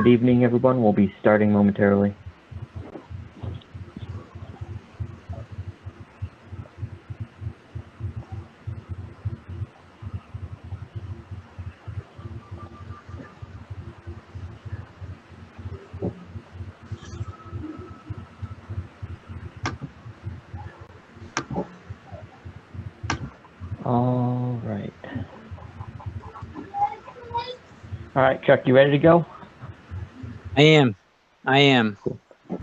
Good evening, everyone. We'll be starting momentarily. All right, Chuck, you ready to go? I am. Cool. All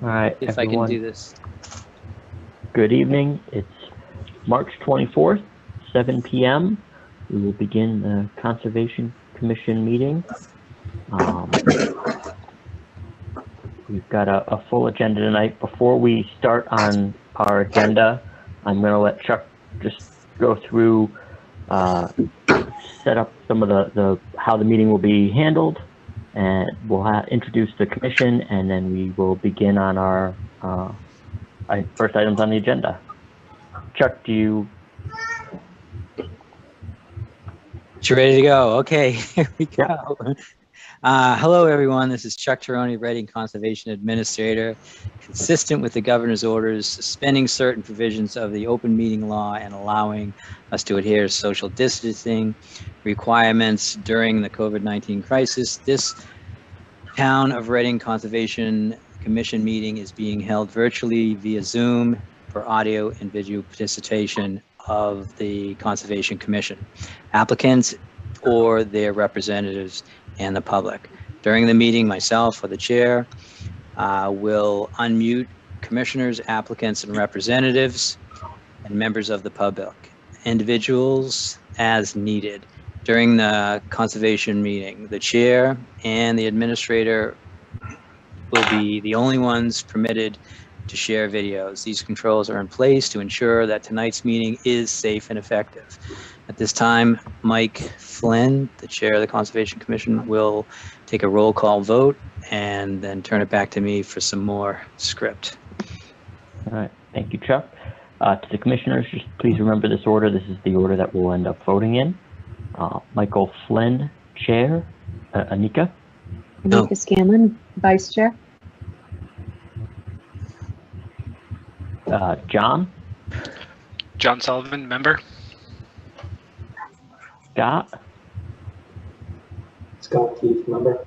right, If everyone. I can do this. Good evening. It's March 24th, 7 p.m. We will begin the Conservation Commission meeting. We've got a full agenda tonight. Before we start on our agenda, I'm going to let Chuck just go through, set up some of the how the meeting will be handled, and we'll introduce the commission, and then we will begin on our first items on the agenda. Chuck, do you? You ready to go? Okay, here we go. Hello, everyone. This is Chuck Tironi, Reading Conservation Administrator. Consistent with the governor's orders, suspending certain provisions of the open meeting law and allowing us to adhere to social distancing requirements during the COVID-19 crisis, this Town of Reading Conservation Commission meeting is being held virtually via Zoom for audio and video participation of the Conservation Commission, applicants or their representatives, and the public. During the meeting, myself or the chair will unmute commissioners, applicants, and representatives, and members of the public, individuals as needed. During the conservation meeting, the chair and the administrator will be the only ones permitted to share videos. These controls are in place to ensure that tonight's meeting is safe and effective. At this time, Mike Flynn, the chair of the Conservation Commission, will take a roll call vote and then turn it back to me for some more script. All right, thank you, Chuck. To the commissioners, just please remember this order. This is the order that we'll end up voting in. Michael Flynn, chair. Anika? Anika Scanlon, vice chair. John? John Sullivan, member. Scott? Scott Keith, member.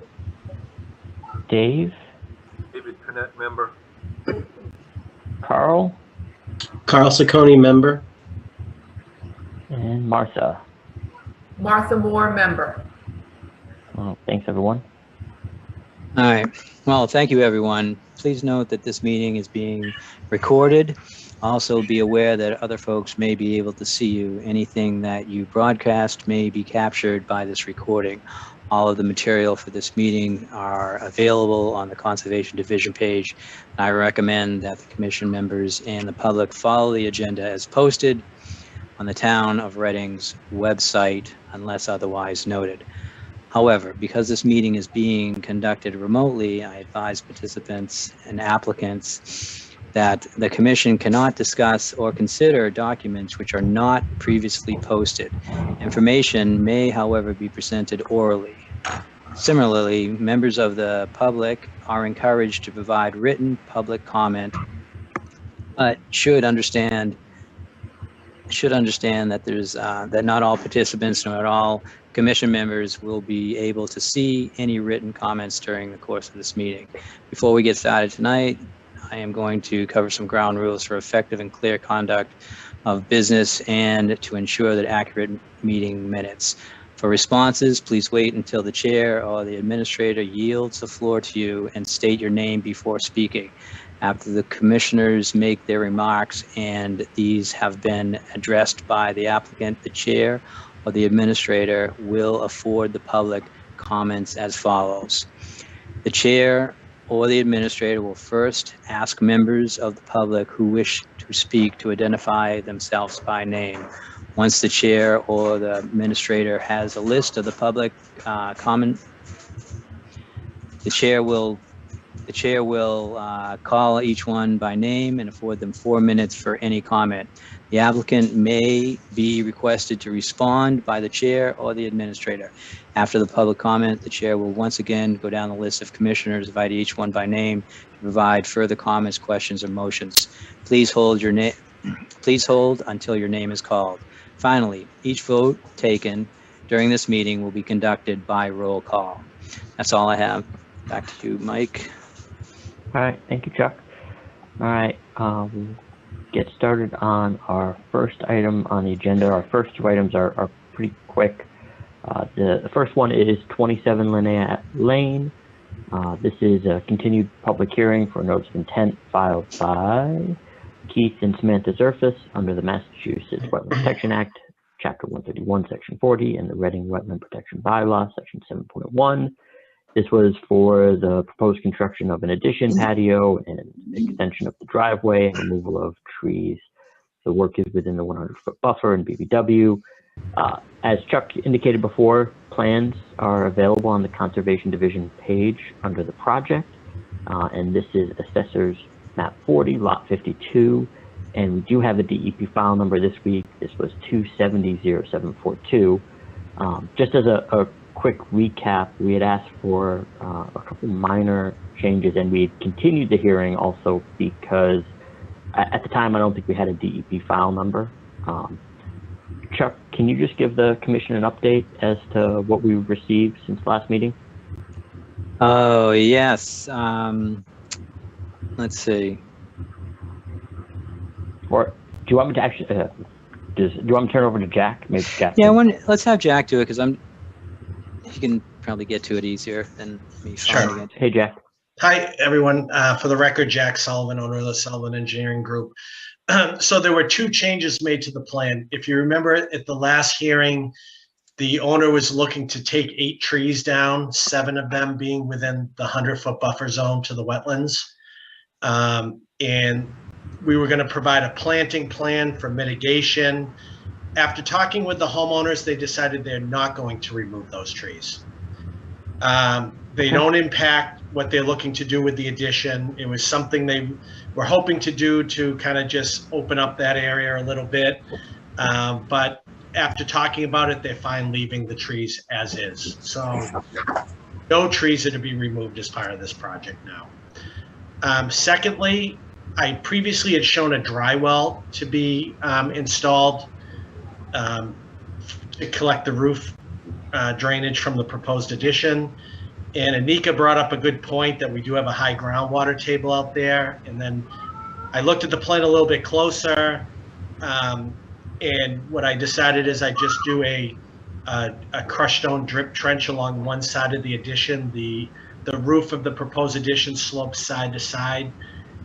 Dave? David Pennett, member. Carl? Carl Saccone, member. And Martha? Martha Moore, member. Well, thanks, everyone. All right. Well, thank you, everyone. Please note that this meeting is being recorded. Also, be aware that other folks may be able to see you. Anything that you broadcast may be captured by this recording. All of the material for this meeting are available on the Conservation Division page. I recommend that the commission members and the public follow the agenda as posted on the Town of Reading's website, unless otherwise noted. However, because this meeting is being conducted remotely, I advise participants and applicants that the commission cannot discuss or consider documents which are not previously posted. Information may, however, be presented orally. Similarly, members of the public are encouraged to provide written public comment, but should understand that there's that not all participants, not all commission members will be able to see any written comments during the course of this meeting. Before we get started tonight, I am going to cover some ground rules for effective and clear conduct of business and to ensure that accurate meeting minutes. For responses, please wait until the chair or the administrator yields the floor to you and state your name before speaking. After the commissioners make their remarks and these have been addressed by the applicant, the chair or the administrator will afford the public comments as follows. The chair or the administrator will first ask members of the public who wish to speak to identify themselves by name. Once the chair or the administrator has a list of the public comment, the chair will The chair will call each one by name and afford them 4 minutes for any comment. The applicant may be requested to respond by the chair or the administrator. After the public comment, the chair will once again go down the list of commissioners, invite each one by name to provide further comments, questions, or motions. Please hold until your name is called. Finally, each vote taken during this meeting will be conducted by roll call. That's all I have. Back to you, Mike. All right, thank you, Chuck. All right, we'll get started on our first item on the agenda. Our first two items are pretty quick. The first one is 27 Linea Lane. This is a continued public hearing for a notice of intent filed by Keith and Samantha Zerfus under the Massachusetts Wetland Protection Act, Chapter 131, Section 40, and the Reading Wetland Protection Bylaw, Section 7.1. This was for the proposed construction of an addition, patio, and extension of the driveway and removal of trees. The work is within the 100-foot buffer and BBW. As Chuck indicated before, plans are available on the Conservation Division page under the project. And this is Assessor's Map 40, Lot 52. And we do have a DEP file number this week. This was 2700742. Just as a quick recap, we had asked for a couple minor changes, and we had continued the hearing also because at the time I don't think we had a DEP file number. Chuck, can you just give the commission an update as to what we've received since last meeting? Oh, yes. Let's see. Or do you want me to actually, do you want me to turn over to Jack? Maybe Jack. Yeah, let's have Jack do it because he can probably get to it easier than me. Sure. Hey, Jack. Hi, everyone. For the record, Jack Sullivan, owner of the Sullivan Engineering Group. So there were two changes made to the plan. If you remember at the last hearing, the owner was looking to take 8 trees down, 7 of them being within the 100-foot buffer zone to the wetlands. And we were going to provide a planting plan for mitigation. After talking with the homeowners, they decided they're not going to remove those trees. They don't impact what they're looking to do with the addition. It was something they were hoping to do to kind of just open up that area a little bit. But after talking about it, they're fine leaving the trees as is. So no trees are to be removed as part of this project now. Secondly, I previously had shown a dry well to be installed to collect the roof drainage from the proposed addition. And Anika brought up a good point that we do have a high groundwater table out there. And then I looked at the plan a little bit closer. And what I decided is I just do a crushed stone drip trench along one side of the addition. The roof of the proposed addition slopes side to side.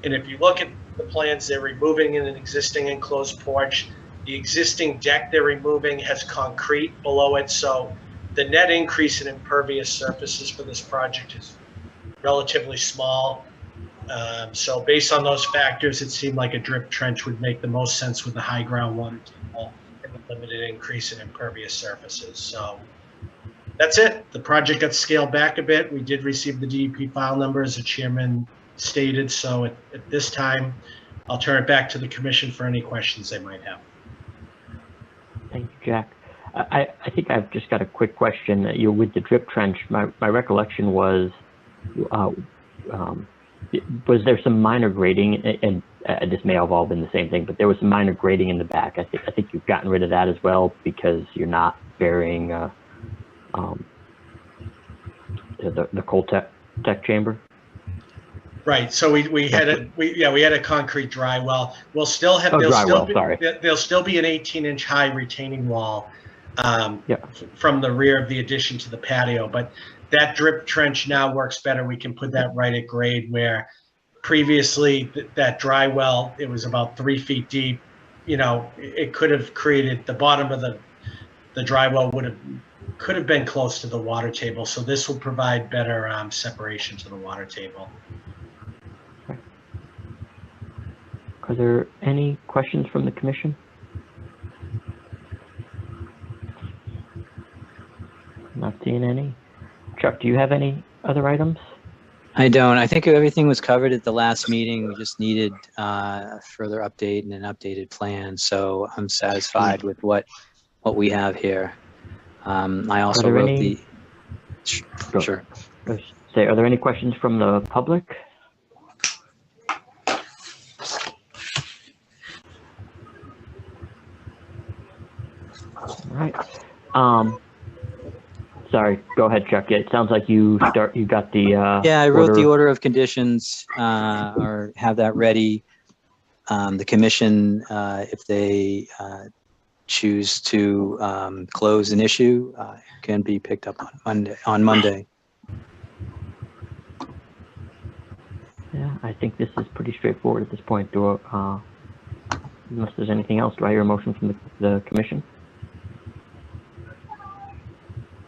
And if you look at the plans, they're removing an existing enclosed porch. The existing deck they're removing has concrete below it. So the net increase in impervious surfaces for this project is relatively small. So based on those factors, it seemed like a drip trench would make the most sense with the high groundwater table and the limited increase in impervious surfaces. So that's it. The project got scaled back a bit. We did receive the DEP file number, as the chairman stated. So at this time, I'll turn it back to the commission for any questions they might have. Thank you, Jack. I think I've just got a quick question. You're with the drip trench. My recollection was there some minor grading, and this may have all been the same thing, but there was some minor grading in the back. I think you've gotten rid of that as well because you're not burying the coal tech chamber. Right. So we had a concrete dry well. We'll still have there'll still be an 18-inch high retaining wall from the rear of the addition to the patio, but that drip trench now works better. We can put that right at grade, where previously that dry well, it was about 3 feet deep. You know, it could have created the bottom of the dry well could have been close to the water table. So this will provide better separation to the water table. Are there any questions from the commission? Not seeing any. Chuck, do you have any other items? I don't. I think everything was covered at the last meeting. We just needed a further update and an updated plan. So I'm satisfied with what we have here. I also there wrote any- Go. Sure. Say, are there any questions from the public? All right. Sorry, go ahead, Chuck. It sounds like you got the Yeah, I wrote the order of conditions, or have that ready. The commission, if they choose to close an issue, can be picked up on Monday. Yeah, I think this is pretty straightforward at this point. Unless there's anything else, do I hear a motion from the commission?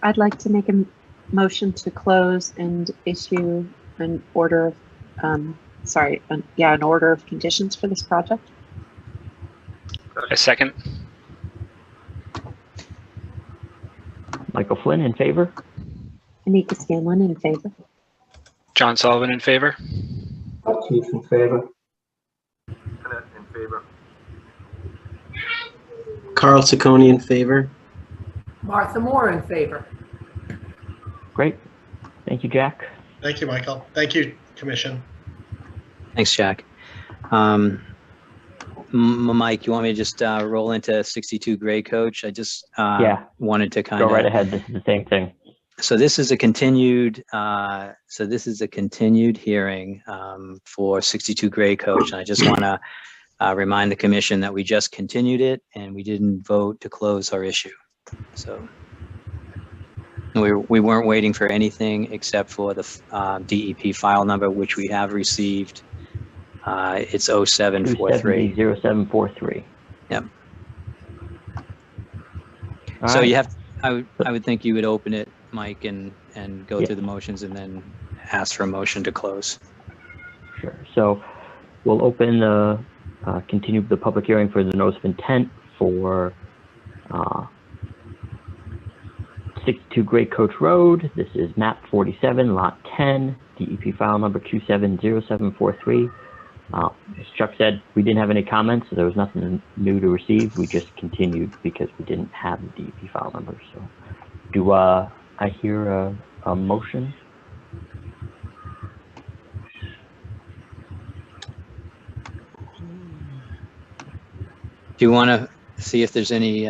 I'd like to make a motion to close and issue an order of, an order of conditions for this project. A second. Michael Flynn in favor? Anika Scanlon in favor. John Sullivan in favor. Scott Keith in favor. Pennant in favor. Carl Ciccone in favor. Martha Moore in favor. Great. Thank you, Jack. Thank you, Michael. Thank you, Commission. Thanks, Jack. Mike, you want me to just roll into 62 Gray Coach? I just Yeah. wanted to kind of Go right ahead. This is the same thing. So this is a continued. Hearing for 62 Gray Coach, and I just want to remind the commission that we just continued it and we didn't vote to close our issue. So we weren't waiting for anything except for the DEP file number, which we have received. It's 0743. 0743. Yep. All So right. you have. I would think you would open it, Mike, and go Yeah. through the motions and then ask for a motion to close. Sure. So we'll open the continue the public hearing for the notice of intent for 62 Great Coach Road. This is map 47, lot 10, DEP file number 270743. As Chuck said, we didn't have any comments, so there was nothing new to receive. We just continued because we didn't have the DEP file number. So do I hear a motion? Do you want to see if there's any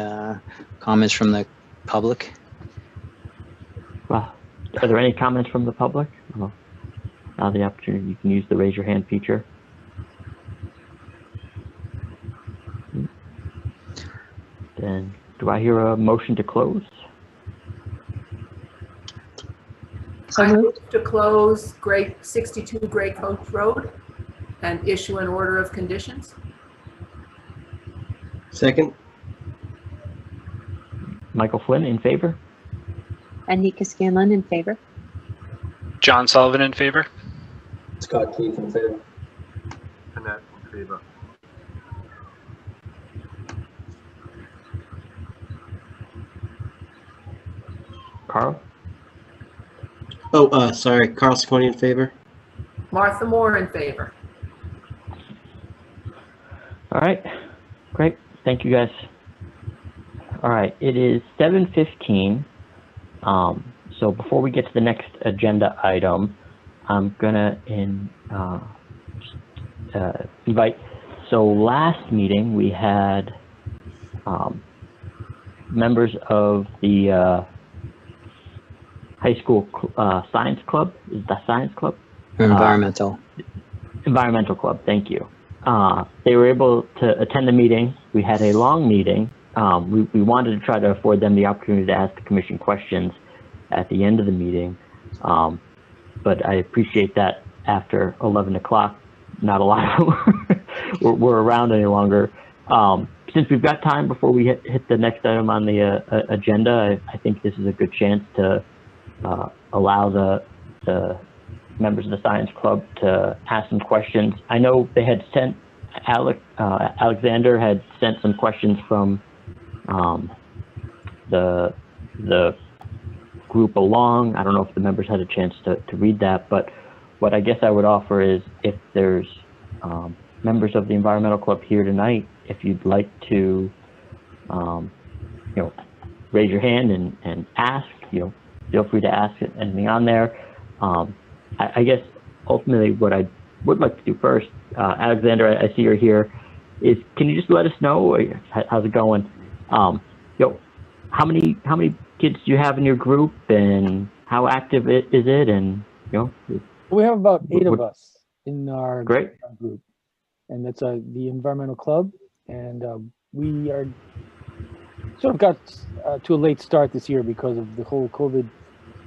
comments from the public? Well, are there any comments from the public? Well, now the opportunity, you can use the raise your hand feature. Then do I hear a motion to close? So I moved. move to close 62 Gray Coach Road and issue an order of conditions. Second. Michael Flynn in favor? Anika Scanlon in favor. John Sullivan in favor. Scott Keith in favor. Pennant in favor. Carl? Oh, sorry. Carl Ciccone in favor. Martha Moore in favor. All right, great. Thank you, guys. All right, it is 7:15. So before we get to the next agenda item, I'm gonna invite. So last meeting we had members of the high school science club. Is that science club? Environmental. Environmental club. Thank you. They were able to attend the meeting. We had a long meeting. We wanted to try to afford them the opportunity to ask the commission questions at the end of the meeting. But I appreciate that after 11 o'clock, not a lot of we're around any longer. Since we've got time before we hit the next item on the agenda, I think this is a good chance to allow the members of the science club to ask some questions. I know they had sent Alexander had sent some questions from the group along. I don't know if the members had a chance to read that, but what I guess I would offer is if there's members of the environmental club here tonight, if you'd like to, raise your hand and ask, feel free to ask anything on there. I guess ultimately what I would like to do first, Alexander, I see you're here, is can you just let us know, how's it going? How many kids do you have in your group, and how active is it? And we have about 8 of us in our great group, and that's the environmental club, and we are sort of got to a late start this year because of the whole COVID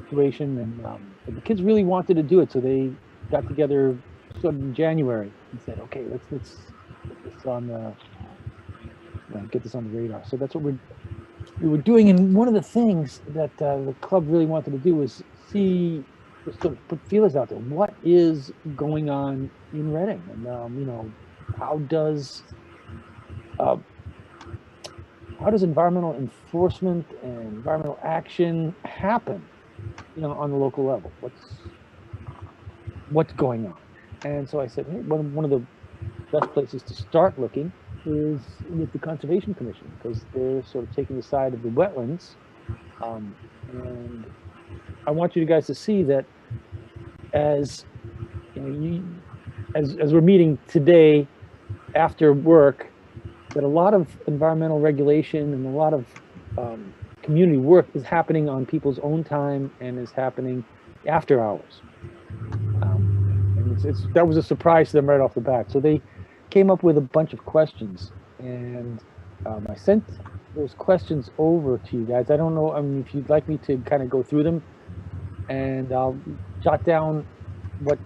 situation, and the kids really wanted to do it, so they got together sort of in January and said, okay, let's get this on the radar. So that's what we were doing, and one of the things that the club really wanted to do was sort of put feelers out there. What is going on in Reading, and how does environmental enforcement and environmental action happen, on the local level? What's going on? And so I said, hey, one of the best places to start looking is with the Conservation Commission, because they're sort of taking the side of the wetlands. And I want you guys to see that as we're meeting today after work, that a lot of environmental regulation and a lot of community work is happening on people's own time and is happening after hours. And that was a surprise to them right off the bat. So they came up with a bunch of questions, and I sent those questions over to you guys. I don't know, if you'd like me to kind of go through them, and I'll jot down what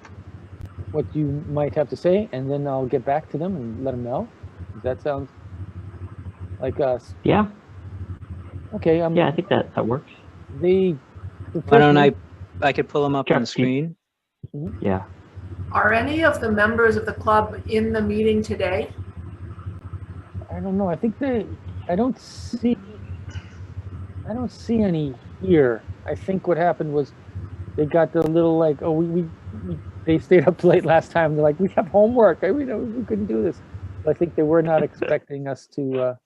you might have to say, and then I'll get back to them and let them know. Does that sound like us? Yeah. Okay. Yeah, I think that works. Why don't I could pull them up on the screen. Yeah. Are any of the members of the club in the meeting today? I don't know. I think I don't see any here. I think what happened was they got the little they stayed up late last time. They're like, we have homework. We couldn't do this. I think they were not expecting us to.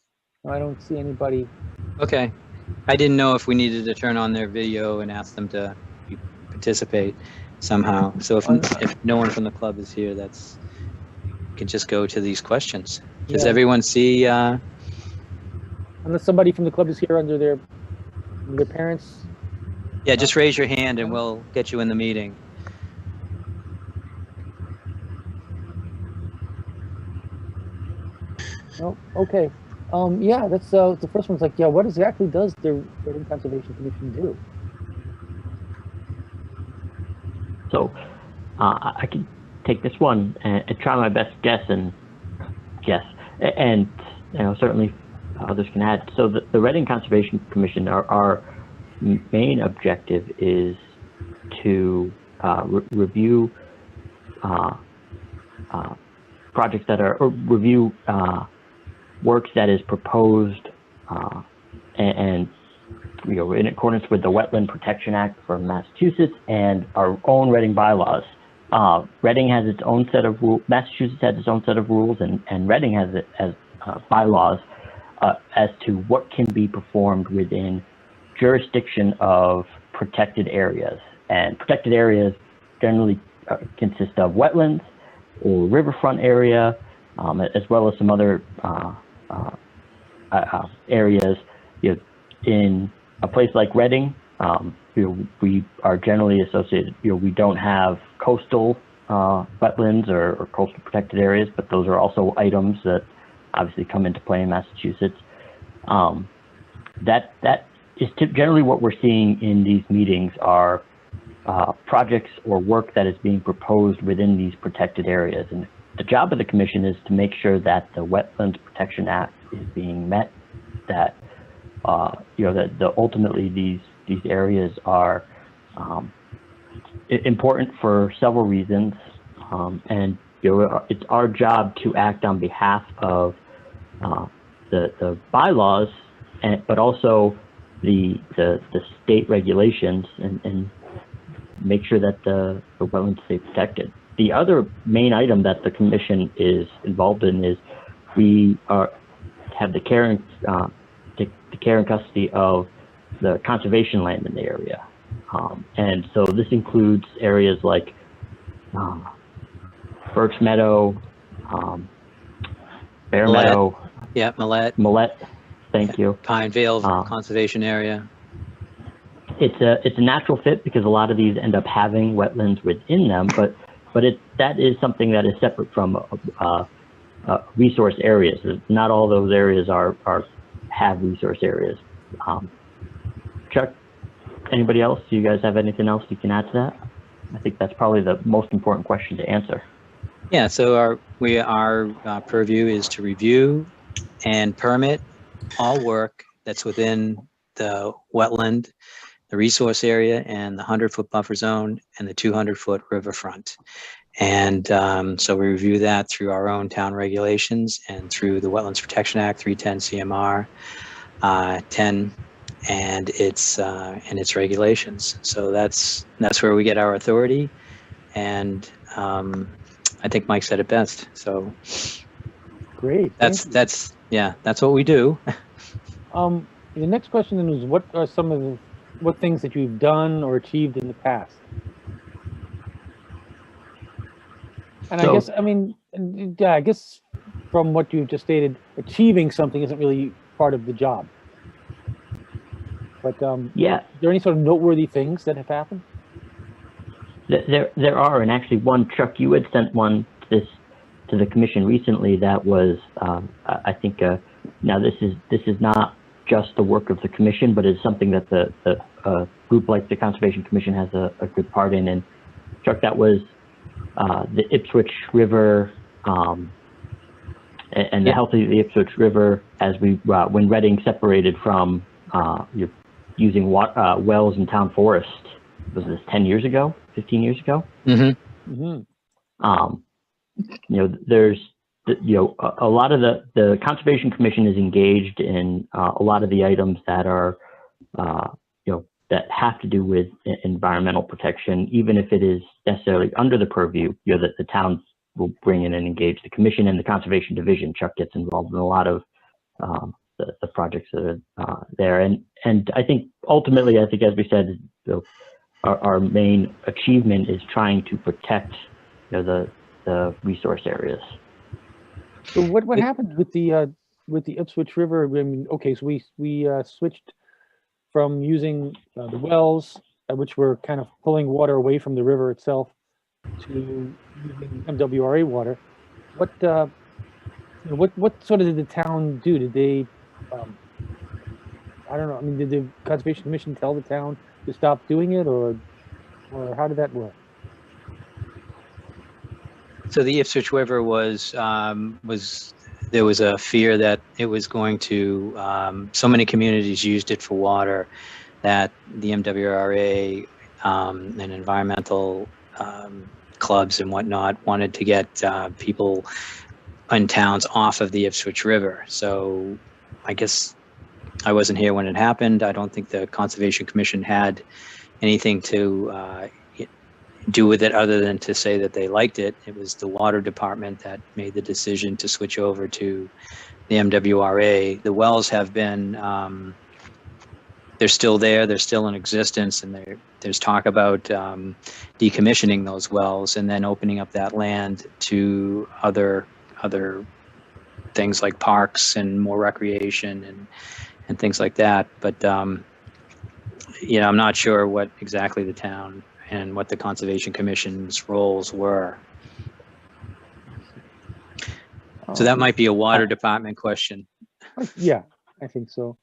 I don't see anybody. Okay. I didn't know if we needed to turn on their video and ask them to participate somehow. So if no one from the club is here, we can just go to these questions. Does everyone see? Unless somebody from the club is here under their parents. Yeah, just raise your hand and we'll get you in the meeting. Oh, okay. Yeah, that's the first one's like, what exactly does the Reading Conservation Commission do? So I can take this one and try my best guess, and certainly others can add. So the Reading Conservation Commission, our main objective is to review projects that are, or review works that is proposed and in accordance with the Wetland Protection Act for Massachusetts and our own Reading bylaws. Reading has its own set of rules. Massachusetts has its own set of rules, and Reading has bylaws as to what can be performed within jurisdiction of protected areas. And protected areas generally consist of wetlands or riverfront area, as well as some other areas. In a place like Reading, we are generally associated. We don't have coastal wetlands or coastal protected areas, but those are also items that obviously come into play in Massachusetts. That is generally what we're seeing in these meetings are projects or work that is being proposed within these protected areas. And the job of the commission is to make sure that the Wetlands Protection Act is being met, that that ultimately these areas are important for several reasons, and it's our job to act on behalf of the bylaws, but also the state regulations, and make sure that the wetlands stay protected. The other main item that the commission is involved in is we have the care and custody of the conservation land in the area. And so this includes areas like Birch Meadow, Bear Millet. Meadow, Yeah, Millet, thank you. Pine Vale Conservation Area. It's a natural fit because a lot of these end up having wetlands within them, but that is something that is separate from resource areas. Not all those areas have resource areas. Chuck, anybody else? Do you guys have anything else you can add to that? I think that's probably the most important question to answer. Yeah, so our purview is to review and permit all work that's within the wetland, the resource area, and the 100-foot buffer zone and the 200-foot riverfront. And so we review that through our own town regulations and through the Wetlands Protection Act 310 CMR 10 and its regulations. So that's where we get our authority. And I think Mike said it best. So Great. that's what we do. The next question then is, what are some of what things that you've done or achieved in the past? And I guess from what you just stated, achieving something isn't really part of the job. But yeah, is there any sort of noteworthy things that have happened? There are, and actually one, Chuck, you had sent one to the commission recently that was, I think, now this is not just the work of the commission, but it's something that the group like the Conservation Commission has a good part in. And Chuck, that was the Ipswich River and the health of the Ipswich River as when Reading separated from using wells in town forest. Was this 10 years ago, 15 years ago? Mm-hmm. Mm-hmm. There's a lot of the Conservation Commission is engaged in a lot of the items that are that have to do with environmental protection, even if it is necessarily under the purview, that the towns will bring in and engage the commission and the conservation division. Chuck gets involved in a lot of the projects that are there. And I think ultimately, as we said, our main achievement is trying to protect the resource areas. So what happened with the Ipswich River? I mean, okay, so we switched from using the wells, which were kind of pulling water away from the river itself, to using MWRA water. What sort of did the town do? Did they, I don't know. I mean, did the Conservation Commission tell the town to stop doing it, or how did that work? So the Ipswich River was there was a fear that it was going to, so many communities used it for water that the MWRA and environmental clubs and whatnot wanted to get people in towns off of the Ipswich River. So I guess I wasn't here when it happened. I don't think the Conservation Commission had anything to do with it other than to say that they liked it. It was the water department that made the decision to switch over to the MWRA. The wells have been, they're still there, they're still in existence, and there's talk about decommissioning those wells and then opening up that land to other things like parks and more recreation and things like that. But I'm not sure what exactly the town and what the Conservation Commission's roles were. So that might be a water department question. Yeah, I think so.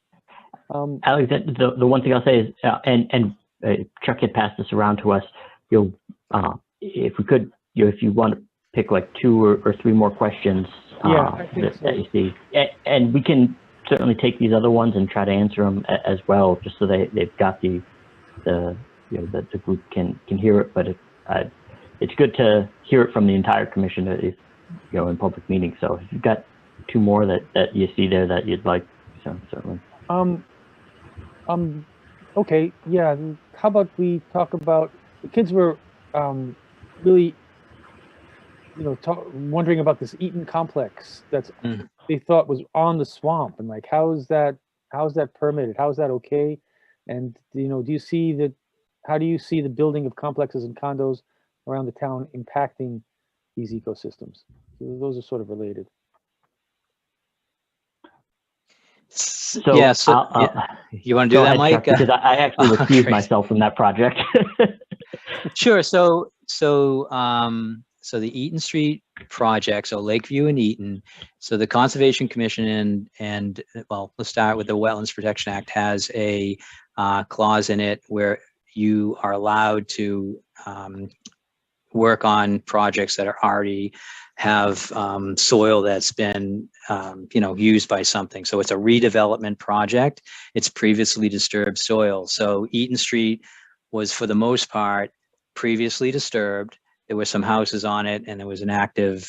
Alex, the one thing I'll say is, and Chuck had passed this around to us. If we could, if you want to pick like 2 or 3 more questions I think so. that you see, and we can certainly take these other ones and try to answer them as well, just so they've got the that the group can hear it. But it's good to hear it from the entire commission if in public meetings. So if you've got 2 more that you see there that you'd like, so certainly. Okay, yeah. How about we talk about the kids were really, you know, wondering about this Eaton complex that's they thought was on the swamp, and like, how is that permitted? How is that okay? And you know, do you see that? How do you see the building of complexes and condos around the town impacting these ecosystems? So those are sort of related. So, yeah, so I'll- you want to do go that, ahead, Mike? Chuck, because I actually recused Great. myself from that project. Sure. So the Eaton Street project, so Lakeview and Eaton. So the Conservation Commission and well, let's start with the Wetlands Protection Act has a clause in it where you are allowed to work on projects that are already have soil that's been used by something. So it's a redevelopment project. It's previously disturbed soil. So Eaton Street was, for the most part, previously disturbed. There were some houses on it, and there was an active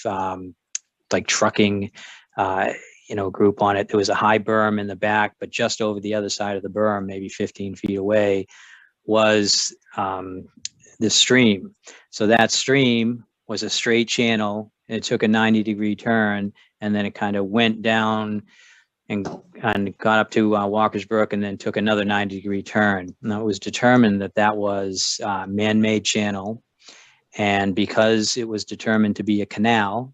like trucking group on it. There was a high berm in the back, but just over the other side of the berm, maybe 15 feet away, was the stream. So that stream was a straight channel. It took a 90-degree turn, and then it kind of went down and got up to Walker's Brook, and then took another 90-degree turn. Now it was determined that that was a man-made channel, and because it was determined to be a canal,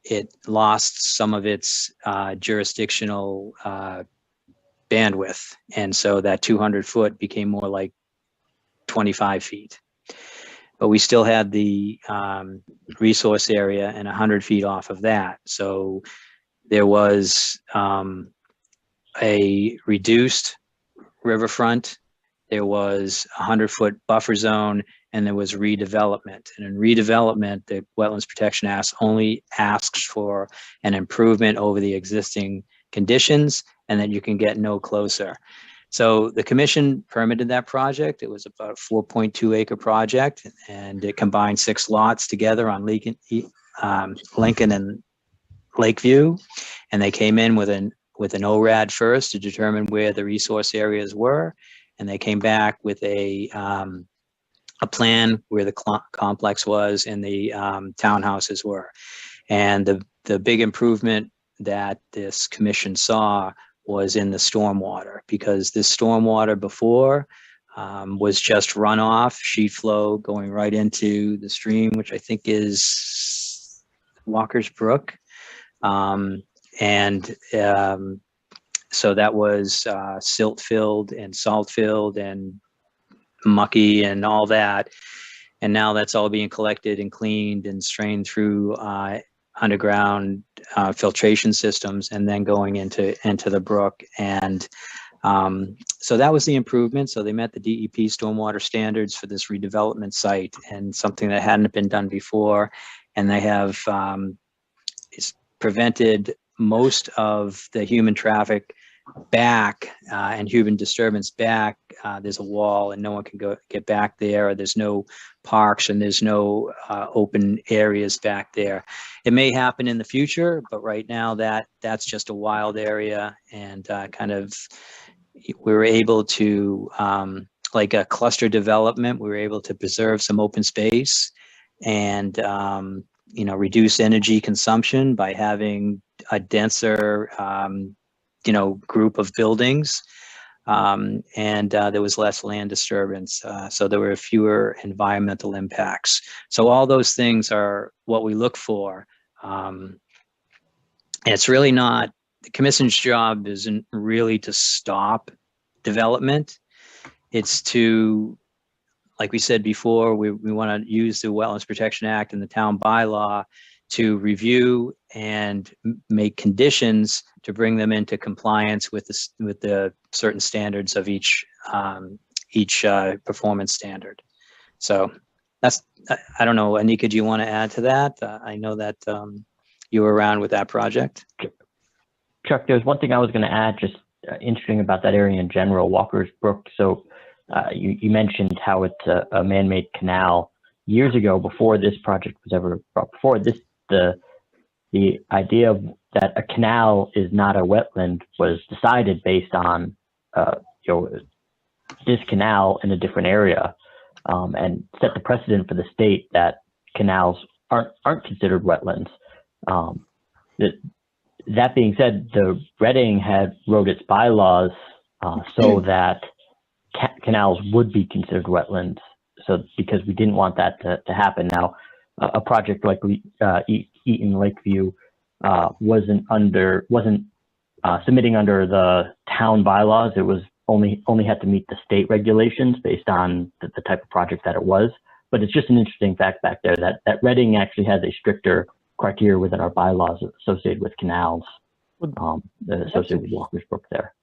it lost some of its jurisdictional bandwidth, and so that 200 foot became more like 25 feet. But we still had the resource area and 100 feet off of that. So there was a reduced riverfront, there was a 100-foot buffer zone, and there was redevelopment. And in redevelopment, the Wetlands Protection Act only asks for an improvement over the existing conditions, and that you can get no closer. So the commission permitted that project. It was about a 4.2 acre project, and it combined 6 lots together on Lincoln and Lakeview. And they came in with an ORAD first to determine where the resource areas were. And they came back with a plan where the complex was and the townhouses were. And the big improvement that this commission saw was in the stormwater, because this stormwater before was just runoff, sheet flow going right into the stream, which I think is Walker's Brook. So that was silt filled and salt filled and mucky and all that. And now that's all being collected and cleaned and strained through underground filtration systems, and then going into the brook. And so that was the improvement. So they met the DEP stormwater standards for this redevelopment site, and something that hadn't been done before. And they have it's prevented most of the human traffic back and human disturbance back. There's a wall and no one can get back there. There's no parks and there's no open areas back there. It may happen in the future, but right now that's just a wild area. And kind of we were able to, like a cluster development, we were able to preserve some open space and reduce energy consumption by having a denser group of buildings, and there was less land disturbance, so there were fewer environmental impacts. So all those things are what we look for. It's really not, the commission's job isn't really to stop development. It's to, like we said before, we want to use the Wetlands Protection Act and the town bylaw to review and make conditions to bring them into compliance with the certain standards of each performance standard. So that's, I don't know, Anika, do you want to add to that? I know that you were around with that project. Chuck, there's one thing I was going to add, just interesting about that area in general, Walker's Brook. So you mentioned how it's a man-made canal. Years ago, before this project was ever brought before this, the idea of that a canal is not a wetland was decided based on this canal in a different area. and set the precedent for the state that canals aren't considered wetlands. That being said, the Reading had wrote its bylaws so that canals would be considered wetlands. So because we didn't want that to happen. Now, a project like Eaton Lakeview wasn't submitting under the town bylaws. It was only had to meet the state regulations based on the type of project that it was. But it's just an interesting fact back there that Reading actually has a stricter criteria within our bylaws associated with canals, associated with Walker's Brook there.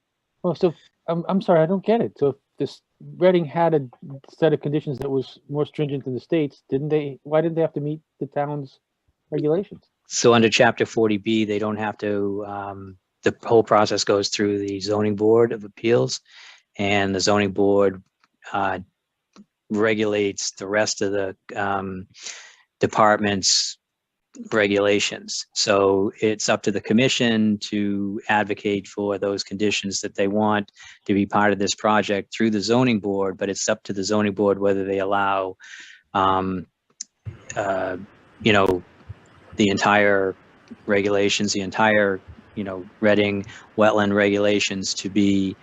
Well, so I'm sorry, I don't get it. So if this Reading had a set of conditions that was more stringent than the states, why didn't they have to meet the town's regulations? So under Chapter 40B, they don't have to, the whole process goes through the Zoning Board of Appeals, and the Zoning Board regulates the rest of the department's regulations. So it's up to the commission to advocate for those conditions that they want to be part of this project through the zoning board, but it's up to the zoning board whether they allow, you know, the entire regulations, the entire, you know, Reading wetland regulations to be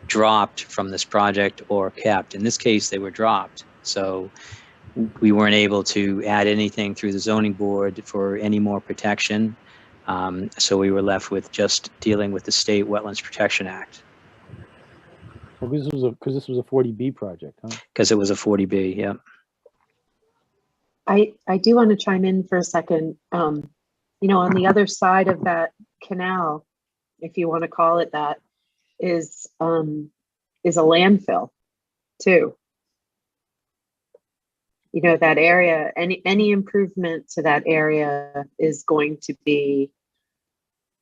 dropped from this project or kept. In this case, they were dropped. So we weren't able to add anything through the zoning board for any more protection. So we were left with just dealing with the State Wetlands Protection Act. Well, because this was a 40B project, huh? Because it was a 40B, yeah. I do want to chime in for a second. You know, on the other side of that canal, if you want to call it that, is a landfill too. You know, that area, any improvement to that area is going to be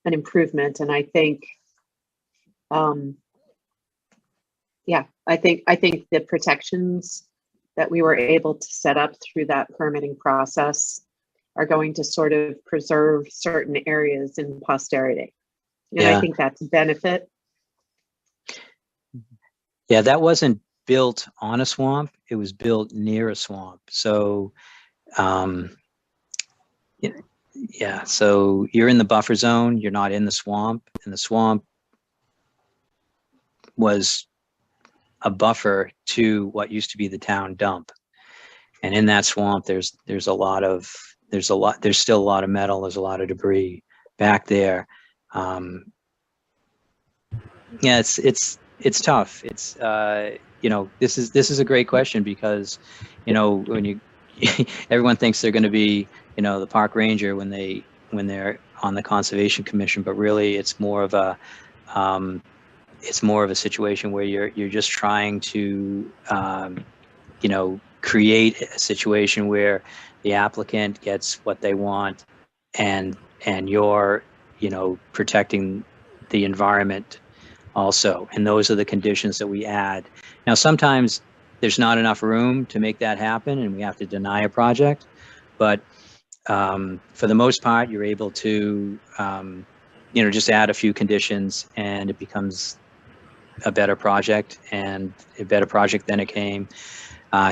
an improvement. And I think, yeah, I think the protections that we were able to set up through that permitting process are going to sort of preserve certain areas in posterity. And Yeah. I think that's a benefit. Yeah, that wasn't built on a swamp, it was built near a swamp. So, yeah, so you're in the buffer zone, you're not in the swamp, and the swamp was a buffer to what used to be the town dump. And in that swamp, there's still a lot of metal, there's a lot of debris back there. Yeah, it's tough. It's you know, this is a great question because, you know, when everyone thinks they're going to be, you know, the park ranger when they're on the conservation commission, but really it's more of a situation where you're just trying to you know, create a situation where the applicant gets what they want and you're, you know, protecting the environment also. And those are the conditions that we add. Now, sometimes there's not enough room to make that happen and we have to deny a project, but for the most part, you're able to, you know, just add a few conditions and it becomes a better project, and a better project than it came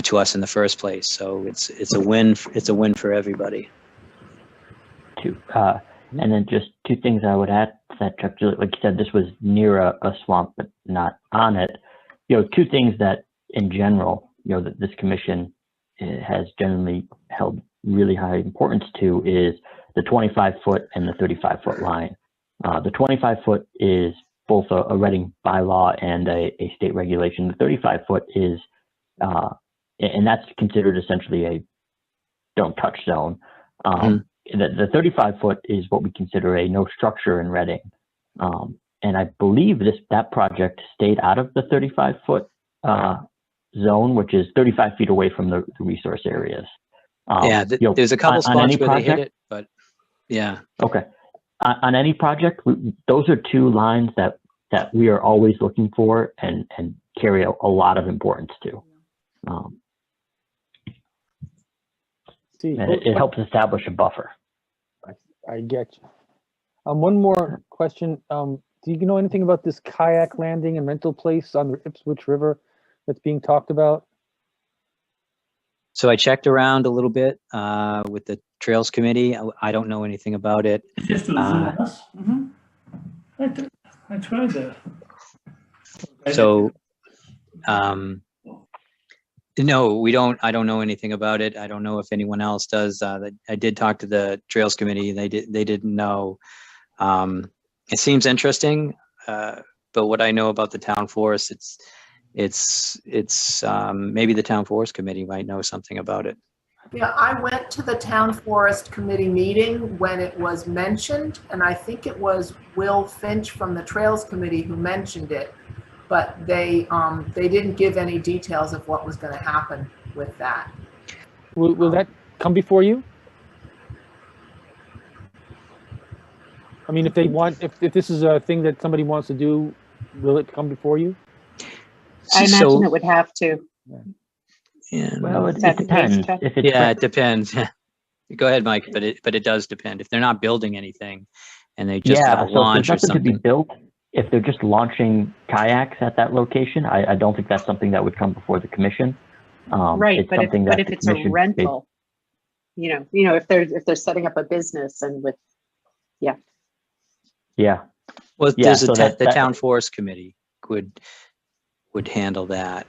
to us in the first place. So it's a win. It's a win for everybody. And then just two things I would add to that, Chuck. Like you said, this was near a swamp, but not on it. You know, two things that in general, you know, that this commission has generally held really high importance to is the 25-foot and the 35-foot line. The 25-foot is both a Reading bylaw and a state regulation. The 35-foot is, and that's considered essentially a don't touch zone. The 35-foot is what we consider a no structure in Reading. And I believe that project stayed out of the 35-foot zone, which is 35 feet away from the resource areas. Yeah, you know, there's a couple spots where they hit it, but yeah. Okay. On any project, those are two lines that we are always looking for and carry a lot of importance to. And it helps establish a buffer. I get you. One more question. Do you know anything about this kayak landing and rental place on the Ipswich River that's being talked about? So I checked around a little bit with the Trails Committee. I don't know anything about it. Just to Uh, us. I tried that. So, no, we don't. I don't know anything about it. I don't know if anyone else does. I did talk to the Trails Committee. They didn't know. It seems interesting, but what I know about the town forest, it's maybe the town forest committee might know something about it. Yeah, I went to the Town Forest Committee meeting when it was mentioned, and I think it was Will Finch from the Trails Committee who mentioned it, but they didn't give any details of what was going to happen with that. Will that come before you? I mean, if they want, if this is a thing that somebody wants to do, will it come before you? I imagine it would have to. Yeah, Well, it Is that the case, depends. Chuck? If it's yeah, it depends. Go ahead, Mike, but it does depend. If they're not building anything and they just have a so launch or if there's nothing to be something. built, if they're just launching kayaks at that location, I don't think that's something that would come before the commission. Right, It's but something that if the it's a commission may- rental, if they're setting up a business and with, Yeah, Well, Yeah, there's so that- the town forest committee would handle that.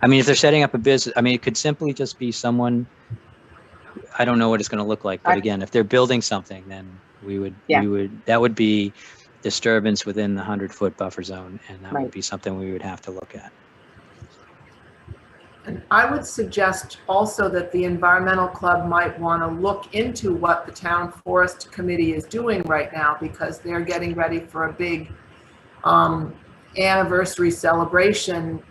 I mean, if they're setting up a business, I mean, it could simply just be someone. I don't know what it's going to look like, but again, if they're building something, then that would be disturbance within the 100-foot buffer zone, and that Right. would be something we would have to look at. And I would suggest also that the environmental club might want to look into what the Town Forest Committee is doing right now, because they're getting ready for a big anniversary celebration.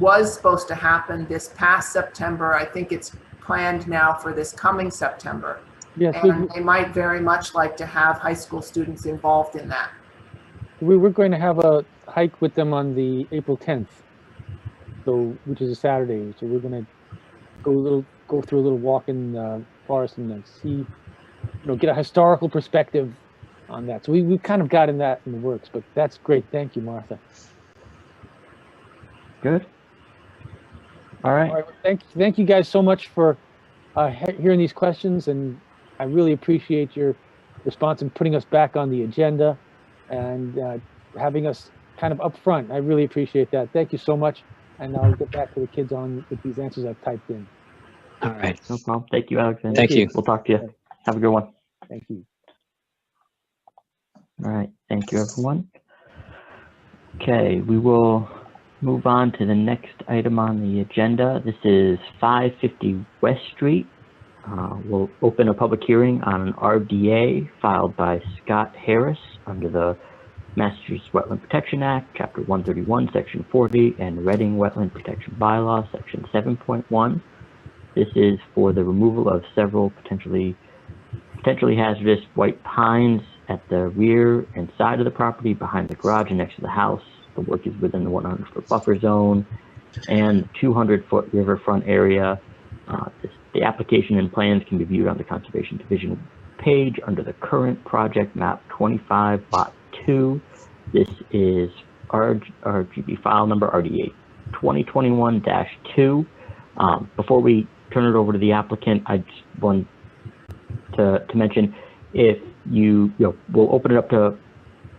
Was supposed to happen this past September. I think it's planned now for this coming September. Yes, And they might very much like to have high school students involved in that. we're going to have a hike with them on the April 10th, so which is a Saturday. So we're going to go through a little walk in the forest and then see, get a historical perspective on that. So we've kind of gotten that in the works, but that's great. Thank you, Martha. good. All right. All right, thank you guys so much for hearing these questions, and I really appreciate your response and putting us back on the agenda and having us kind of up front. I really appreciate that. Thank you so much, and I'll get back to the kids on with these answers I've typed in. All right. No problem. Thank you, Alexander. Thank you. We'll talk to you. Have a good one. Thank you. All right. Thank you, everyone. Okay, we will move on to the next item on the agenda. This is 550 West Street. We'll open a public hearing on an RDA filed by Scott Harris under the Massachusetts Wetland Protection Act, Chapter 131, Section 40, and Reading Wetland Protection Bylaw, Section 7.1. This is for the removal of several potentially hazardous white pines at the rear and side of the property, behind the garage and next to the house. The work is within the 100-foot buffer zone and 200-foot riverfront area. The application and plans can be viewed on the Conservation Division page under the current project map 25 lot 2. This is RGB file number RDA 2021-2. Before we turn it over to the applicant, I just want to mention, if we'll open it up to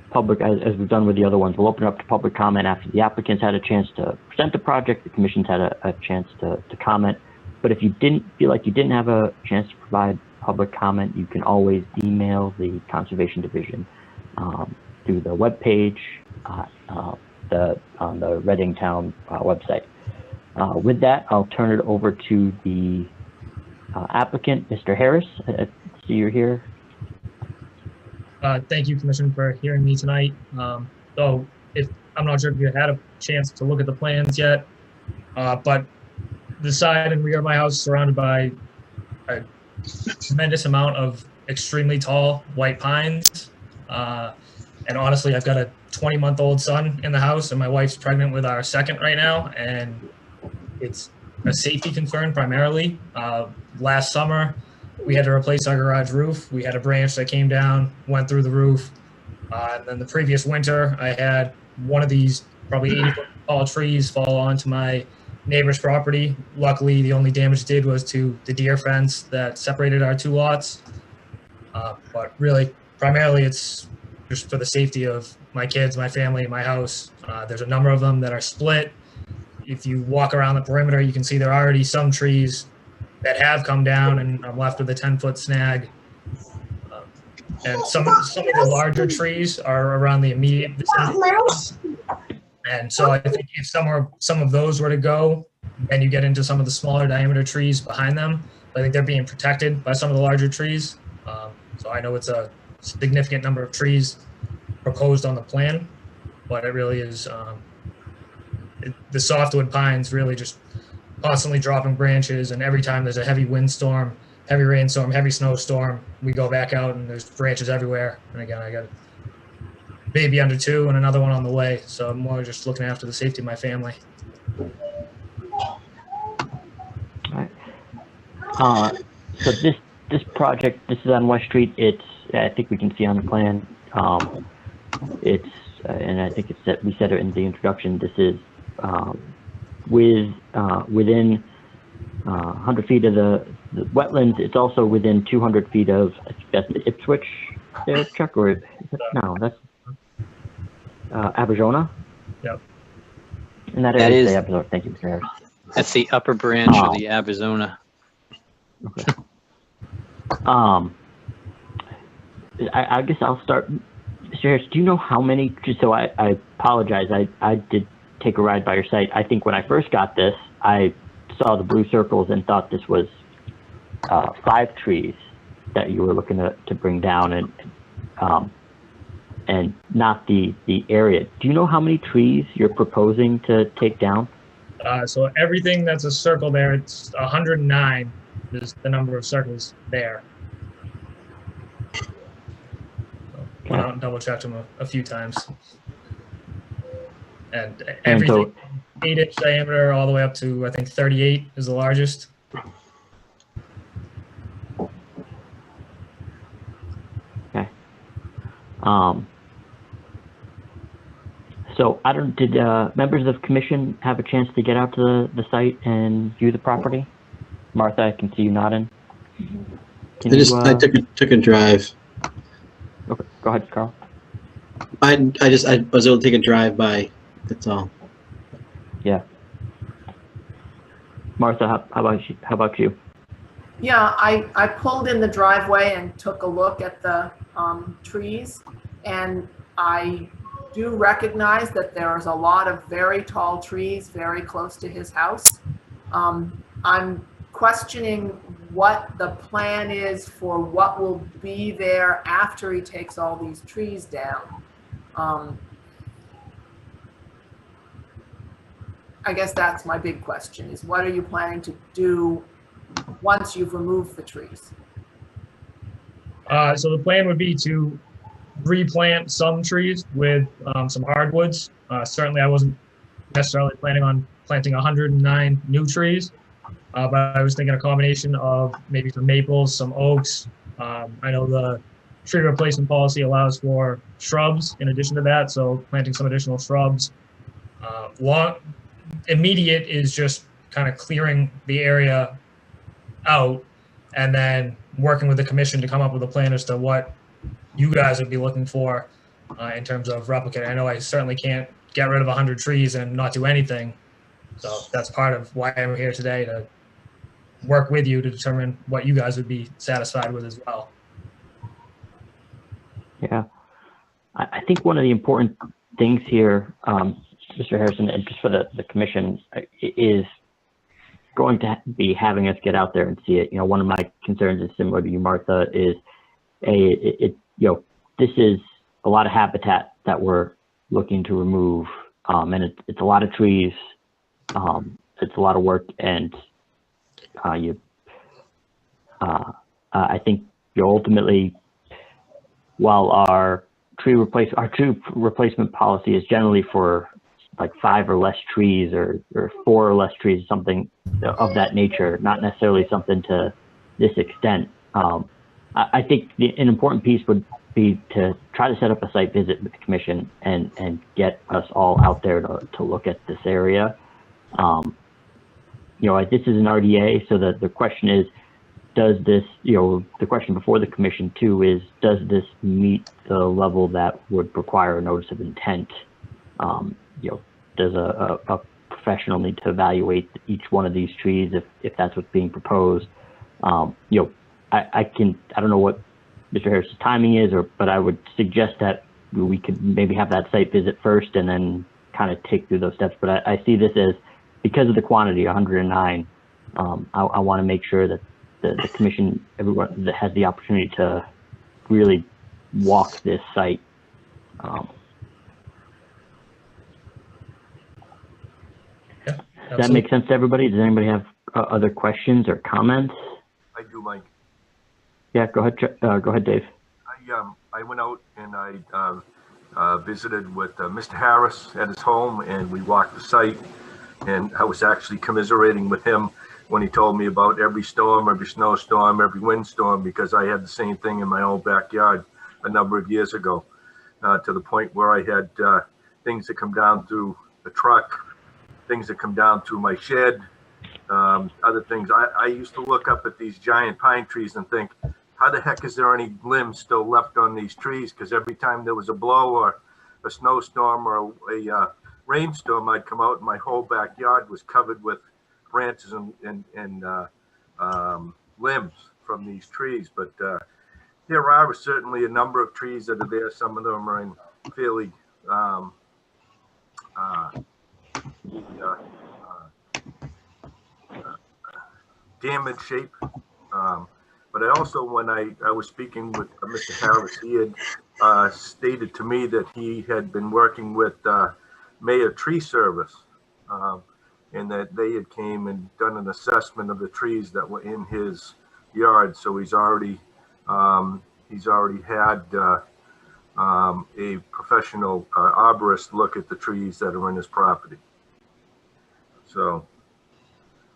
public, as we've done with the other ones. We'll open it up to public comment after the applicants had a chance to present the project, the commission's had a chance to comment. But if you didn't feel like you didn't have a chance to provide public comment, you can always email the Conservation Division through the webpage on the Reading Town website. With that, I'll turn it over to the applicant, Mr. Harris. I see you're here. Thank you, Commissioner, for hearing me tonight. I'm not sure if you had a chance to look at the plans yet, but the side and rear of my house is surrounded by a tremendous amount of extremely tall white pines. And honestly, I've got a 20-month-old son in the house, and my wife's pregnant with our second right now, and it's a safety concern primarily. Last summer, we had to replace our garage roof. We had a branch that came down, went through the roof. And then the previous winter, I had one of these probably 80-foot tall trees fall onto my neighbor's property. Luckily, the only damage it did was to the deer fence that separated our two lots. But really, primarily, it's just for the safety of my kids, my family, my house. There's a number of them that are split. If you walk around the perimeter, you can see there are already some trees that have come down, and I'm left with a 10-foot snag. And some of the larger trees are around the immediate vicinity. And so I think if some of those were to go, then you get into some of the smaller diameter trees behind them. I think they're being protected by some of the larger trees. So I know it's a significant number of trees proposed on the plan, but it really is the softwood pines really just constantly dropping branches, and every time there's a heavy windstorm, heavy rainstorm, heavy snowstorm, we go back out and there's branches everywhere. And again, I got a baby under 2 and another one on the way, so I'm more just looking after the safety of my family. All right. So this project, this is on West Street. It's, I think we can see on the plan. It's and I think it's that we said it in the introduction. This is within 100 feet of the wetlands. It's also within 200 feet of, I think that's the Ipswich there, Chuck, or no, that's Arizona. Yep. And that is the Arizona. Thank you, Mr. Harris. That's the upper branch of the Arizona. Okay. I guess I'll start. Mr. Harris, do you know how many, just so I apologize, I did take a ride by your site. I think when I first got this, I saw the blue circles and thought this was 5 trees that you were looking to bring down, and not the area. Do you know how many trees you're proposing to take down? So everything that's a circle there, it's 109 is the number of circles there. Went out and double checked them a few times. And everything, 8-inch diameter all the way up to, I think, 38 is the largest. Okay. So did members of the commission have a chance to get out to the site and view the property? Martha, I can see you nodding. I took a drive. Okay, go ahead, Carl. I was able to take a drive by. That's all. Yeah. Martha, how about you? Yeah, I pulled in the driveway and took a look at the trees, and I do recognize that there's a lot of very tall trees very close to his house. I'm questioning what the plan is for what will be there after he takes all these trees down. I guess that's my big question, is what are you planning to do once you've removed the trees? So the plan would be to replant some trees with some hardwoods. Certainly I wasn't necessarily planning on planting 109 new trees, but I was thinking a combination of maybe some maples, some oaks. I know the tree replacement policy allows for shrubs in addition to that, so planting some additional shrubs. Immediate is just kind of clearing the area out and then working with the commission to come up with a plan as to what you guys would be looking for in terms of replicating. I know I certainly can't get rid of 100 trees and not do anything. So that's part of why I'm here today, to work with you to determine what you guys would be satisfied with as well. Yeah. I think one of the important things here, Mr. Harrison, and just for the commission, is going to be having us get out there and see it. You know, one of my concerns is similar to you, Martha, is this is a lot of habitat that we're looking to remove, and it's a lot of trees. It's a lot of work, and I think ultimately, while our tree replacement policy is generally for like 5 or less trees or 4 or less trees, something of that nature, not necessarily something to this extent. I think an important piece would be to try to set up a site visit with the commission and get us all out there to look at this area. this is an RDA, so the question is, does this, the question before the commission too is, does this meet the level that would require a notice of intent? Does a professional need to evaluate each one of these trees if that's what's being proposed? I don't know what Mr. Harris's timing is, but I would suggest that we could maybe have that site visit first and then kind of take through those steps. But I see this as, because of the quantity, 109, I want to make sure that the commission, everyone that has the opportunity to really walk this site. Does that make sense to everybody? Does anybody have other questions or comments? I do, Mike. Yeah, go ahead, Dave. I went out and I visited with Mr. Harris at his home, and we walked the site, and I was actually commiserating with him when he told me about every storm, every snowstorm, every windstorm, because I had the same thing in my own backyard a number of years ago, to the point where I had things that come down through the truck, things that come down through my shed, other things. I used to look up at these giant pine trees and think, how the heck is there any limbs still left on these trees? Because every time there was a blow or a snowstorm or a rainstorm, I'd come out and my whole backyard was covered with branches and limbs from these trees. But there are certainly a number of trees that are there. Some of them are in fairly damaged shape. But I also, when I was speaking with Mr. Harris, he had stated to me that he had been working with Mayor Tree Service, and that they had came and done an assessment of the trees that were in his yard. So he's already had a professional arborist look at the trees that are in his property. So,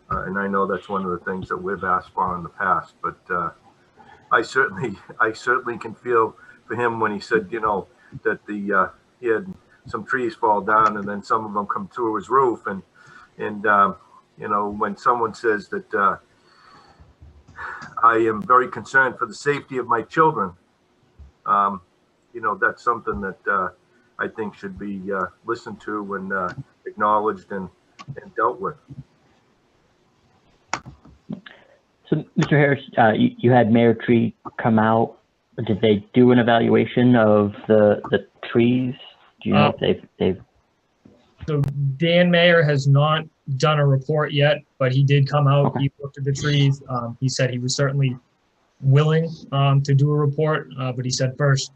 and I know that's one of the things that we've asked for in the past, but I certainly can feel for him when he said, that he had some trees fall down and then some of them come through his roof, and when someone says that I am very concerned for the safety of my children, that's something that I think should be listened to and acknowledged and dealt with. So, Mr. Harris, you had Mayor Tree come out. Did they do an evaluation of the trees? Do you know if they've? So Dan Mayer has not done a report yet, but he did come out. Okay. He looked at the trees. He said he was certainly willing to do a report, but he said first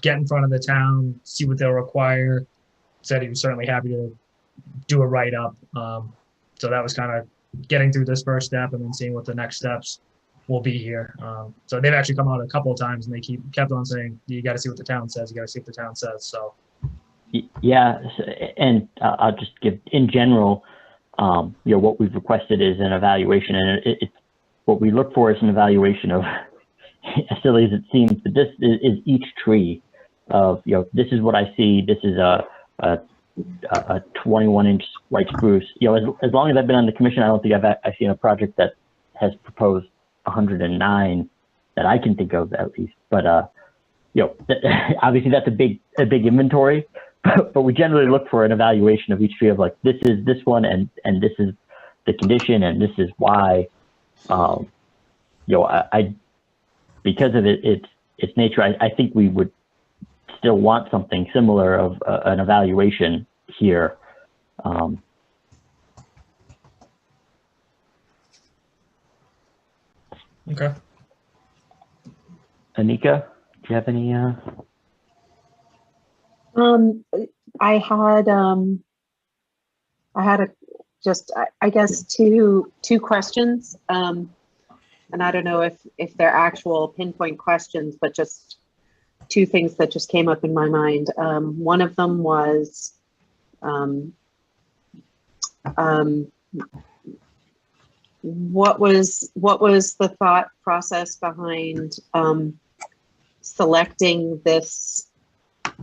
get in front of the town, see what they'll require. Said he was certainly happy to do a write-up. So that was kind of getting through this first step and then seeing what the next steps will be here. So they've actually come out a couple of times and they kept on saying, you got to see what the town says. You got to see what the town says. So. Yeah. And I'll just give, in general, what we've requested is an evaluation, and it's what we look for is an evaluation of, as silly as it seems, but this is each tree of, this is what I see. This is a 21-inch white spruce. As long as I've been on the commission, I don't think I've seen a project that has proposed 109 that I can think of, at least. But obviously that's a big inventory. But we generally look for an evaluation of each tree of like, this is this one, and this is the condition, and this is why. I because of its nature, I think we would still want something similar of an evaluation here. Okay. Anika, do you have any? I had I guess two questions. And I don't know if they're actual pinpoint questions, but just two things that just came up in my mind. One of them was, what was the thought process behind selecting this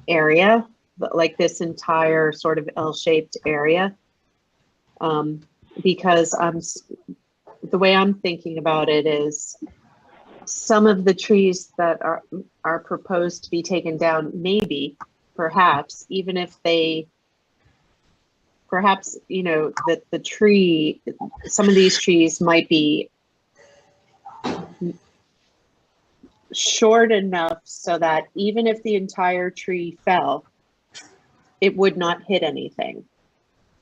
area, like this entire sort of L-shaped area? because the way I'm thinking about it is some of the trees that are proposed to be taken down, maybe, perhaps, even if they, perhaps, you know, that the tree, some of these trees might be short enough so that even if the entire tree fell, it would not hit anything.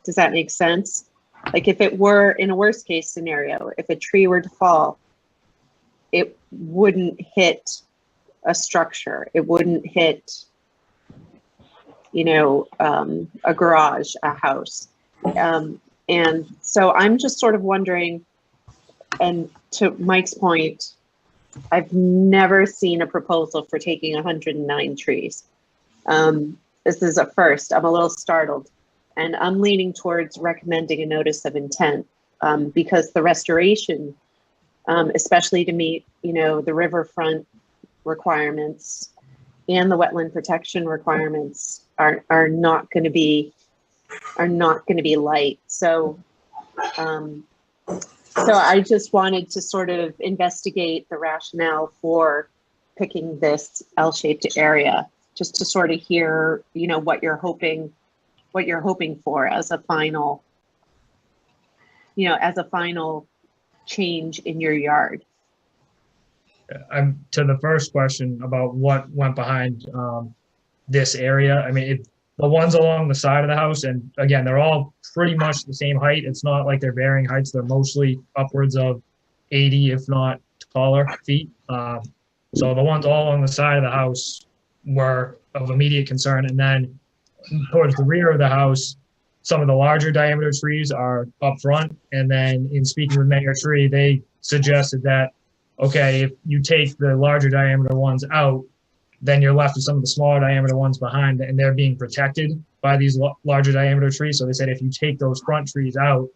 Does that make sense? Like if it were in a worst case scenario, if a tree were to fall, it wouldn't hit a structure. It wouldn't hit, you know, a garage, a house. And so I'm just sort of wondering, and to Mike's point, I've never seen a proposal for taking 109 trees. This is a first. I'm a little startled, and I'm leaning towards recommending a notice of intent because the restoration, especially to meet, you know, the riverfront requirements and the wetland protection requirements are not going to be light. So so I just wanted to sort of investigate the rationale for picking this L-shaped area, just to sort of hear, you know, what you're hoping for as a final, you know, as a final change in your yard. I'm to the first question about what went behind this area. I mean, the ones along the side of the house, and again, they're all pretty much the same height. It's not like they're varying heights. They're mostly upwards of 80, if not taller, feet. So the ones all on the side of the house were of immediate concern. And then towards the rear of the house, some of the larger diameter trees are up front. And then in speaking with Mayor Tree, they suggested that, okay, if you take the larger diameter ones out, then you're left with some of the smaller diameter ones behind, and they're being protected by these larger diameter trees. So they said if you take those front trees out,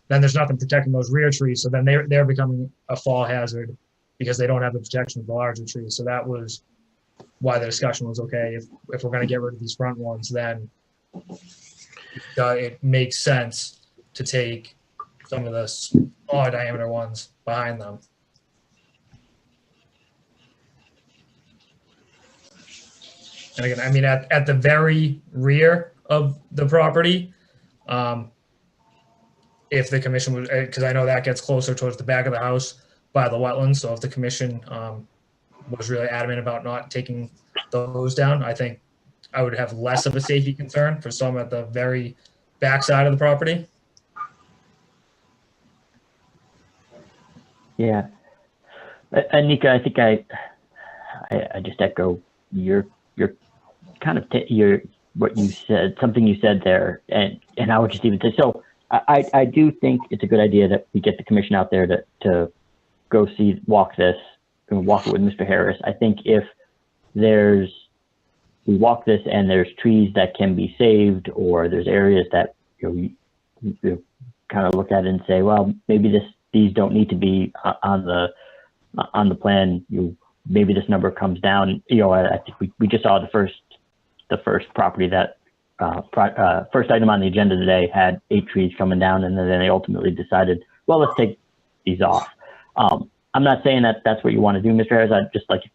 then there's nothing protecting those rear trees. So then they're becoming a fall hazard because they don't have the protection of the larger trees. So that was why the discussion was, okay, if we're going to get rid of these front ones, then it makes sense to take some of the smaller diameter ones behind them. And again, I mean, at the very rear of the property, if the commission was, because I know that gets closer towards the back of the house by the wetlands. So if the commission was really adamant about not taking those down, I think I would have less of a safety concern for some at the very back side of the property. Yeah. Anika, I think I just echo your kind of what you said, something you said there, and I would just even say, so I do think it's a good idea that we get the commission out there to go walk this and walk it with Mr. Harris. I think if we walk this and there's trees that can be saved, or there's areas that, you know, we kind of look at it and say, well, maybe these don't need to be on the plan. Maybe this number comes down. You know, I think we just saw the first property that first item on the agenda today had 8 trees coming down, and then they ultimately decided, well, let's take these off. I'm not saying that that's what you want to do, Mr. Harris.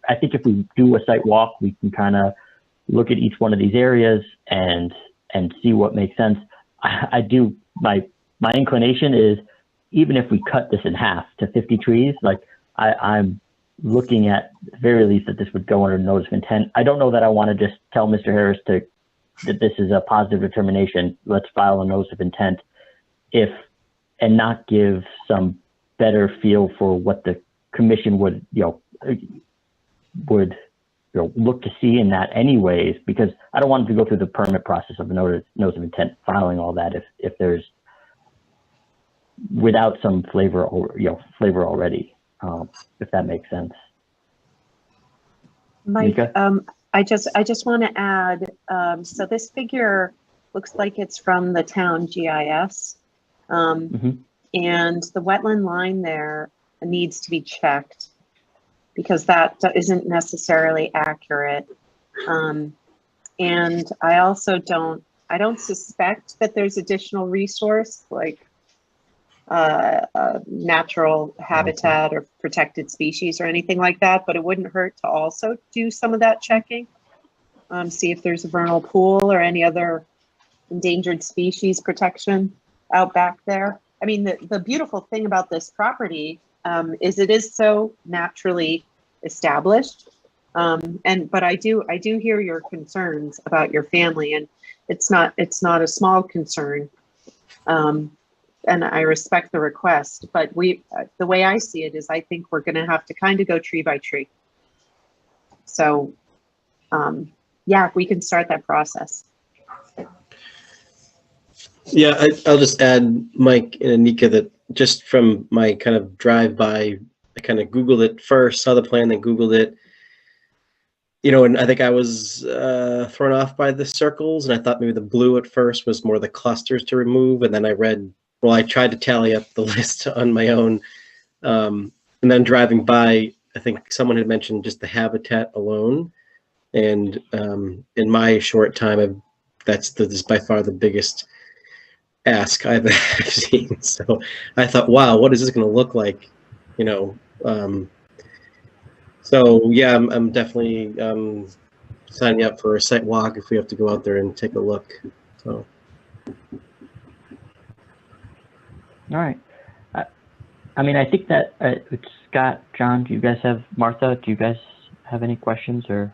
I think if we do a site walk, we can kind of look at each one of these areas and see what makes sense. I do, my inclination is, even if we cut this in half to 50 trees, like I'm looking at the very least that this would go under notice of intent. I don't know that I want to just tell Mr. Harris that this is a positive determination, let's file a notice of intent, and not give some better feel for what the commission would look to see in that anyways, because I don't want to go through the permit process of a notice of intent, filing all that if there's without some flavor already. If that makes sense. Mike, I just want to add, so this figure looks like it's from the town GIS, and the wetland line there needs to be checked because that isn't necessarily accurate. And I also don't suspect that there's additional resource, like natural habitat or protected species or anything like that, but it wouldn't hurt to also do some of that checking. See if there's a vernal pool or any other endangered species protection out back there. I mean, the beautiful thing about this property is it is so naturally established. But I do hear your concerns about your family, and it's not a small concern. And I respect the request, but the way I see it is I think we're going to have to kind of go tree by tree. So, yeah, we can start that process. Yeah, I'll just add, Mike and Anika, that just from my kind of drive-by, I kind of Googled it first, saw the plan, then Googled it. You know, and I think I was thrown off by the circles, and I thought maybe the blue at first was more the clusters to remove, and then I tried to tally up the list on my own, and then driving by, I think someone had mentioned just the habitat alone, and in my short time, this is by far the biggest ask I've ever seen. So I thought, wow, what is this going to look like? You know, so yeah, I'm definitely signing up for a site walk if we have to go out there and take a look. So. All right. I mean, I think that it's Scott, John, do you guys have, Martha, do you guys have any questions or?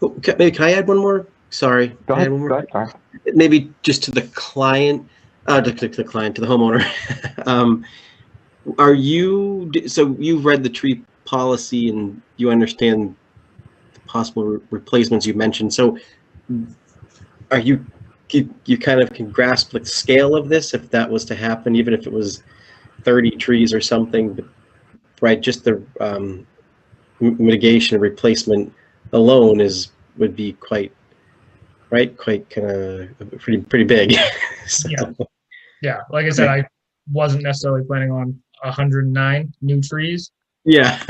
Oh, maybe can I add one more? Sorry. Go ahead. Go ahead. Sorry. Maybe just to the client, to the homeowner. So you've read the tree policy and you understand the possible replacements you mentioned. So are you kind of can grasp the scale of this if that was to happen, even if it was 30 trees or something, but, right? Just the mitigation replacement alone would be quite kind of pretty big. So. Yeah. Like I said, I wasn't necessarily planning on 109 new trees. Yeah.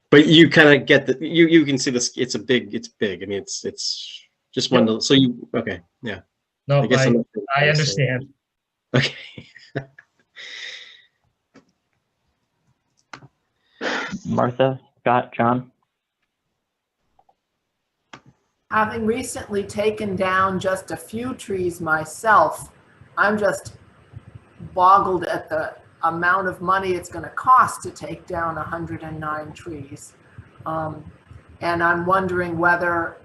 But you kind of get that you can see this. It's big. I mean, it's just one. So okay. Yeah. No, I understand. Okay. Martha, Scott, John? Having recently taken down just a few trees myself, I'm just boggled at the amount of money it's going to cost to take down 109 trees. And I'm wondering whether,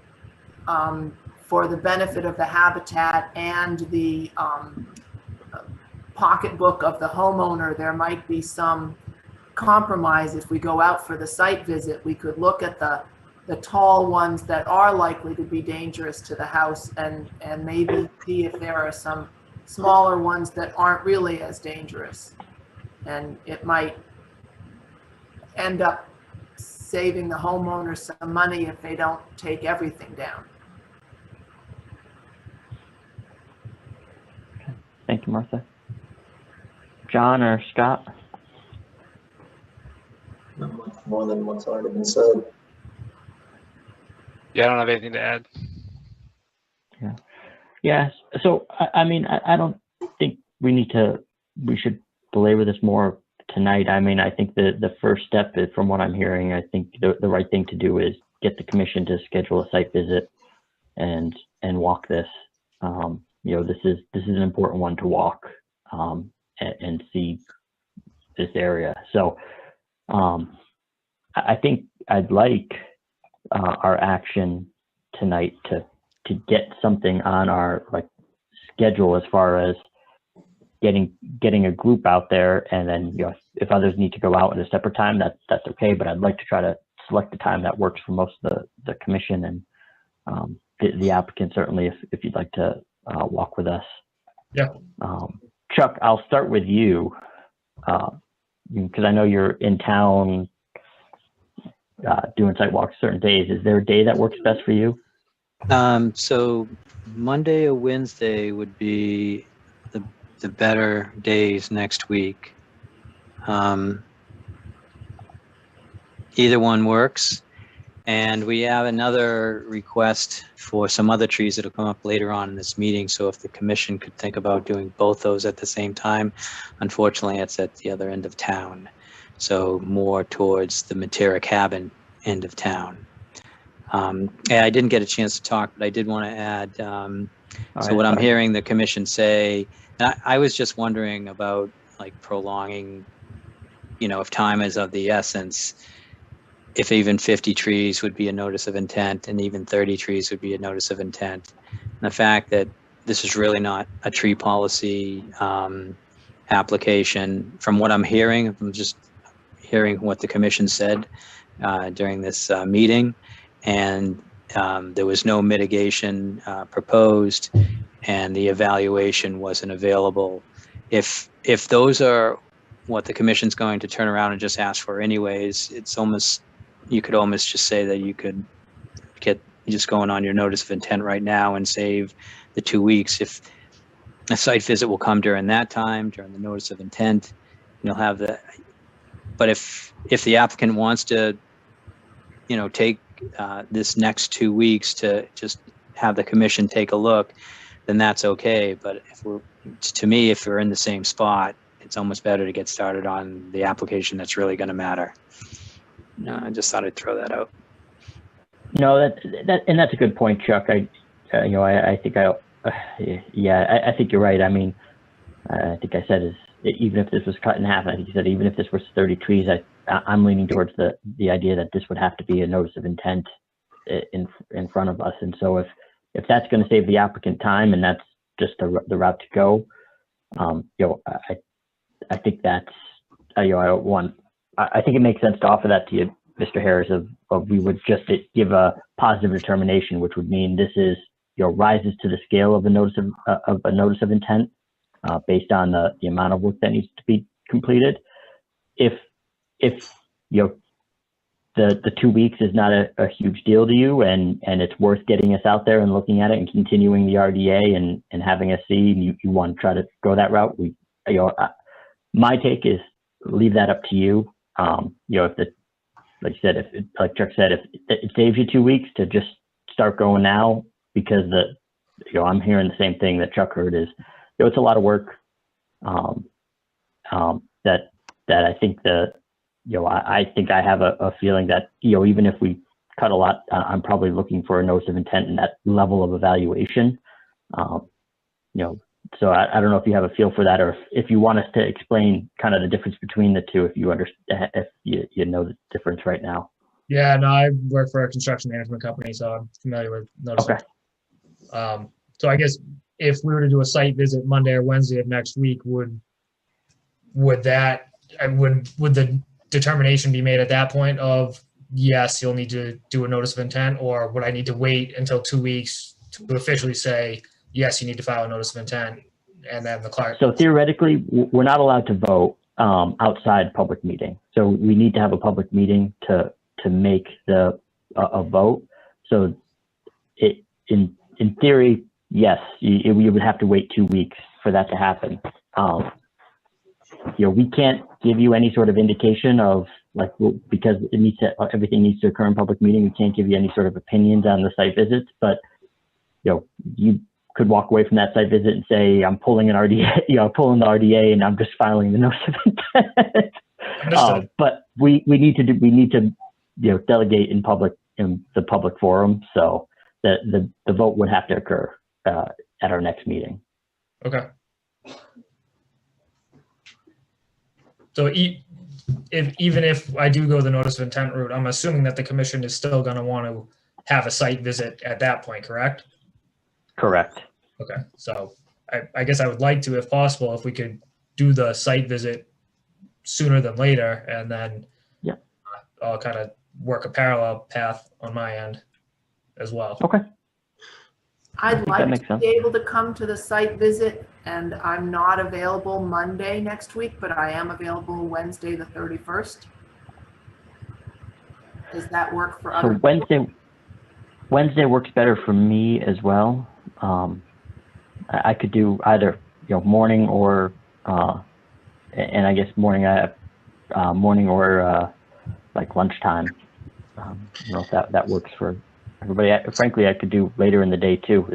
for the benefit of the habitat and the pocketbook of the homeowner, there might be some compromise. If we go out for the site visit, we could look at the tall ones that are likely to be dangerous to the house and maybe see if there are some smaller ones that aren't really as dangerous. And it might end up saving the homeowner some money if they don't take everything down. Thank you, Martha. John or Scott? Not much more than what's already been said. Yeah, I don't have anything to add. Yeah. Yeah. So, I mean, I don't think we should belabor this more tonight. I mean, I think the first step is, from what I'm hearing, I think the right thing to do is get the commission to schedule a site visit and walk this. You know, this is an important one to walk and see this area. So I think I'd like our action tonight to get something on our schedule as far as getting a group out there, and then, you know, if others need to go out at a separate time, that's okay. But I'd like to try to select a time that works for most of the commission and the applicant, certainly, if you'd like to walk with us. Yeah. Chuck, I'll start with you because I know you're in town doing site walks certain days. Is there a day that works best for you? So Monday or Wednesday would be the better days next week. Either one works. And we have another request for some other trees that'll come up later on in this meeting. So if the commission could think about doing both those at the same time, unfortunately, it's at the other end of town. So more towards the Matera Cabin end of town. And I didn't get a chance to talk, but I did want to add, so what I'm hearing the commission say, and I was just wondering about like prolonging, you know, if time is of the essence, if even 50 trees would be a notice of intent and even 30 trees would be a notice of intent. And the fact that this is really not a tree policy application, from what I'm hearing, I'm just hearing what the commission said during this meeting, and there was no mitigation proposed, and the evaluation wasn't available. If those are what the commission's going to turn around and just ask for anyways, it's almost, you could almost just say that you could get just going on your notice of intent right now and save the 2 weeks. If a site visit will come during that time, during the notice of intent, you'll have the, but if the applicant wants to, you know, take this next 2 weeks to just have the commission take a look, then that's okay. But if we're, to me, if we're in the same spot, it's almost better to get started on the application that's really going to matter. No, I just thought I'd throw that out. No, and that's a good point, Chuck. I think I think you're right. I mean, I think I said is even if this was cut in half, I think you said even if this was 30 trees, I'm leaning towards the idea that this would have to be a notice of intent in front of us. And so if that's going to save the applicant time and that's just the route to go, I think that's, I think it makes sense to offer that to you, Mr. Harris, of we would just give a positive determination, which would mean this is, rises to the scale of a notice of intent based on the amount of work that needs to be completed. If the 2 weeks is not a huge deal to you and it's worth getting us out there and looking at it and continuing the RDA and having us see, and you want to try to go that route, my take is leave that up to you. If like you said, like Chuck said, if it saves you 2 weeks to just start going now, because I'm hearing the same thing that Chuck heard is, it's a lot of work. That I think I think I have a feeling that, even if we cut a lot, I'm probably looking for a notice of intent and that level of evaluation. So I don't know if you have a feel for that, or if you want us to explain kind of the difference between the two, if you understand, if you know the difference right now. Yeah, no, I work for a construction management company, so I'm familiar with notice. Okay. So I guess if we were to do a site visit Monday or Wednesday of next week, would the determination be made at that point of, yes, you'll need to do a notice of intent, or would I need to wait until 2 weeks to officially say, yes, you need to file a notice of intent, and then the clerk? So theoretically, we're not allowed to vote outside public meeting. So we need to have a public meeting to make a vote. So in theory, yes, you would have to wait 2 weeks for that to happen. We can't give you any sort of indication of because everything needs to occur in public meeting. We can't give you any sort of opinions on the site visits, but you could walk away from that site visit and say, I'm pulling an RDA, pulling the RDA, and I'm just filing the notice of intent. But we need to delegate in the public forum, so the vote would have to occur at our next meeting. Okay. So even if I do go the notice of intent route, I'm assuming that the commission is still going to want to have a site visit at that point, correct? Correct. Okay, so I guess I would like to, if possible, if we could do the site visit sooner than later, and then I'll kind of work a parallel path on my end as well. Okay. I'd like to be able to come to the site visit, and I'm not available Monday next week, but I am available Wednesday the 31st. Does that work for other people? Wednesday works better for me as well. I could do either morning or and I guess morning or like lunchtime. You know, if that works for everybody. Frankly, I could do later in the day too.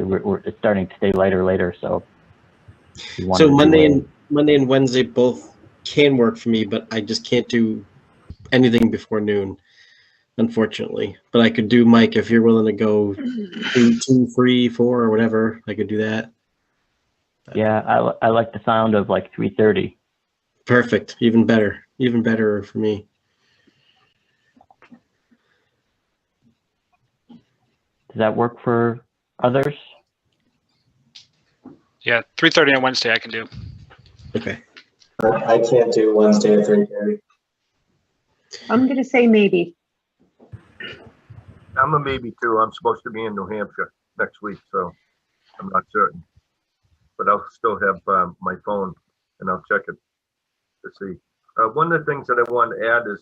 It's starting to stay later, so. if you wanted So to do Monday and Wednesday both can work for me, but I just can't do anything before noon, unfortunately. But I could do, Mike, if you're willing to go 2, 3, 4, or whatever, I could do that. Yeah, I like the sound of like 3:30. Perfect. Even better for me. Does that work for others? Yeah, 3:30 on Wednesday I can do. Okay. I can't do Wednesday at 3:30. I'm going to say maybe. I'm a maybe too. I'm supposed to be in New Hampshire next week, so I'm not certain. But I'll still have my phone and I'll check it to see. One of the things that I want to add is,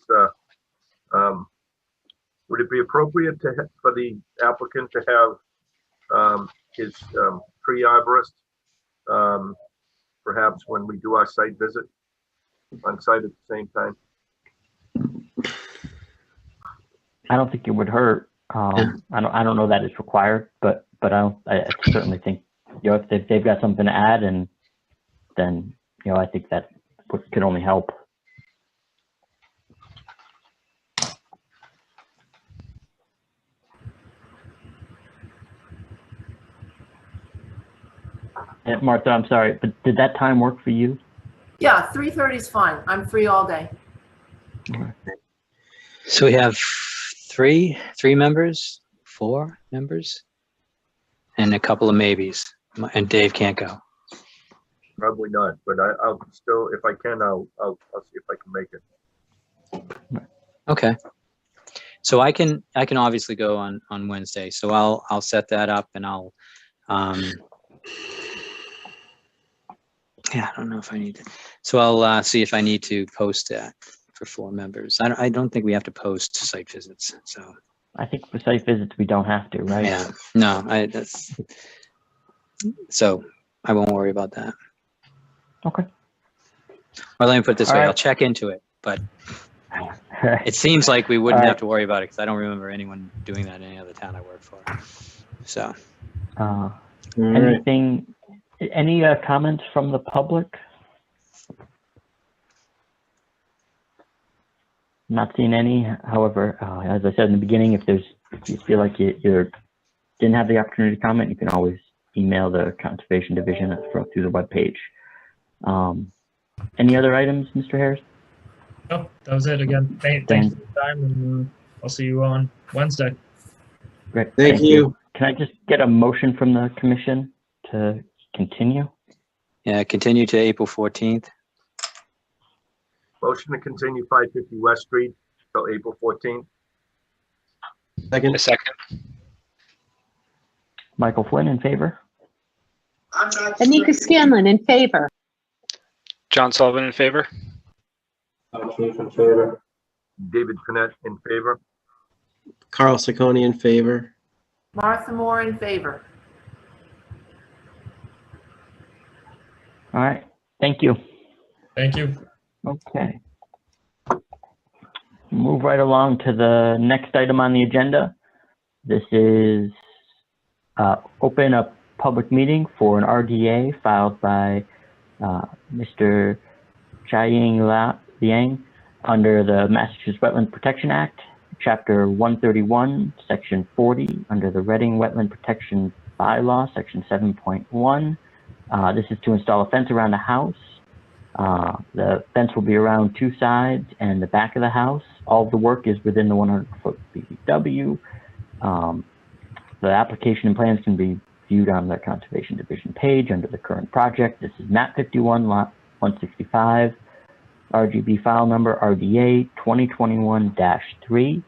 would it be appropriate for the applicant to have his tree arborist, perhaps when we do our site visit, on site at the same time? I don't think it would hurt. I don't know that it's required, but I certainly think, you know, if they've got something to add, and then, you know, I think that could only help. And Martha, I'm sorry, but did that time work for you? Yeah, 3:30 is fine. I'm free all day. So we have three members, 4 members, and a couple of maybes, and Dave can't go. Probably not, but I'll still, if I can, I'll see if I can make it. Okay. So I can obviously go on Wednesday. So I'll set that up, and I'll yeah, I don't know if I need to. So I'll see if I need to post that for 4 members. I don't think we have to post site visits. So I think for site visits we don't have to, right? yeah, no, so I won't worry about that. Okay. Or let me put it this All way, right. I'll check into it, but it seems like we wouldn't All right. have to worry about it because I don't remember anyone doing that in any other town I work for. So All right. Anything? Any comments from the public? Not seeing any. However, as I said in the beginning, if you feel like you didn't have the opportunity to comment, you can always email the Conservation Division through the webpage. Any other items, Mr. Harris? No, that was it. Again, thanks for the time, and I'll see you on Wednesday. Great. Thank you. Can I just get a motion from the commission to continue? yeah, continue to April 14th. Motion to continue 550 West Street till April 14th. Second. A second. Michael Flynn in favor? Anika Scanlon in favor. John Sullivan in favor. Keith in favor. David Panett in favor. Carl Sacconi in favor. Martha Moore in favor. All right. Thank you. Thank you. Okay. Move right along to the next item on the agenda. This is open a public meeting for an RDA filed by Mr. Chai-Ying Liang under the Massachusetts Wetland Protection Act, Chapter 131, Section 40, under the Reading Wetland Protection Bylaw, Section 7.1. This is to install a fence around the house. The fence will be around 2 sides and the back of the house. All of the work is within the 100-foot BBW. The application and plans can be viewed on the Conservation Division page under the current project. This is map 51, lot 165, RGB file number RDA 2021-3.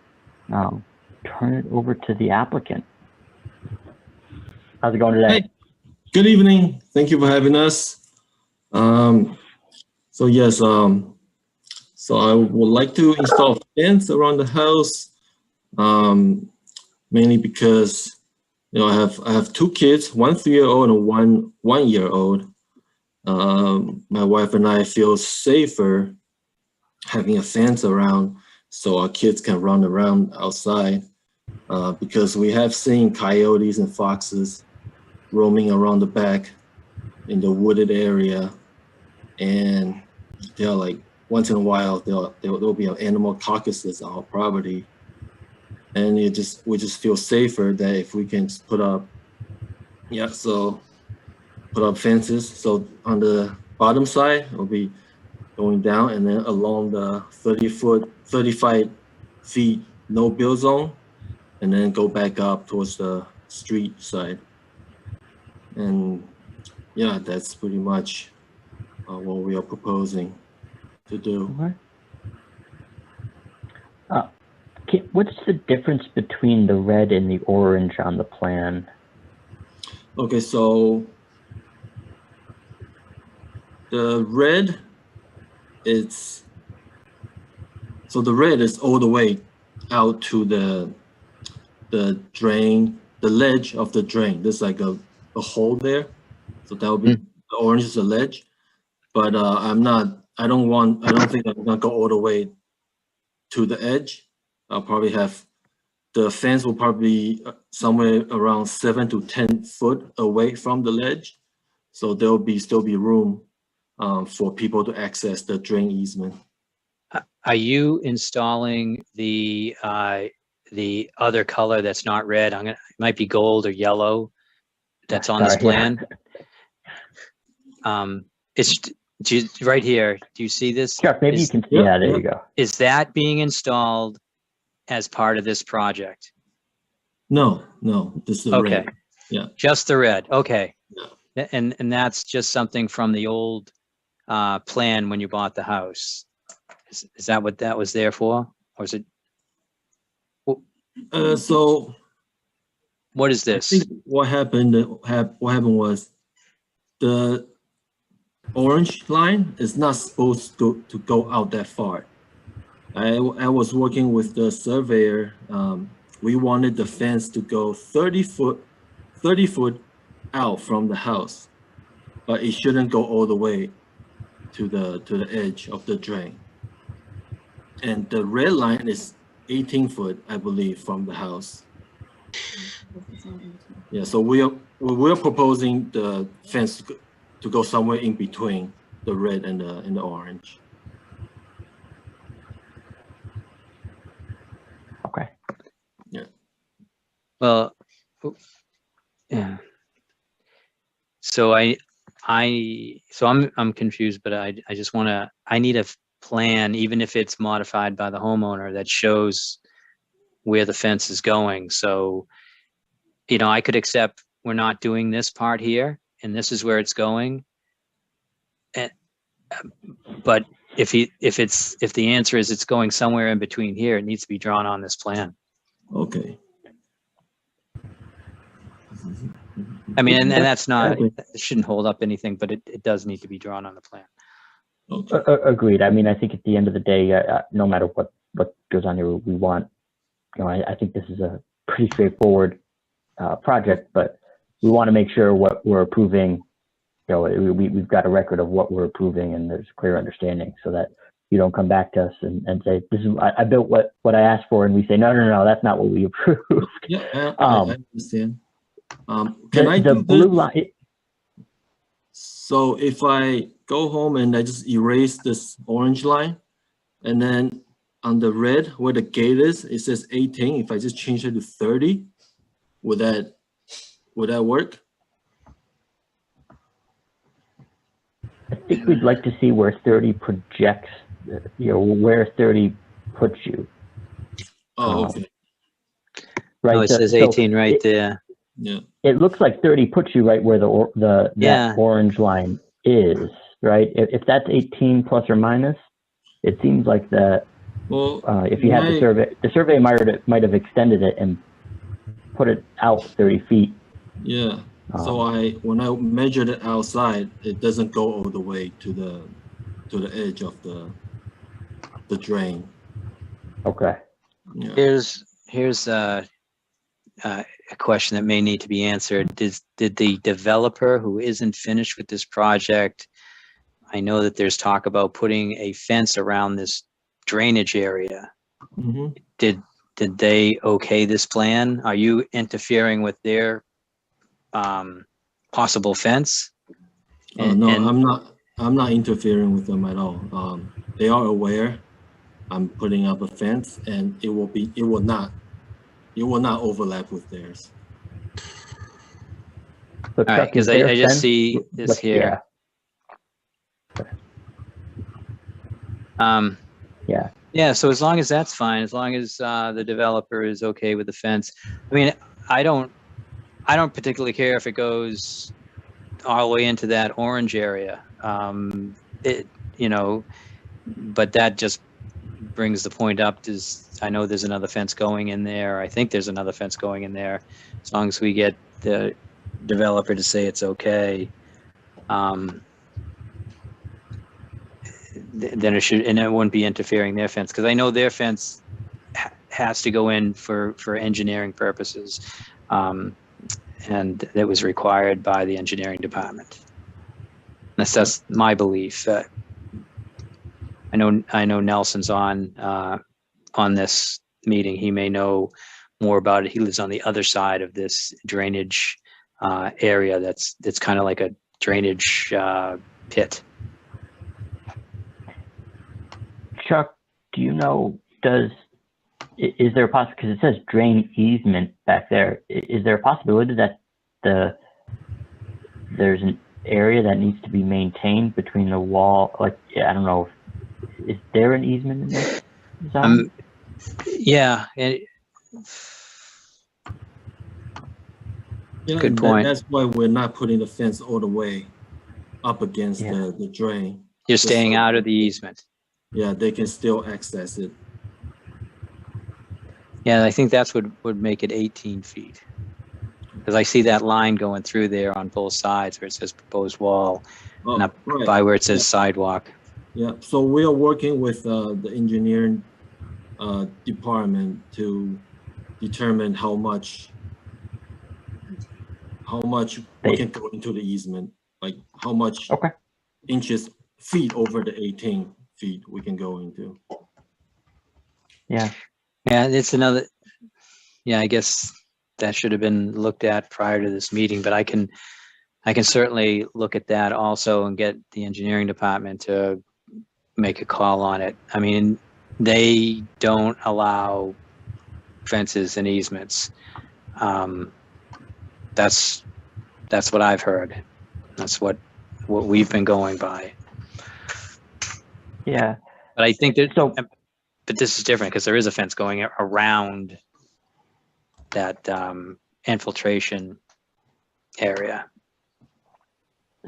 Now, turn it over to the applicant. How's it going today? Hey, good evening. Thank you for having us. So yes, so I would like to install a fence around the house, mainly because I have 2 kids, 1 3-year-old and a 1-year-old. My wife and I feel safer having a fence around so our kids can run around outside. Because we have seen coyotes and foxes roaming around the back in the wooded area, and they're like once in a while there'll be animal carcasses on our property, and we just feel safer that if we can just put up fences. So on the bottom side it'll be going down, and then along the 35 feet no build zone, and then go back up towards the street side. And yeah, that's pretty much what we are proposing to do. Okay. What's the difference between the red and the orange on the plan? Okay, so the red is all the way out to the drain, the ledge of the drain. There's like a hole there, so that would be the orange is a ledge. But I don't think I'm gonna go all the way to the edge. I'll probably have the fence will probably be somewhere around 7 to 10 foot away from the ledge, so there'll still be room for people to access the drain easement. Are you installing the other color that's not red? It might be gold or yellow that's on this plan. It's right here. Do you see this? Chuck, maybe you can see. Yeah, there you go. Is that being installed as part of this project? No, this is the red. Yeah, just the red. Okay. Yeah. And that's just something from the old plan when you bought the house. Is that what that was there for, or is it? So what is this? I think what happened was the orange line is not supposed to go out that far. I was working with the surveyor. We wanted the fence to go 30 foot out from the house, but it shouldn't go all the way to the edge of the drain. And the red line is 18 foot, I believe, from the house. Yeah, so we're proposing the fence to go somewhere in between the red and the orange. Okay. Yeah. Well, yeah. So I'm confused, but I just I need a plan, even if it's modified by the homeowner, that shows where the fence is going. So, I could accept we're not doing this part here, and this is where it's going. But if the answer is it's going somewhere in between here, it needs to be drawn on this plan. Okay. I mean, and that's not, it shouldn't hold up anything, but it does need to be drawn on the plan. Okay. Agreed. I mean, I think at the end of the day, no matter what goes on here, we want, I think this is a pretty straightforward project, but we want to make sure what we're approving, we've got a record of what we're approving, and there's clear understanding, so that you don't come back to us and say, this is, I built what I asked for, and we say, no, that's not what we approved. Yeah, I understand. Can I the do blue line? So if I go home and I just erase this orange line, and then on the red where the gate is, it says 18. If I just change it to 30, would that work? I think we'd like to see where 30 projects, where 30 puts you. Oh, okay. Right. Oh, it says 18 right there. Yeah. It looks like 30 puts you right where that orange line is, right? If that's 18 plus or minus, it seems like that. Well, if you had the survey might have extended it and put it out 30 feet. Yeah. So when I measured it outside, it doesn't go all the way to the edge of the drain. Okay. Yeah. Here's a question that may need to be answered. Did the developer who isn't finished with this project, I know that there's talk about putting a fence around this drainage area. Mhm. Did they okay this plan? Are you interfering with their possible fence? No, I'm not interfering with them at all. They are aware I'm putting up a fence, and it will not overlap with theirs. So All right, Chuck, is because I their just fence- see this what- here. Yeah. Yeah, so as long as that's fine, as long as the developer is okay with the fence. I mean, I don't particularly care if it goes all the way into that orange area. But that just brings the point up is I know there's another fence going in there. I think there's another fence going in there. As long as we get the developer to say it's okay, then it should, and it wouldn't be interfering their fence, because I know their fence has to go in for engineering purposes, and it was required by the engineering department. That's my belief. I know Nelson's on this meeting. He may know more about it. He lives on the other side of this drainage area. That's kind of like a drainage pit. Chuck, do you know, is there a possibility, because it says drain easement back there, is there a possibility that there's an area that needs to be maintained between the wall, like, I don't know, is there an easement in this zone? Yeah. Good point. That's why we're not putting the fence all the way up against the drain. You're staying out of the easement. Yeah, they can still access it. Yeah, I think that's what would make it 18 feet. Because I see that line going through there on both sides where it says proposed wall, and up right. by where it says sidewalk. Yeah, so we are working with the engineering department to determine how much we can go into the easement, like how much feet over the 18 feet we can go into. Yeah. Yeah, it's another, I guess that should have been looked at prior to this meeting, but I can certainly look at that also and get the engineering department to make a call on it. I mean, they don't allow fences and easements. That's what I've heard. That's what we've been going by. Yeah. But I think that, but this is different because there is a fence going around that infiltration area.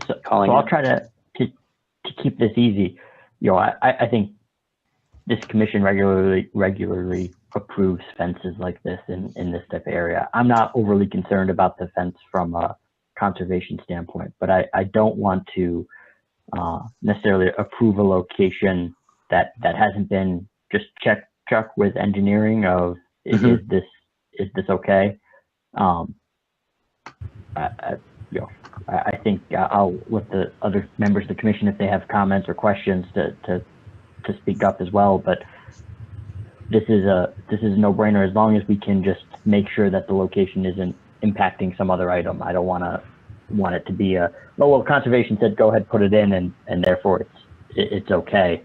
So I'll try to keep this easy. You know, I think this commission regularly approves fences like this in this type of area. I'm not overly concerned about the fence from a conservation standpoint, but I don't want to necessarily approve a location that hasn't been just check with engineering of is this okay? I think I'll let the other members of the commission, if they have comments or questions, to speak up as well. But this is a no-brainer as long as we can just make sure that the location isn't impacting some other item. I don't want it to be conservation said go ahead, put it in, and therefore it's okay.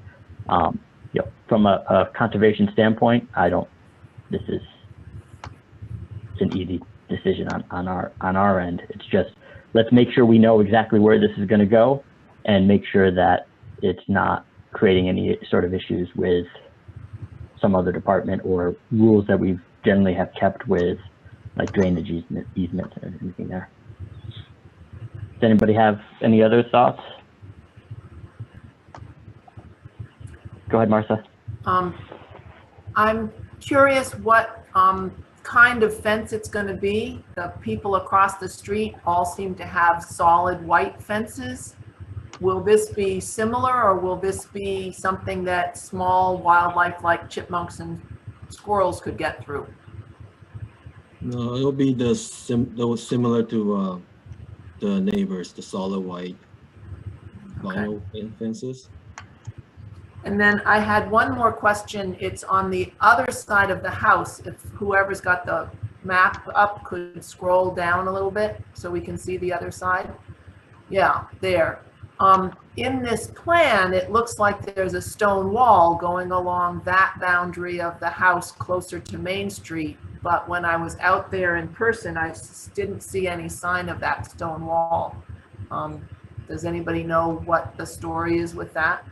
From a conservation standpoint, this is an easy decision on our end. It's just, let's make sure we know exactly where this is going to go and make sure that it's not creating any sort of issues with some other department or rules that we've generally have kept with, like drainage easement and anything there. Does anybody have any other thoughts? Go ahead, Martha. I'm curious what kind of fence it's going to be. The people across the street all seem to have solid white fences. Will this be similar, or will this be something that small wildlife like chipmunks and squirrels could get through? No, it'll be similar to the neighbors, the solid white vinyl fences. And then I had one more question. It's on the other side of the house. If whoever's got the map up could scroll down a little bit so we can see the other side. Yeah, there. In this plan, it looks like there's a stone wall going along that boundary of the house closer to Main Street. But when I was out there in person, I didn't see any sign of that stone wall. Does anybody know what the story is with that?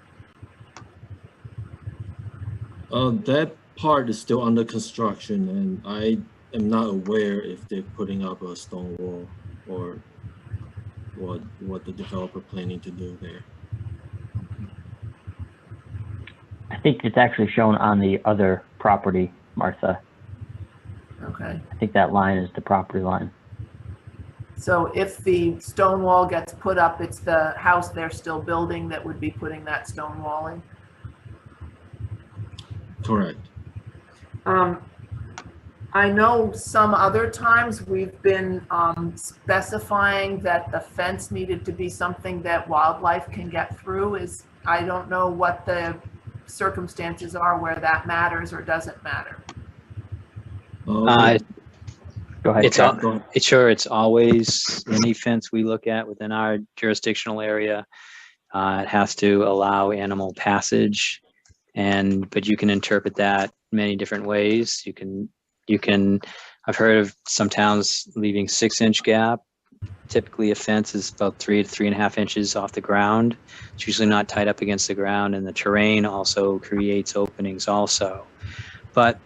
That part is still under construction, and I am not aware if they're putting up a stone wall or what the developer planning to do there. I think it's actually shown on the other property, Martha. Okay. I think that line is the property line. So if the stone wall gets put up, it's the house they're still building that would be putting that stone wall in? Correct. I know some other times we've been specifying that the fence needed to be something that wildlife can get through. I don't know what the circumstances are where that matters or doesn't matter. Go ahead. It's always any fence we look at within our jurisdictional area. It has to allow animal passage, but you can interpret that many different ways. I've heard of some towns leaving 6-inch gap. Typically a fence is about 3 to 3.5 inches off the ground. It's usually not tied up against the ground, and the terrain also creates openings also. But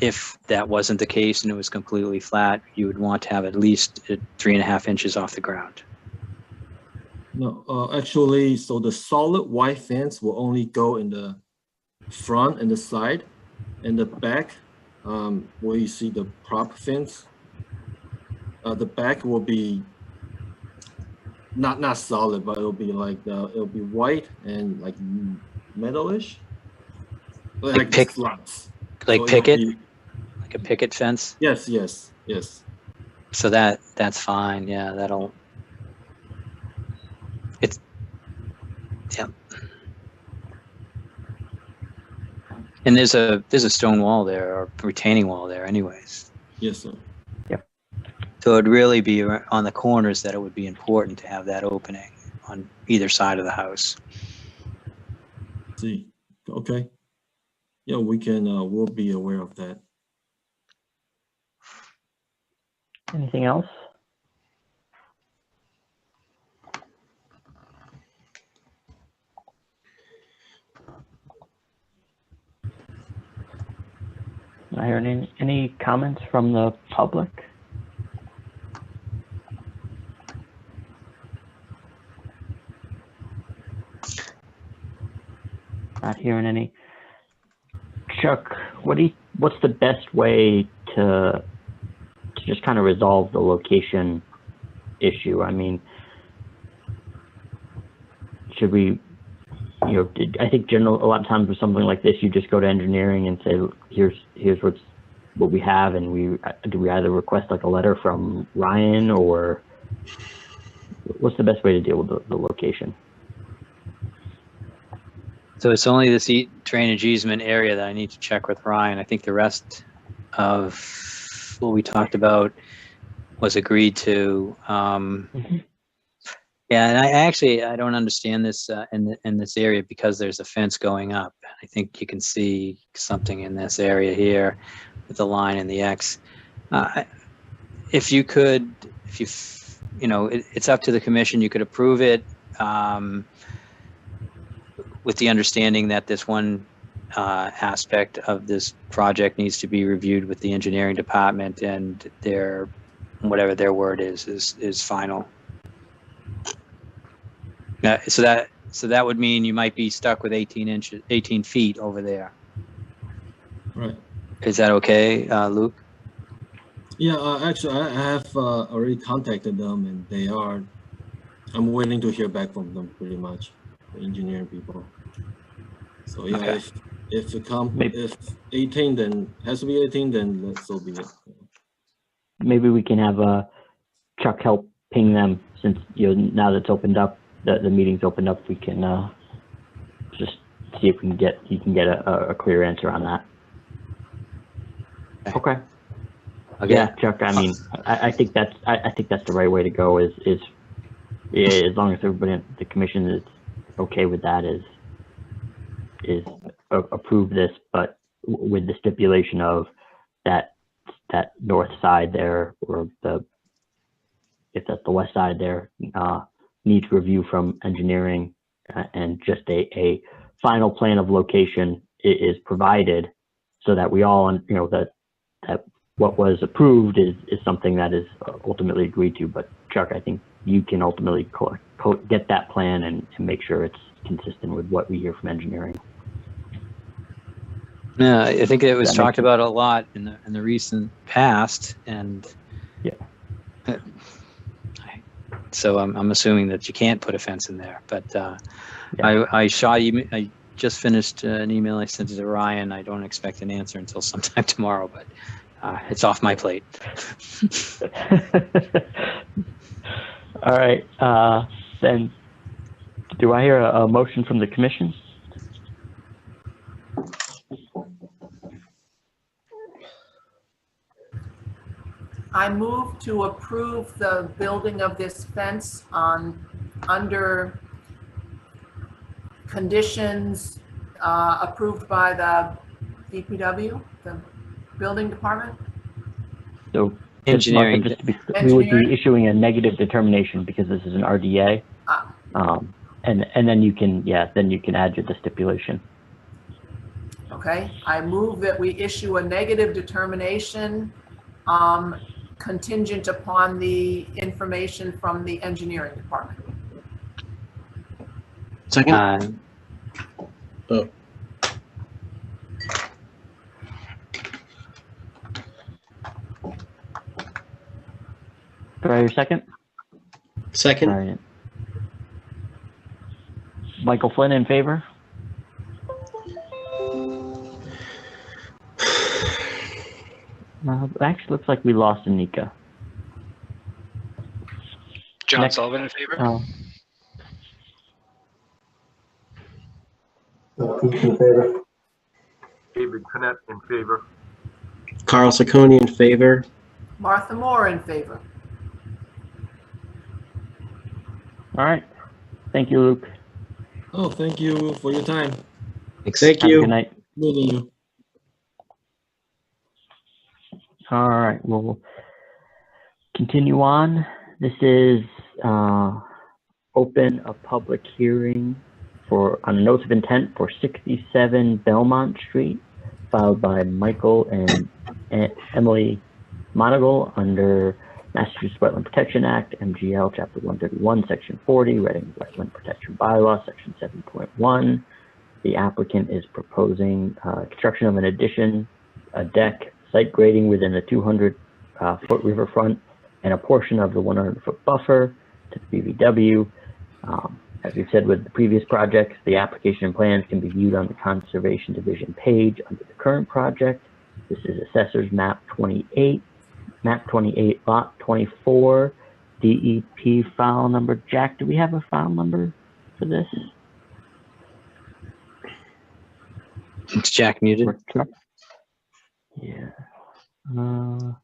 if that wasn't the case and it was completely flat, you would want to have at least 3.5 inches off the ground. No, actually, so the solid white fence will only go in the front and the side, and the back, where you see the prop fence. The back will be not solid, but it'll be like it'll be white and like metalish, like slots. Like So picket, like a picket fence. Yes. So that's fine. Yeah, yeah. And there's a stone wall there, or retaining wall there anyways. Yes, sir. Yep. So it'd really be on the corners that it would be important to have that opening on either side of the house. See, okay. Yeah, we can, we'll be aware of that. Anything else? Not hearing any comments from the public? Not hearing any. Chuck, what's the best way to just kind of resolve the location issue? I mean, should we, I think a lot of times with something like this, you just go to engineering and say, here's what we have, and do we either request like a letter from Ryan, or what's the best way to deal with the location? So it's only this drainage easement area that I need to check with Ryan. I think the rest of what we talked about was agreed to. Yeah, and I don't understand this in this area because there's a fence going up. I think you can see something in this area here with the line and the X. It's up to the commission. You could approve it with the understanding that this one aspect of this project needs to be reviewed with the engineering department, and whatever their word is final. So that would mean you might be stuck with 18 feet over there. Right. Is that okay, Luke? Yeah, actually, I have already contacted them, and I'm waiting to hear back from them pretty much, the engineering people. So yeah, Okay. if 18, then has to be 18, then so be it. Maybe we can have Chuck help ping them, since now that it's opened up, the meeting's opened up. We can just see if you can get a clear answer on that. Okay. Yeah, Chuck. I mean, I think that's the right way to go. Is as long as everybody in the commission is okay with that, is approve this, but with the stipulation of that north side there, or if that's the west side there, needs review from engineering, and just a final plan of location is provided, so that we all, that what was approved is something that is ultimately agreed to. But Chuck, I think you can ultimately get that plan and make sure it's consistent with what we hear from engineering. Yeah, I think it was talked about a lot in the recent past, and yeah. So I'm assuming that you can't put a fence in there. But Yeah. I just finished an email I sent it to Ryan. I don't expect an answer until sometime tomorrow, but it's off my plate. All right. Then, do I hear a motion from the commission? I move to approve the building of this fence under conditions approved by the DPW, the building department. So, Engineering. We would be issuing a negative determination because this is an RDA. And then you can add the stipulation. Okay, I move that we issue a negative determination contingent upon the information from the engineering department. Second. Do I hear second? Second. All right. Michael Flynn in favor? Actually, looks like we lost Anika. John Sullivan in favor? Keith in favor. David Connett in favor. Carl Sacconi in favor. Martha Moore in favor. All right. Thank you, Luke. Oh, thank you for your time. Thank Have you. a good night. Meeting you. All right, we'll continue on. This is open a public hearing on a notice of intent for 67 Belmont Street, filed by Michael and Emily Monagle under Massachusetts Wetland Protection Act, MGL, Chapter 131, Section 40, Reading Wetland Protection Bylaw, Section 7.1. The applicant is proposing construction of an addition, a deck, site grading within the 200-foot riverfront, and a portion of the 100-foot buffer to the BVW. As we've said with the previous projects, the application and plans can be viewed on the Conservation Division page under the current project. This is Assessor's Map 28, Lot 24, DEP file number. Jack, do we have a file number for this? Is Jack muted? Yeah. I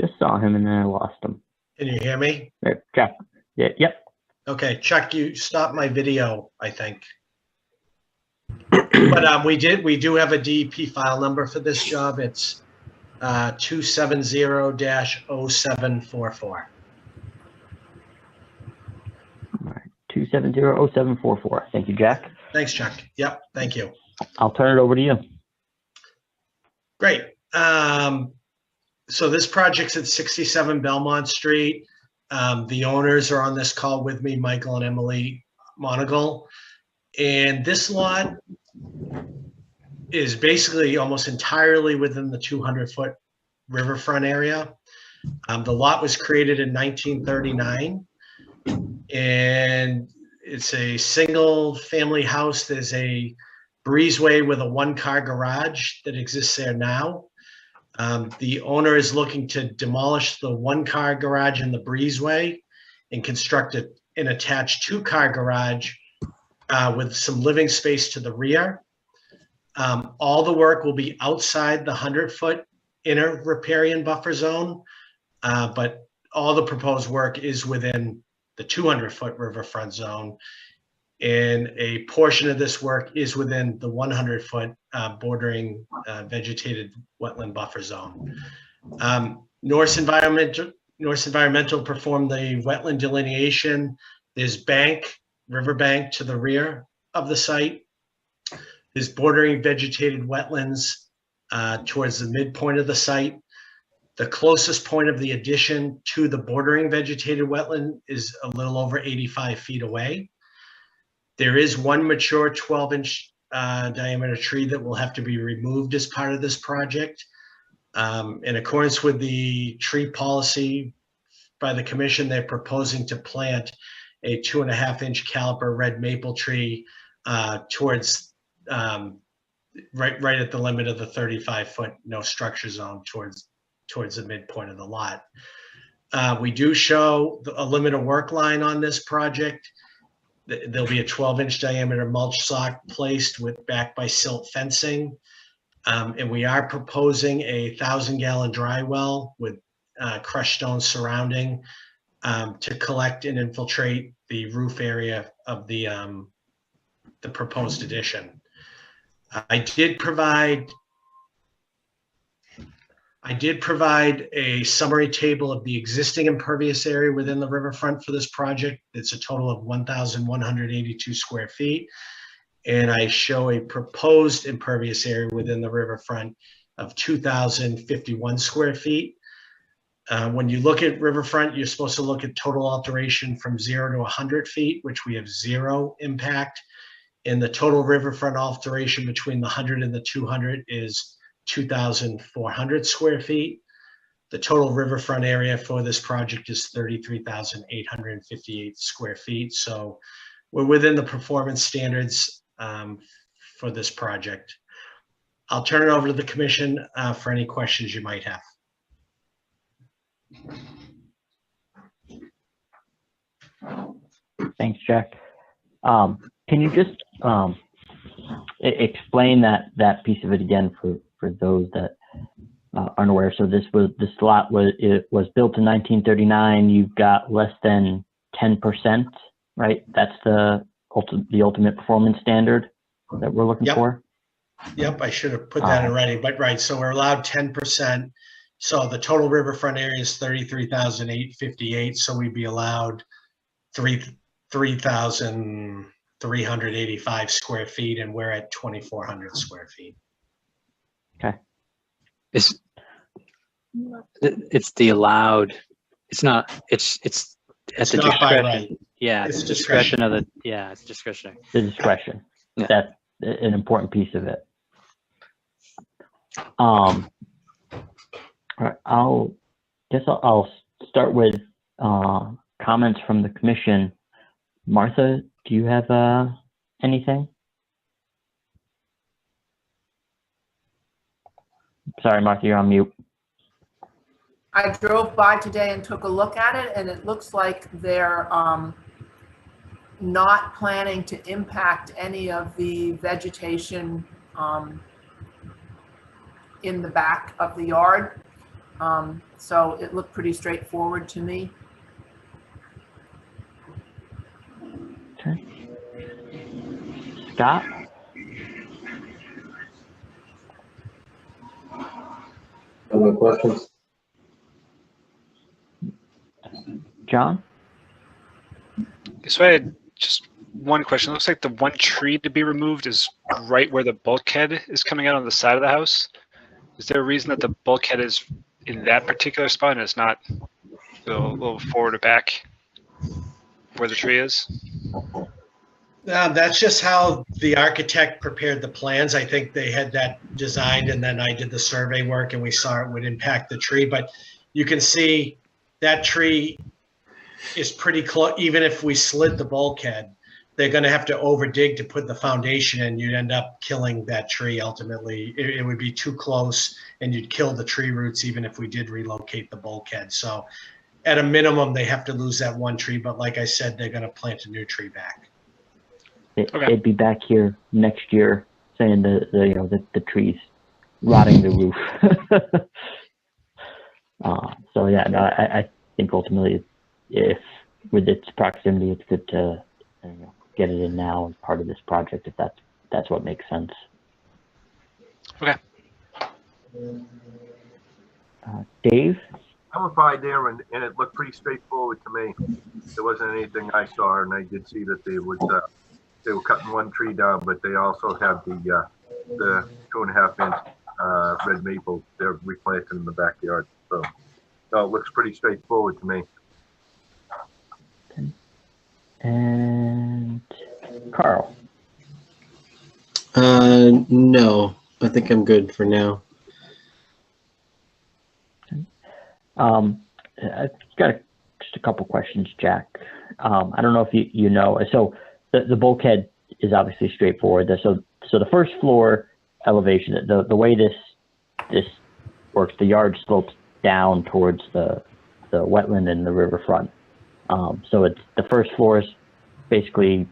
just saw him and then I lost him. Can you hear me? There, Jack. Yeah. Yep. Okay, Chuck, you stopped my video, I think. But we do have a DEP file number for this job. It's 270-0744. All right. 270-0744. Thank you, Jack. Thanks, Chuck. Yep, thank you. I'll turn it over to you. Great. So this project's at 67 Belmont Street. The owners are on this call with me, Michael and Emily Monagle. And this lot is basically almost entirely within the 200-foot riverfront area. The lot was created in 1939. And it's a single family house. There's a breezeway with a one-car garage that exists there now. The owner is looking to demolish the one-car garage and the breezeway and construct an attached two-car garage with some living space to the rear. All the work will be outside the 100-foot inner riparian buffer zone, but all the proposed work is within the 200-foot riverfront zone. And a portion of this work is within the 100-foot bordering vegetated wetland buffer zone. Norse Environmental performed the wetland delineation. There's riverbank to the rear of the site. There's bordering vegetated wetlands towards the midpoint of the site. The closest point of the addition to the bordering vegetated wetland is a little over 85 feet away. There is one mature 12-inch diameter tree that will have to be removed as part of this project. In accordance with the tree policy by the commission, they're proposing to plant a 2.5-inch caliper red maple tree towards right at the limit of the 35-foot no structure zone towards the midpoint of the lot. We do show a limit of work line on this project. There'll be a 12-inch diameter mulch sock placed backed by silt fencing. And we are proposing a 1,000-gallon dry well with crushed stone surrounding to collect and infiltrate the roof area of the proposed addition. I did provide a summary table of the existing impervious area within the riverfront for this project. It's a total of 1,182 square feet. And I show a proposed impervious area within the riverfront of 2,051 square feet. When you look at riverfront, you're supposed to look at total alteration from 0 to 100 feet, which we have 0 impact. And the total riverfront alteration between the 100 and the 200 is 2,400 square feet. The total riverfront area for this project is 33,858 square feet. So we're within the performance standards for this project. I'll turn it over to the commission for any questions you might have. Thanks, Jack. Can you just explain that piece of it again for those that aren't aware? So this lot was built in 1939. You've got less than 10%, right? That's the ultimate performance standard that we're looking for. Yep, I should have put that in writing, but right. So we're allowed 10%. So the total riverfront area is 33,858. So we'd be allowed 3,385 square feet, and we're at 2,400 square feet. Okay. It's the allowed. It's not. It's at the discretion. Right. Yeah, it's discretion of the. Yeah, it's discretionary. The discretion. Yeah. That's an important piece of it. All right, I'll start with comments from the commission. Martha, do you have anything? Sorry, Martha, you're on mute. I drove by today and took a look at it, and it looks like they're not planning to impact any of the vegetation in the back of the yard. So it looked pretty straightforward to me. Okay. Scott? Other questions? John? So I had just one question. It looks like the one tree to be removed is right where the bulkhead is coming out on the side of the house. Is there a reason that the bulkhead is in that particular spot and it's not a little forward or back where the tree is? That's just how the architect prepared the plans. I think they had that designed, and then I did the survey work and we saw it would impact the tree. But you can see that tree is pretty close. Even if we slid the bulkhead, they're going to have to over dig to put the foundation in. You'd end up killing that tree ultimately. It would be too close and you'd kill the tree roots even if we did relocate the bulkhead. So at a minimum, they have to lose that one tree. But like I said, they're going to plant a new tree back. Okay. They'd be back here next year saying the trees rotting the roof. So yeah, no, I think ultimately, if with its proximity, it's good to get it in now as part of this project if that's what makes sense. Okay. Dave? I went by there and it looked pretty straightforward to me. There wasn't anything I saw, and I did see that they were cutting one tree down, but they also have the 2.5 inch red maple they're replanting in the backyard. So it looks pretty straightforward to me. And Carl? No, I think I'm good for now. I've got just a couple questions, Jack. I don't know if you know. So the bulkhead is obviously straightforward. So the first floor elevation, the way this works, the yard slopes down towards the wetland and the riverfront. So it's the first floor is basically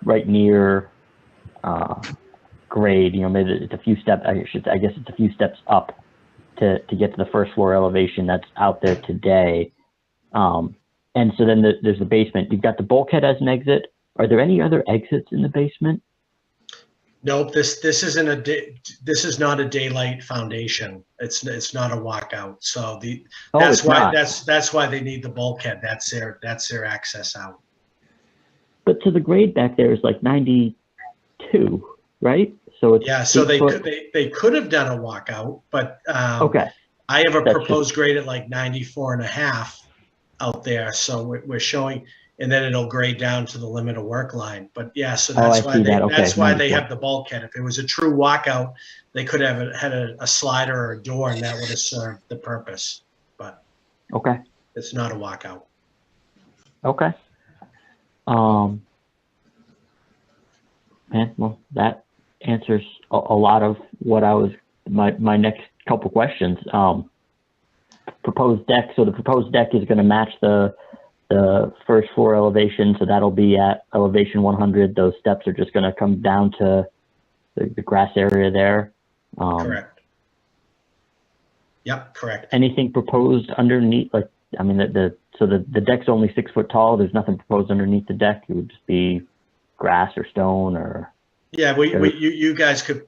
right near grade. Maybe it's a few steps. I guess it's a few steps up to get to the first floor elevation that's out there today. And so then there's the basement. You've got the bulkhead as an exit. Are there any other exits in the basement? Nope, this is not a daylight foundation. It's not a walkout. So that's why they need the bulkhead. That's their access out. But to the grade back there is like 92, right? So it's so they could have done a walkout, but okay. I have a proposed grade at like 94.5 out there. So we're showing, and then it'll grade down to the limit of work line. But yeah, so that's why they have the bulkhead. If it was a true walkout, they could have had a slider or a door, and that would have served the purpose. But okay, it's not a walkout. Okay. Man, well, that answers a lot of what I was my next couple questions. Proposed deck. So the proposed deck is going to match the first floor elevation. So that'll be at elevation 100. Those steps are just going to come down to the grass area there. Correct. Yep, correct. Anything proposed underneath? Like, I mean, the deck's only 6 foot tall. There's nothing proposed underneath the deck. It would just be grass or stone or. Yeah, you guys could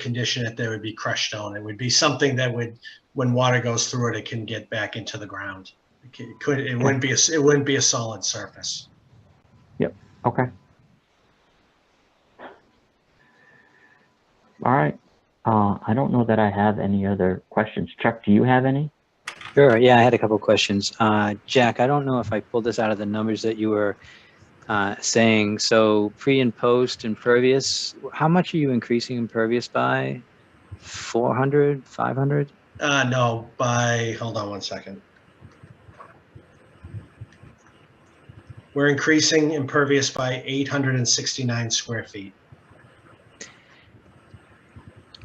condition it. There would be crushed stone. It would be something that would, when water goes through it, it can get back into the ground. It wouldn't be a solid surface. Yep. Okay. All right. I don't know that I have any other questions. Chuck, do you have any? Sure. Yeah, I had a couple of questions. Jack, I don't know if I pulled this out of the numbers that you were saying. So pre and post impervious, how much are you increasing impervious by? 400, 500? No, hold on one second. We're increasing impervious by 869 square feet.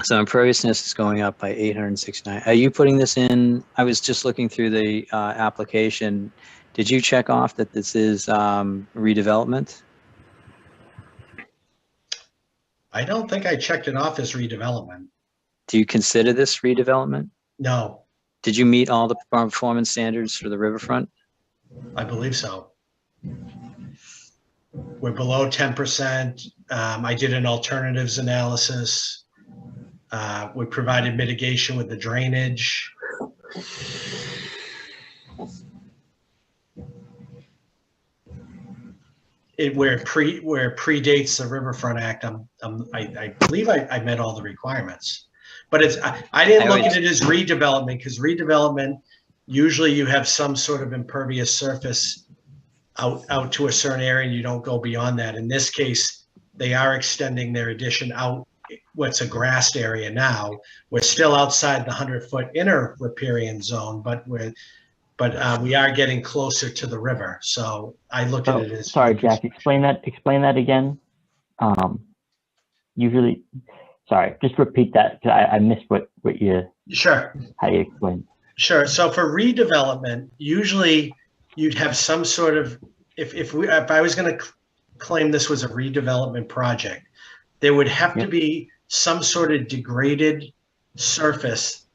So imperviousness is going up by 869. Are you putting this in? I was just looking through the application. Did you check off that this is redevelopment? I don't think I checked it off as redevelopment. Do you consider this redevelopment? No. Did you meet all the performance standards for the riverfront? I believe so. We're below 10%. I did an alternatives analysis. We provided mitigation with the drainage. Where it predates the Riverfront Act, I believe I met all the requirements. But I didn't look at it as redevelopment, because redevelopment, usually you have some sort of impervious surface out to a certain area and you don't go beyond that. In this case, they are extending their addition out what's a grassed area now. We're still outside the 100-foot inner riparian zone, but we are getting closer to the river. So I look at it as. Sorry, Jack, explain that again. Usually, sorry, just repeat that. I missed what you. Sure. How you explain. Sure. So for redevelopment, usually you'd have some sort of, if I was going to claim this was a redevelopment project, there would have to be some sort of degraded surface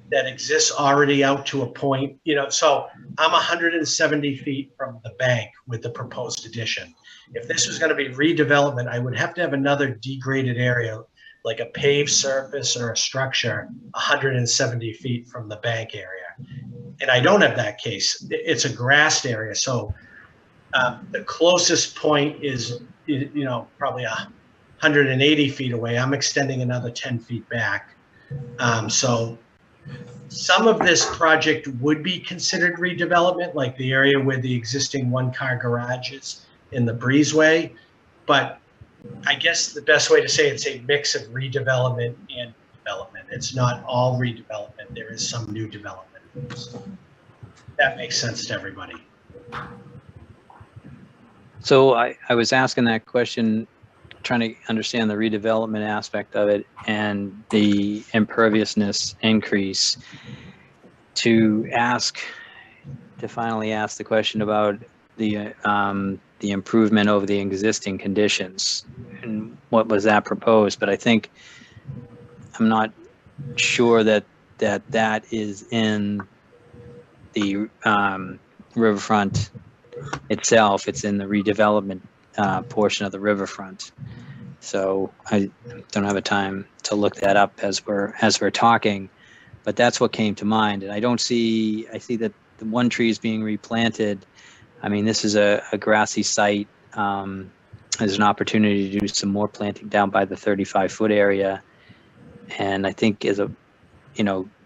that exists already out to a point, you know, so I'm 170 feet from the bank with the proposed addition. If this was going to be redevelopment, I would have to have another degraded area, like a paved surface or a structure 170 feet from the bank area. And I don't have that case. It's a grassed area. So the closest point is, you know, probably 180 feet away. I'm extending another 10 feet back. So some of this project would be considered redevelopment, like the area where the existing one-car garage is in the breezeway. But I guess the best way to say it's a mix of redevelopment and development. It's not all redevelopment. There is some new development. That makes sense to everybody. So I was asking that question, trying to understand the redevelopment aspect of it and the imperviousness increase, to finally ask the question about the improvement over the existing conditions and what was that proposed. But I think I'm not sure that is in the riverfront itself. It's in the redevelopment portion of the riverfront. So I don't have a time to look that up as we're talking, but that's what came to mind. And I see that the one tree is being replanted. I mean, this is a grassy site. There's an opportunity to do some more planting down by the 35-foot area. And I think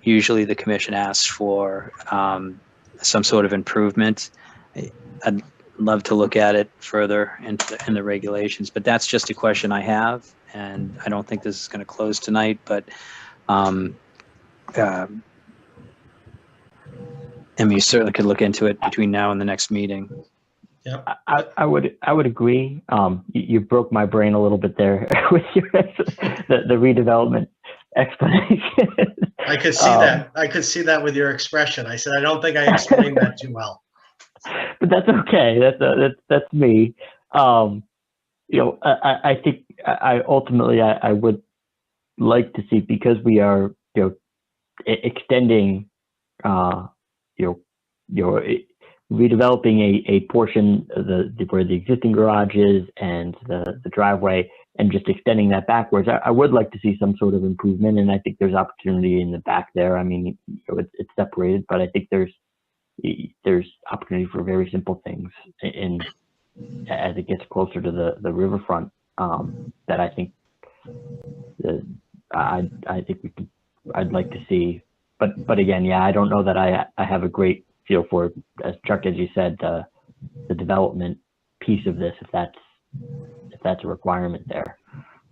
usually the commission asks for some sort of improvement. I'd love to look at it further in the regulations, but that's just a question I have, and I don't think this is going to close tonight, but and we certainly could look into it between now and the next meeting. Yeah, I would agree. You broke my brain a little bit there with the redevelopment explanation. I could see that. I could see that with your expression. I said, I don't think I explained that too well. But that's okay. That's me. I think I ultimately I would like to see, because we are extending redeveloping a portion of where the existing garage is and the driveway, and just extending that backwards. I would like to see some sort of improvement, and I think there's opportunity in the back there. I mean, it's separated, but I think there's opportunity for very simple things as it gets closer to the riverfront, that I think I'd like to see. But again, yeah, I don't know that I have a great feel for, as Chuck, as you said, the development piece of this, if that's a requirement there.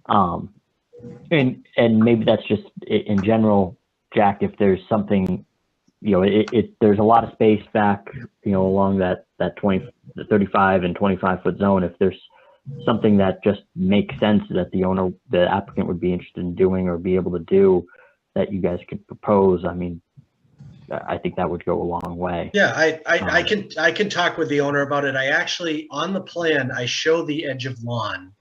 And maybe that's just in general, Jack, if there's something, there's a lot of space back, along that 35 and 25-foot zone. If there's something that just makes sense that the applicant would be interested in doing or be able to do, that you guys could propose, I mean, I think that would go a long way. Yeah, I can talk with the owner about it. I actually, on the plan, I show the edge of lawn,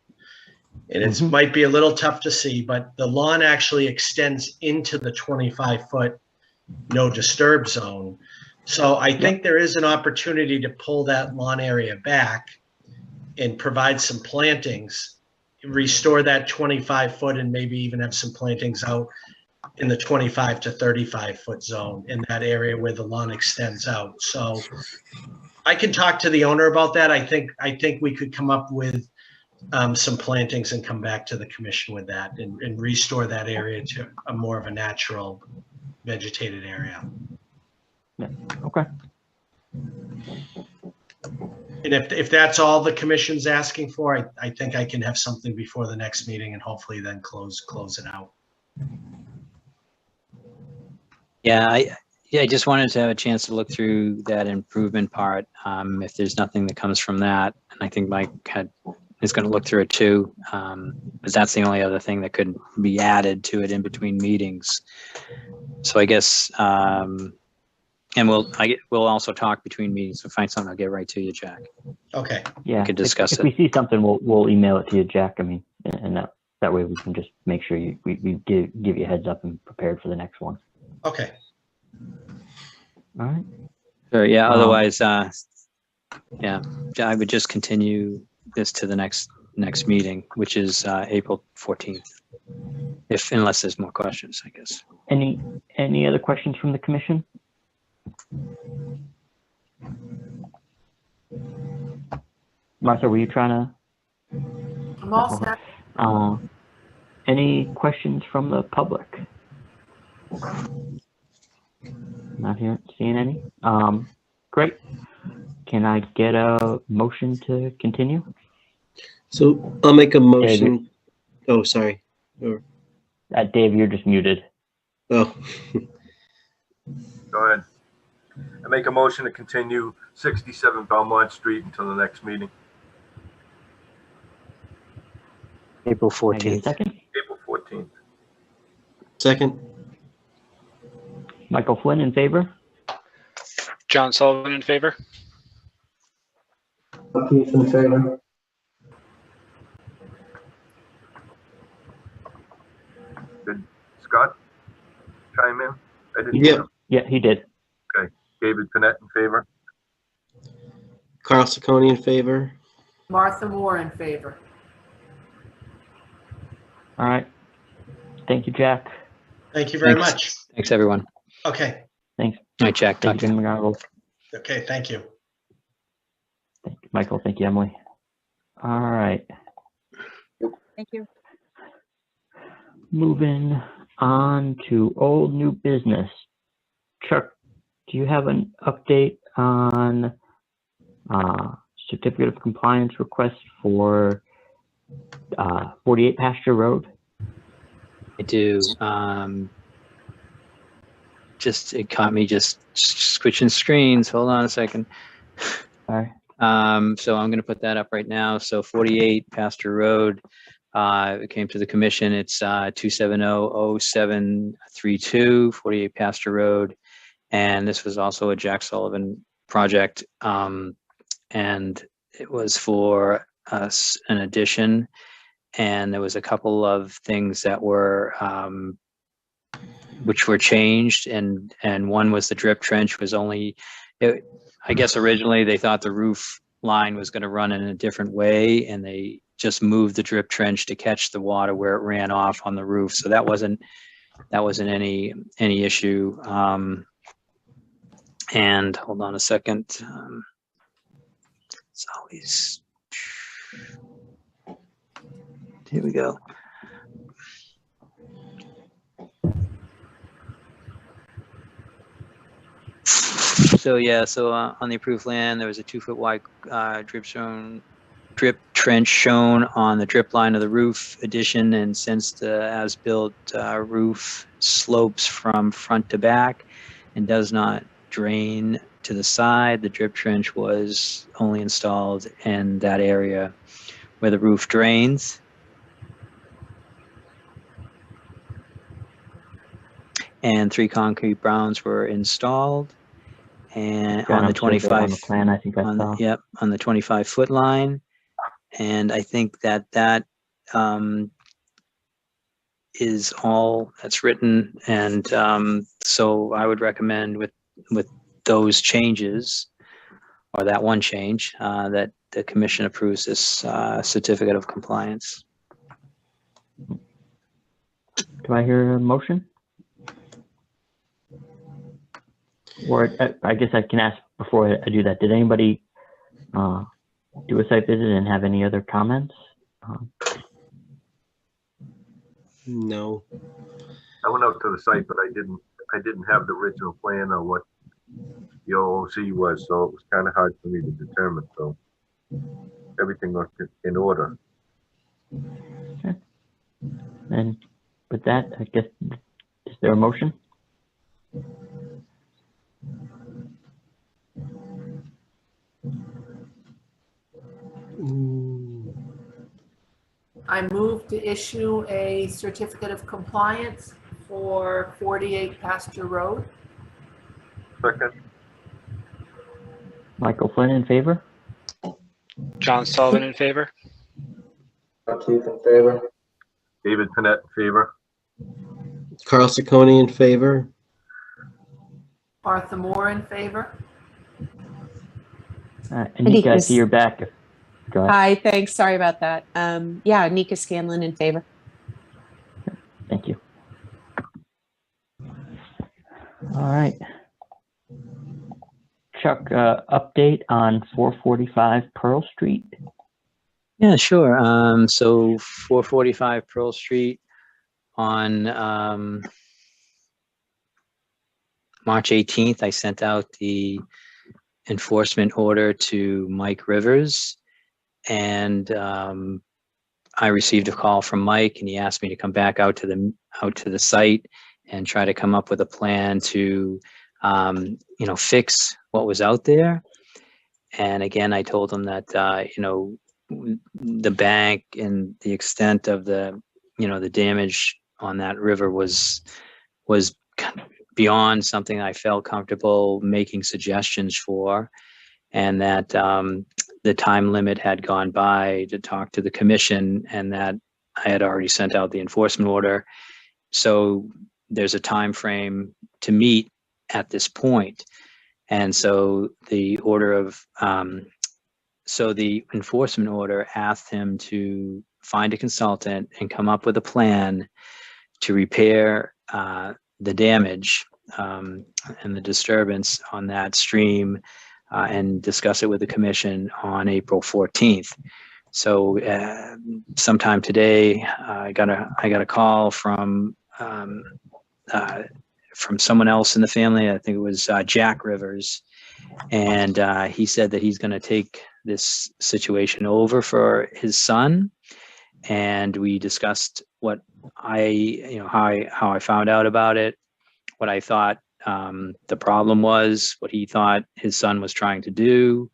and it might be a little tough to see, but the lawn actually extends into the 25-foot no disturb zone. So I think there is an opportunity to pull that lawn area back and provide some plantings, restore that 25-foot, and maybe even have some plantings out in the 25 to 35-foot zone in that area where the lawn extends out. So I can talk to the owner about that. I think we could come up with some plantings and come back to the commission with that and restore that area to a more of a natural vegetated area. Yeah. Okay. And if that's all the commission's asking for, I think I can have something before the next meeting and hopefully then close it out. Yeah, I just wanted to have a chance to look through that improvement part. If there's nothing that comes from that, and I think Mike is going to look through it too, because that's the only other thing that could be added to it in between meetings. So I guess, and we'll also talk between meetings. So find something, I'll get right to you, Jack. Okay. Yeah. could discuss if it. we see something, we'll email it to you, Jack. I mean, and that way we can just make sure we give you a heads up and prepared for the next one. Okay. All right. Sure, yeah, Um, otherwise, yeah, I would just continue this to the next meeting, which is April 14th. Unless there's more questions, I guess. Any other questions from the commission? Martha, were you trying I'm all set. to? Any questions from the public? Not here, seeing any. Great. Can I get a motion to continue? So I'll make a motion. Oh, sorry. Or, Dave, you're just muted. oh, Go ahead. I make a motion to continue 67 Belmont Street until the next meeting, April Can I get a 14th. second? April 14th. second. Michael Flynn in favor? John Sullivan in favor? Keith in favor. Did Scott chime in? I didn't. Yeah. hear him. Yeah, he did. David Panett in favor. Carl Sacconi in favor. Martha Moore in favor. All right. Thank you, Jack. Thank you very Thanks. much. Thanks, everyone. Okay. All right, Jack, talk Thank you, to you. Jim McGonigal. Okay. Thank you. Thank you, Michael. Thank you, Emily. All right. Thank you. Moving on to old new business. Chuck, do you have an update on certificate of compliance request for 48 Pasture Road? I do. It caught me just switching screens. Hold on a second. Sorry. So I'm going to put that up right now. So 48 Pasture Road, it came to the commission. It's 2700732, 48 Pasture Road. And this was also a Jack Sullivan project. And it was for us an addition. And there was a couple of things that were which were changed, and one was the drip trench was only, I guess originally they thought the roof line was going to run in a different way, and they just moved the drip trench to catch the water where it ran off on the roof. So that wasn't any issue. And hold on a second. It's always, here we go. So yeah, on the approved land, there was a 2-foot wide drip trench shown on the drip line of the roof addition, and since the as-built roof slopes from front to back and does not drain to the side, the drip trench was only installed in that area where the roof drains. And 3 concrete browns were installed. And on the 25 on the plan, I think I saw. Yep, on the 25-foot line. And I think that is all that's written. And so I would recommend with those changes, or that one change, that the commission approves this certificate of compliance. Do I hear a motion? Or I guess I can ask before I do that. Did anybody do a site visit and have any other comments? No. I went out to the site, but I didn't have the original plan or what the OOC was, so it was kind of hard for me to determine. So everything looked in order. Okay. And with that, I guess, is there a motion? I move to issue a certificate of compliance for 48 Pasture Road. Second. Michael Flynn in favor? John Sullivan in favor. Keith in favor. David Panett in favor. Carl Ciccone in favor. Arthur Moore in favor. Anika, I see you're back. Go ahead. Hi, thanks. Sorry about that. Yeah, Nika Scanlon in favor. Thank you. All right. Chuck, update on 445 Pearl Street. Yeah, sure. So 445 Pearl Street on March 18th, I sent out the enforcement order to Mike Rivers, and I received a call from Mike, and he asked me to come back out to the site and try to come up with a plan to fix what was out there. And again, I told him that the bank and the extent of the damage on that river was beyond something I felt comfortable making suggestions for, and that the time limit had gone by to talk to the commission, and that I had already sent out the enforcement order. So there's a time frame to meet at this point. And so the enforcement order asked him to find a consultant and come up with a plan to repair the damage and the disturbance on that stream, and discuss it with the commission on April 14th. So sometime today, I got a call from someone else in the family. I think it was Jack Rivers, and he said that he's going to take this situation over for his son. And we discussed what how I found out about it, what I thought the problem was, what he thought his son was trying to do.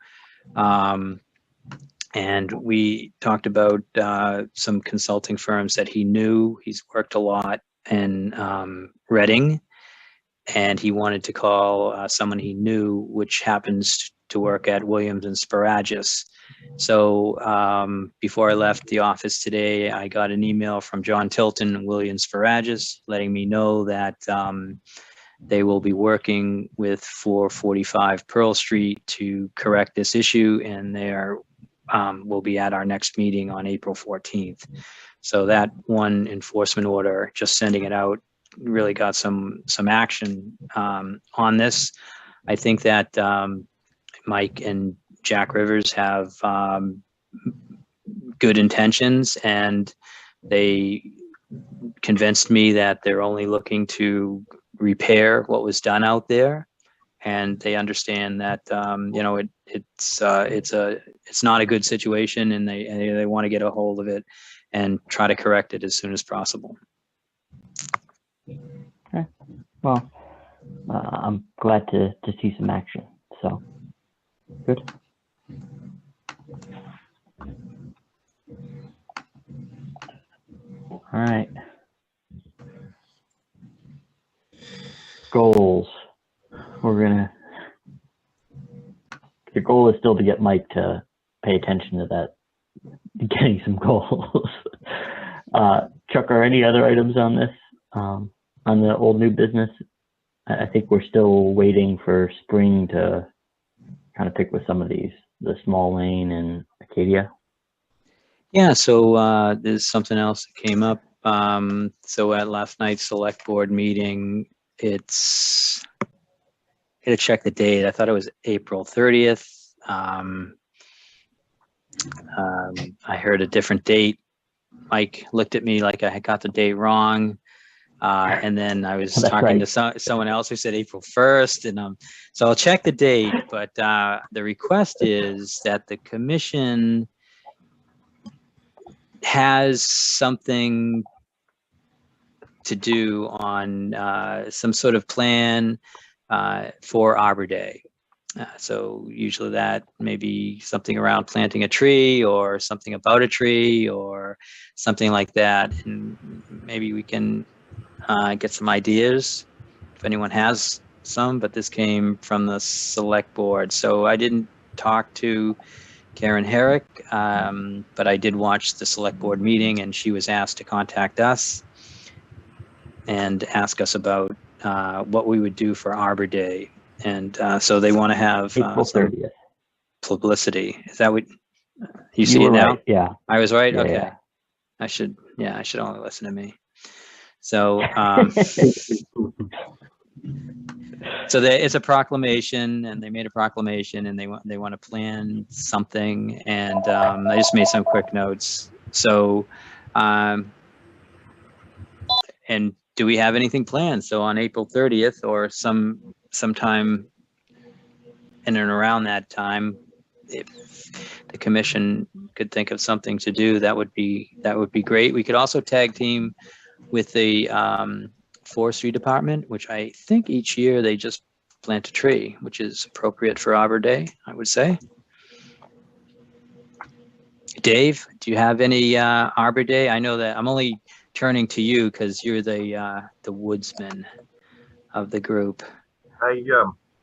And we talked about some consulting firms that he knew. He's worked a lot in Reading, and he wanted to call someone he knew, which happens to work at Williams and Sparagus. So before I left the office today, I got an email from John Tilton and Williams Sparagus letting me know that they will be working with 445 Pearl Street to correct this issue, and they're will be at our next meeting on April 14th. So that one enforcement order, just sending it out, really got some action on this. I think that Mike and Jack Rivers have good intentions, and they convinced me that they're only looking to repair what was done out there, and they understand that it's not a good situation, and they want to get a hold of it and try to correct it as soon as possible. Okay. Well, I'm glad to see some action. So good. All right. Goals. The goal is still to get Mike to pay attention to that, getting some goals. Chuck, are any other items on this, on the old new business? I think we're still waiting for spring to kind of pick with some of these, the Small Lane and Acadia. Yeah, so there's something else that came up. So at last night's select board meeting, I had to check the date. I thought it was April 30th. I heard a different date. Mike looked at me like I had got the date wrong. And then I was talking to someone else who said April 1st. And so I'll check the date, but the request is that the commission has something to do on some sort of plan for Arbor Day. So usually that may be something around planting a tree or something about a tree or something like that. And maybe we can get some ideas if anyone has some, but this came from the select board. So I didn't talk to Karen Herrick, but I did watch the select board meeting, and she was asked to contact us and ask us about what we would do for Arbor Day. And so they want to have April some 30th. publicity. Is that what you see were it now? right, yeah. I was right. Yeah, Okay. yeah. I should only listen to me. So, so it's a proclamation, and they made a proclamation, and they want to plan something, and I just made some quick notes. So, and do we have anything planned? So on April 30th or sometime in and around that time, if the commission could think of something to do, that would be great. We could also tag team with the forestry department, which I think each year they just plant a tree, which is appropriate for Arbor Day, I would say. Dave, do you have any Arbor Day? I know that I'm only turning to you because you're the woodsman of the group. I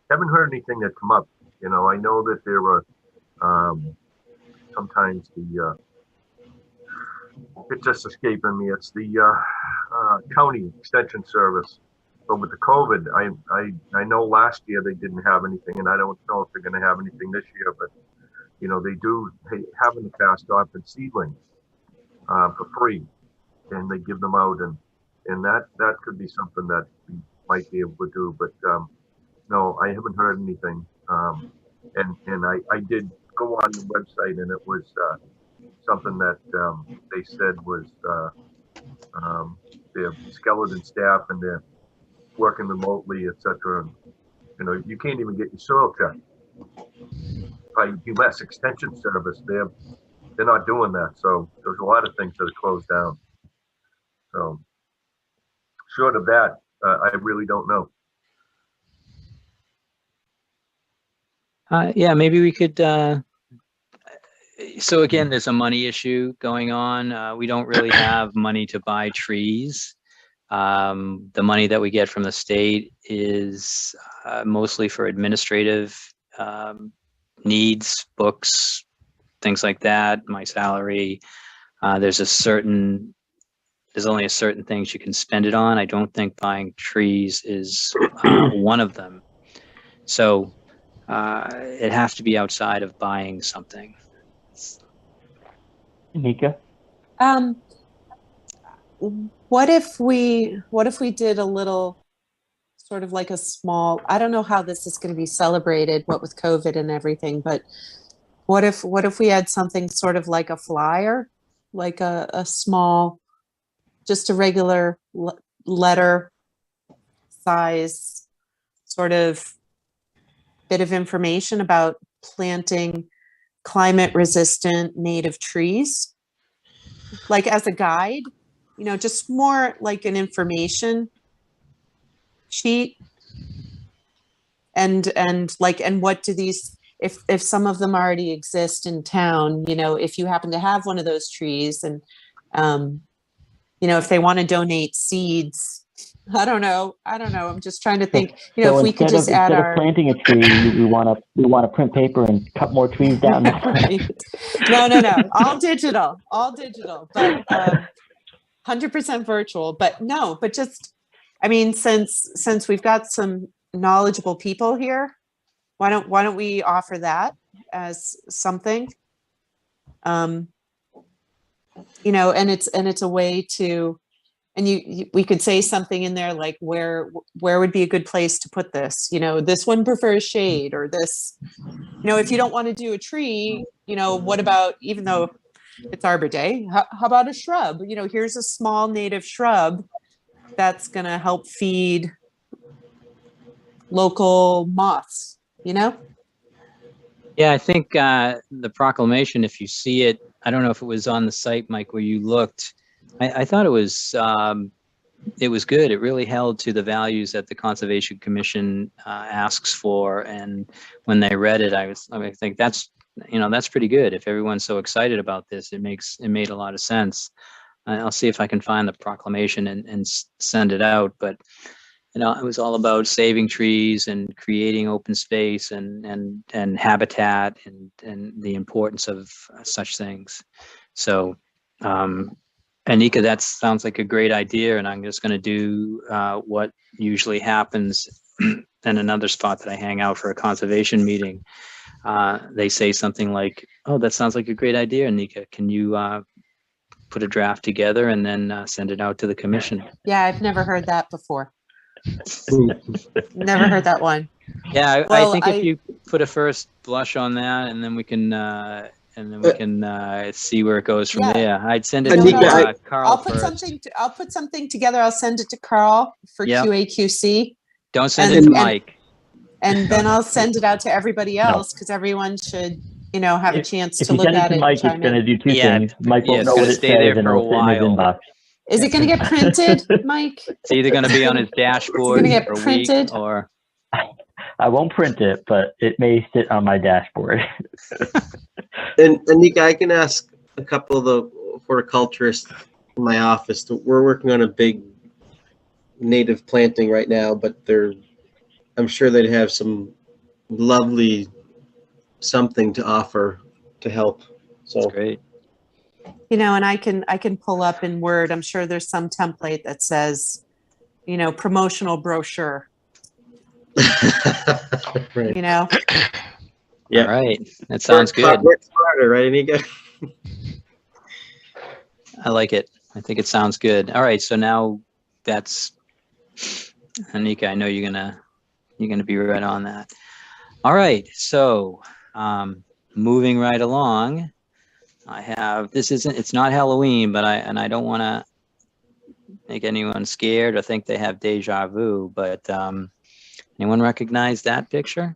haven't heard anything that come up. You know, I know that there were sometimes the it's just escaping me. It's the county extension service. But with the COVID, I know last year they didn't have anything, and I don't know if they're going to have anything this year. But you know, they have in the past offered seedlings for free, and they give them out, and that could be something that we might be able to do. But no, I haven't heard anything. And I did go on the website, and it was something that they said was their skeleton staff, and they're working remotely, etc. You know, you can't even get your soil checked by U.S. Extension Service. They're not doing that. So there's a lot of things that are closed down. So short of that, I really don't know. Yeah, maybe we could. So again, there's a money issue going on. We don't really have money to buy trees. The money that we get from the state is mostly for administrative needs, books, things like that, my salary. There's only a certain things you can spend it on. I don't think buying trees is one of them. So it has to be outside of buying something. Nika? What if we did a little sort of like a small, I don't know how this is going to be celebrated, what with COVID and everything, but what if we had something sort of like a flyer, like a small, just a regular letter size sort of bit of information about planting climate resistant native trees, like as a guide, you know, just more like an information sheet. And what do these, if some of them already exist in town, you know, if you happen to have one of those trees, and you know, if they want to donate seeds, I don't know. I'm just trying to think, you know, so if we could just add instead of planting a tree, we want to print paper and cut more trees down. Right. No, all digital, but 100% virtual. But just, I mean, since we've got some knowledgeable people here, why don't we offer that as something? You know, and it's a way to. And we could say something in there like where would be a good place to put this? You know, this one prefers shade, or this, you know, if you don't want to do a tree, you know, what about, even though it's Arbor Day, how about a shrub? You know, here's a small native shrub that's going to help feed local moths, you know? Yeah, I think the proclamation, if you see it, I don't know if it was on the site, Mike, where you looked. I thought it was good. It really held to the values that the Conservation Commission asks for. And when they read it, I think that's pretty good. If everyone's so excited about this, it made a lot of sense. I'll see if I can find the proclamation and send it out. But it was all about saving trees and creating open space and habitat and the importance of such things. So, Anika, that sounds like a great idea, and I'm just going to do what usually happens in another spot that I hang out for a conservation meeting. They say something like, "Oh, that sounds like a great idea, Anika. Can you put a draft together and then send it out to the commission?" Yeah, I've never heard that before. Never heard that one. Yeah, I Well, think if you put a first blush on that, and then we can see where it goes from Yeah. there. I'd send it You know to what I'll do? Carl I'll put first. I'll put something together. I'll send it to Carl for Yep. QAQC. Don't send it to Mike. And then I'll send it out to everybody else because everyone should, have a chance If to you look send it at to it. Mike, it's going to do two things. Mike won't it's know gonna what it stay there says, and for a it'll sit in his while. inbox. Is it going to get printed, Mike? It's either going to be on his dashboard gonna get for a printed? week, or I won't print it, but it may sit on my dashboard. And Anika, I can ask a couple of the horticulturists in my office. We're working on a big native planting right now, but I'm sure they'd have some lovely something to offer to help. So that's great. And I can pull up in Word. I'm sure there's some template that says, promotional brochure. Right. Yeah. All right, that sounds good. Work smarter, right, Anika? I like it. I think it sounds good. All right, so now that's Anika. I know you're gonna be right on that. All right, so moving right along, I have it's not Halloween, but I don't want to make anyone scared or think they have deja vu. But anyone recognize that picture?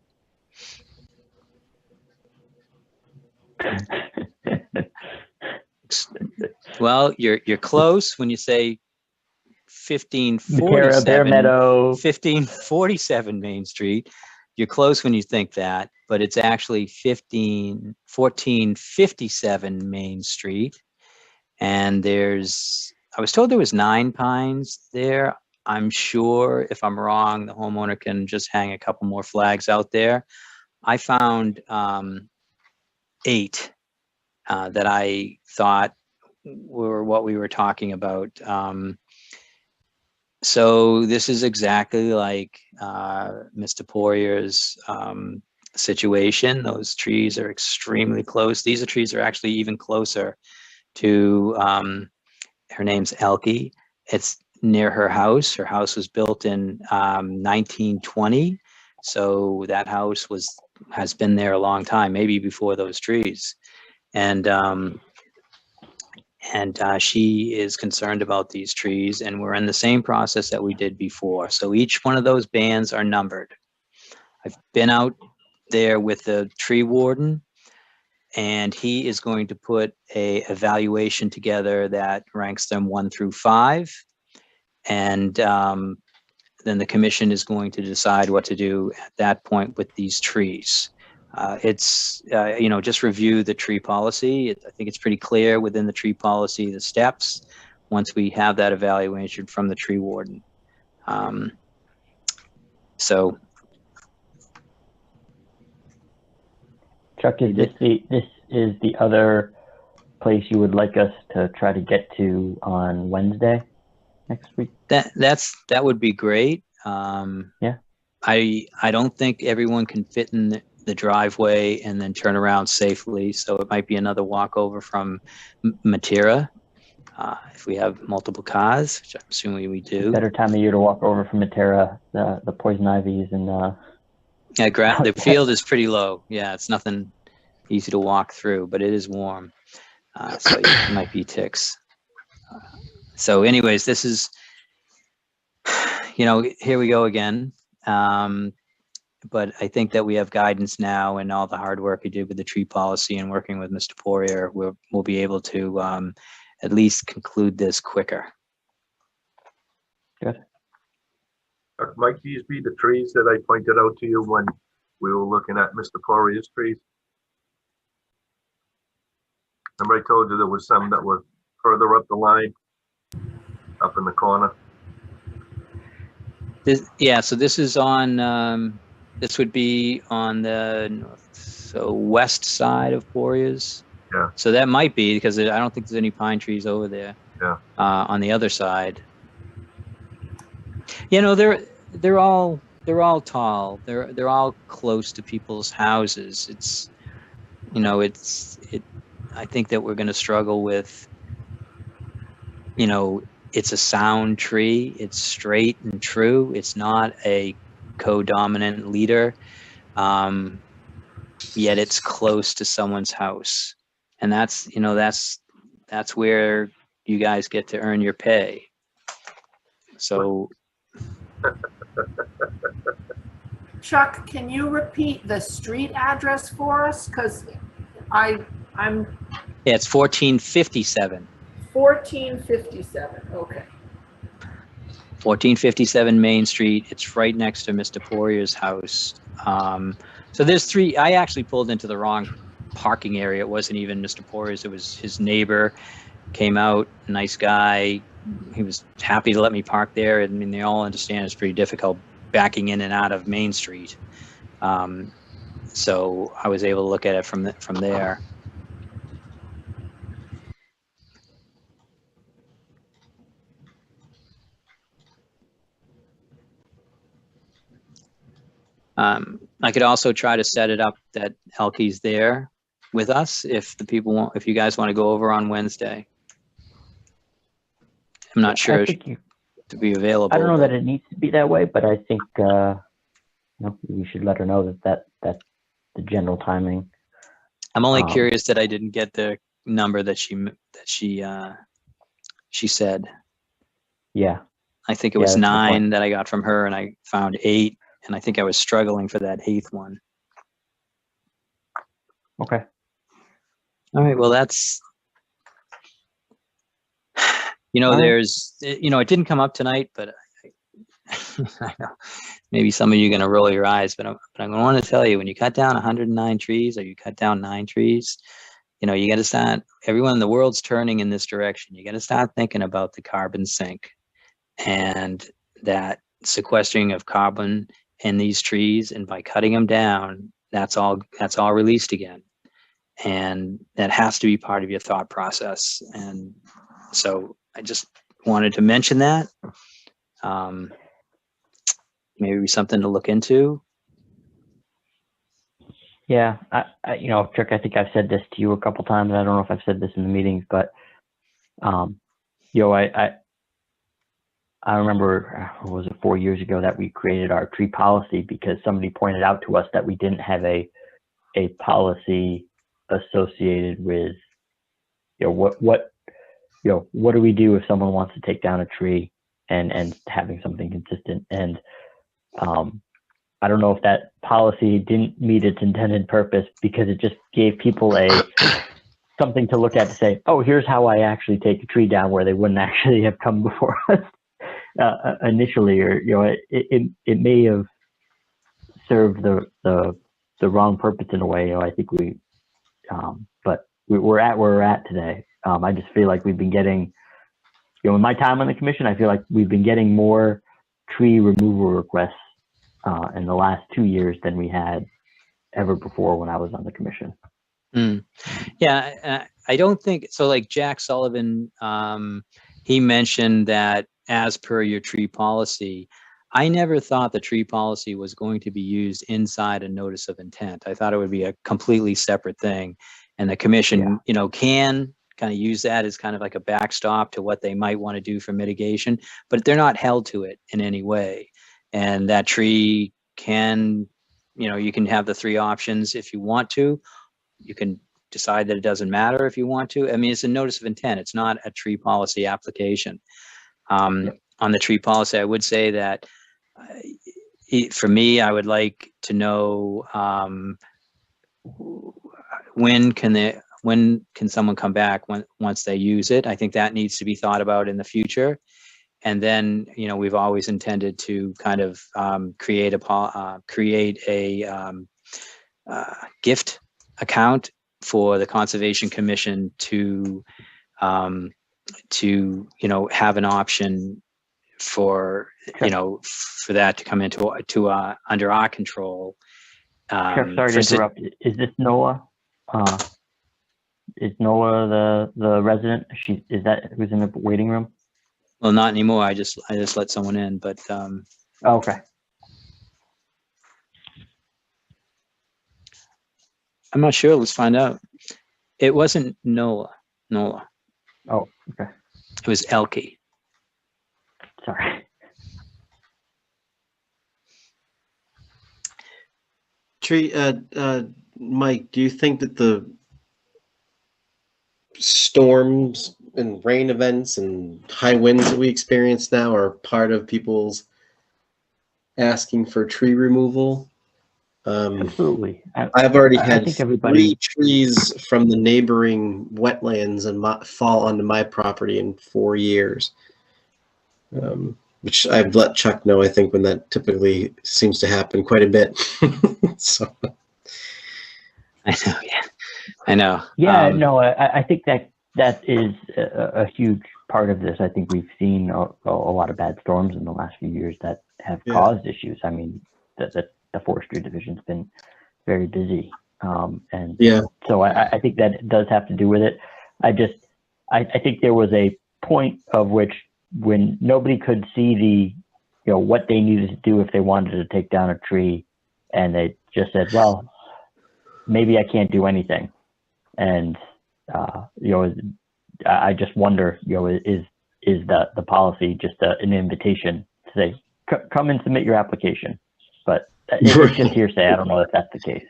Well, you're close when you say 1547 Main Street. You're close when you think that, but it's actually 1457 Main Street. And I was told there was 9 pines there. I'm sure if I'm wrong, the homeowner can just hang a couple more flags out there. I found 8 that I thought were what we were talking about. So this is exactly like Mr. Poirier's situation. Those trees are extremely close. These trees are actually even closer to, her name's Elke. It's near her house. Her house was built in 1920. So that house has been there a long time, maybe before those trees. And she is concerned about these trees, and we're in the same process that we did before. So each one of those bands are numbered. I've been out there with the tree warden, and he is going to put a evaluation together that ranks them 1 through 5. And then the commission is going to decide what to do at that point with these trees. It's, just review the tree policy. I think it's pretty clear within the tree policy, the steps, once we have that evaluation from the tree warden. So. Chuck, is this the other place you would like us to try to get to on Wednesday next week? That would be great. Yeah. I don't think everyone can fit in the driveway and then turn around safely. So it might be another walkover from Matera if we have multiple cars, which I'm assuming we do. Better time of year to walk over from Matera, the poison ivies and the field is pretty low. Yeah, it's nothing easy to walk through, but it is warm. So it might be ticks. So anyways, this is, here we go again. But I think that we have guidance now, and all the hard work we did with the tree policy and working with Mr. Poirier, we'll be able to at least conclude this quicker. Good. Mike, these be the trees that I pointed out to you when we were looking at Mr. Poirier's trees? Remember I told you there was some that were further up the line, up in the corner? So this is on, this would be on the west side of Poiriers. Yeah. So that might be, because I don't think there's any pine trees over there. Yeah. On the other side. They're all tall. They're all close to people's houses. It's I think that we're going to struggle with, it's a sound tree. It's straight and true. It's not a co-dominant leader. Yet it's close to someone's house. And that's where you guys get to earn your pay. So Chuck, can you repeat the street address for us? Because I'm yeah, it's 1457. 1457. Okay. 1457 Main Street. It's right next to Mr. Poirier's house. So there's three. I actually pulled into the wrong parking area. It wasn't even Mr. Poirier's. It was his neighbor. Came out, nice guy. He was happy to let me park there. I mean, they all understand it's pretty difficult backing in and out of Main Street. So I was able to look at it from there. I could also try to set it up that Elke's there with us if you guys want to go over on Wednesday. I'm not sure to be available. I don't know that it needs to be that way, but I think you should let her know that's the general timing. I'm only curious that I didn't get the number that she said. Yeah. I think it was 9 that I got from her, and I found 8, and I think I was struggling for that 8th one. Okay. All right. Well, that's, there's, it didn't come up tonight, but I know maybe some of you are going to roll your eyes, but I'm going to want to tell you, when you cut down 109 trees, or you cut down 9 trees, you got to start, everyone in the world's turning in this direction. You got to start thinking about the carbon sink and that sequestering of carbon in these trees. And by cutting them down, that's all released again. And that has to be part of your thought process. And so I just wanted to mention that. Maybe something to look into. Yeah, Chuck, I think I've said this to you a couple times. I don't know if I've said this in the meetings, but I remember, was it 4 years ago that we created our tree policy because somebody pointed out to us that we didn't have a policy associated with, what do we do if someone wants to take down a tree and having something consistent. And I don't know if that policy didn't meet its intended purpose because it just gave people something to look at to say, oh, here's how I actually take a tree down, where they wouldn't actually have come before us initially, or it may have served the wrong purpose in a way. I think but we're at where we're at today. I just feel like we've been getting, in my time on the commission, I feel like we've been getting more tree removal requests in the last 2 years than we had ever before when I was on the commission. Yeah, I don't think so. Like Jack Sullivan, he mentioned that as per your tree policy, I never thought the tree policy was going to be used inside a notice of intent. I thought it would be a completely separate thing, and the commission, can kind of use that as kind of like a backstop to what they might want to do for mitigation, but they're not held to it in any way. And that tree can, you can have the 3 options if you want to. You can decide that it doesn't matter if you want to. I mean, it's a notice of intent. It's not a tree policy application. On the tree policy, I would say that for me, I would like to know when can someone come back once they use it. I think that needs to be thought about in the future. And then, we've always intended to kind of create a gift account for the Conservation Commission to have an option for, you know, for that to come into under our control. Chuck, sorry to interrupt. Is this Noah? Is Noah the resident? Is that who's in the waiting room? Well, not anymore. I just let someone in, but Oh, okay. I'm not sure. Let's find out. It wasn't Noah. Oh, okay. It was Elke. Sorry. Tree, Mike, do you think that the storms and rain events and high winds that we experience now are part of people's asking for tree removal? Absolutely. I've already had think 3 trees from the neighboring wetlands and fall onto my property in 4 years. Which I've let Chuck know, I think, when that typically seems to happen quite a bit. So. I know, yeah. I know. Yeah, no, I think that is a huge part of this. I think we've seen a lot of bad storms in the last few years that have caused issues. I mean, the forestry division's been very busy. And so I think that it does have to do with it. I think there was a point of which when nobody could see what they needed to do if they wanted to take down a tree, and they just said, well, maybe I can't do anything. And, I just wonder, is the policy just an invitation to say, come and submit your application? But it's just hearsay. I don't know if that's the case.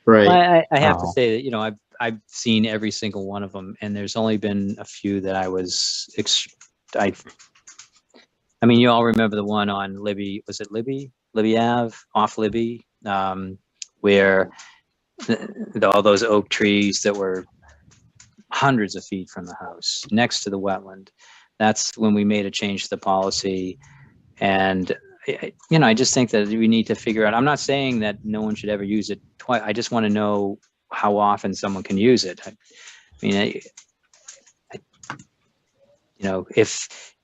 Right. Well, I have to say that, I've seen every single one of them, and there's only been a few that I was, I mean, you all remember the one on Libby, was it Libby Ave, off Libby, where all those oak trees that were hundreds of feet from the house next to the wetland. That's when we made a change to the policy. And, I just think that we need to figure out, I'm not saying that no one should ever use it twice. I just want to know how often someone can use it. I mean,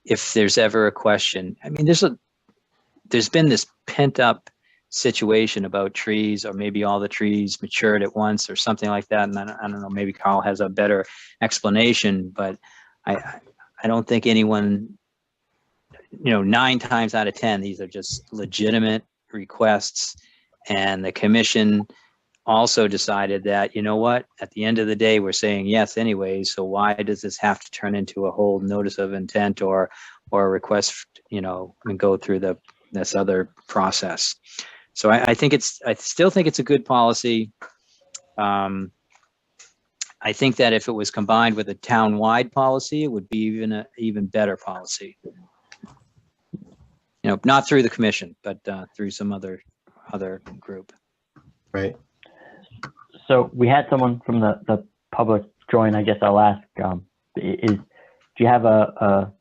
if there's ever a question, I mean, there's been this pent up situation about trees, or maybe all the trees matured at once or something like that. And I don't know, maybe Carl has a better explanation, but I don't think anyone, 9 times out of 10, these are just legitimate requests. And the commission also decided that, at the end of the day, we're saying yes anyway. So why does this have to turn into a whole notice of intent or a request, and go through this other process? So I still think it's a good policy. I think that if it was combined with a town-wide policy, it would be an even better policy. Not through the commission, but through some other group. Right. So we had someone from the public join. I guess I'll ask, do you have a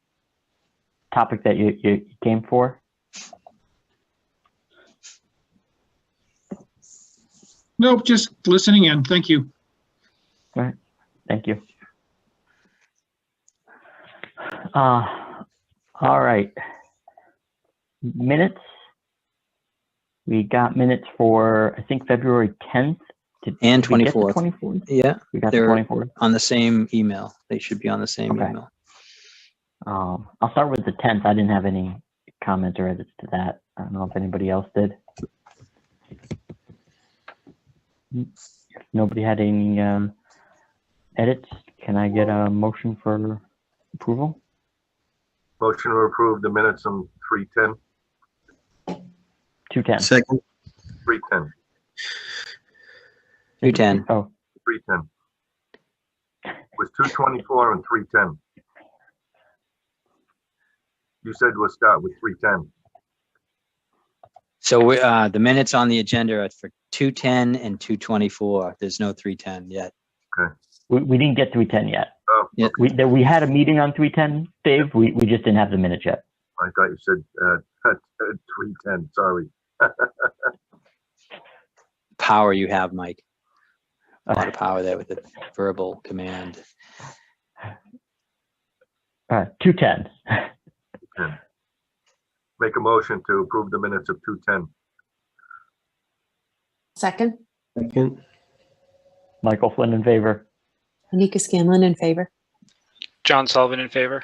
topic that you came for? Nope, just listening in. Thank you. All right. Thank you. All right. Minutes. We got minutes for, I think, February 10th. And 24th. 24th? Yeah. We got the 24th. On the same email. They should be on the same email. I'll start with the 10th. I didn't have any comments or edits to that. I don't know if anybody else did. If nobody had any edits, can I get a motion for approval? Motion to approve the minutes on 3:10. 2:10. Second. 3:10. 2:10. Oh. 3:10. It was 2:24 and 3:10. You said we'll start with 3:10. So the minutes on the agenda are for 2:10 and 2:24. There's no 3:10 yet. Okay. We didn't get 3:10 yet. Oh, Yeah. We had a meeting on 3:10, Dave. We just didn't have the minutes yet. I thought you said 3:10. Sorry. Power you have, Mike. A lot of power there with the verbal command. 2:10. Make a motion to approve the minutes of 2:10. Second, Second. Michael Flynn in favor. Anika Scanlon in favor. John Sullivan in favor.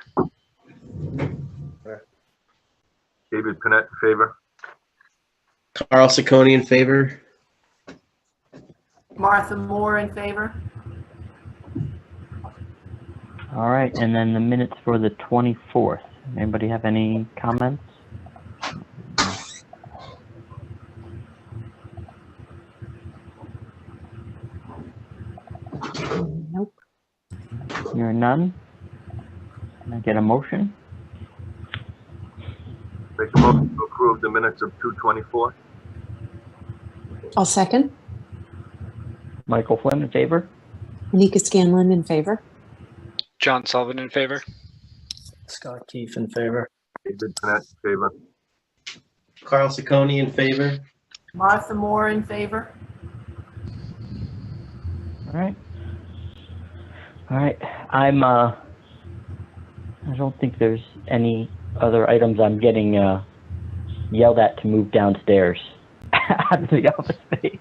David Panett in favor. Carl Ciccone in favor. Martha Moore in favor. All right, and then the minutes for the 24th. Anybody have any comments? Nope. Hearing none. Can I get a motion? Make a motion to approve the minutes of 2:24. I'll second. Michael Flynn in favor. Anika Scanlon in favor. John Sullivan in favor. Scott Keefe in favor. David Panett in favor. Carl Ciccone in favor. Martha Moore in favor. All right. All right. I don't think there's any other items I'm getting yelled at to move downstairs out of the office space.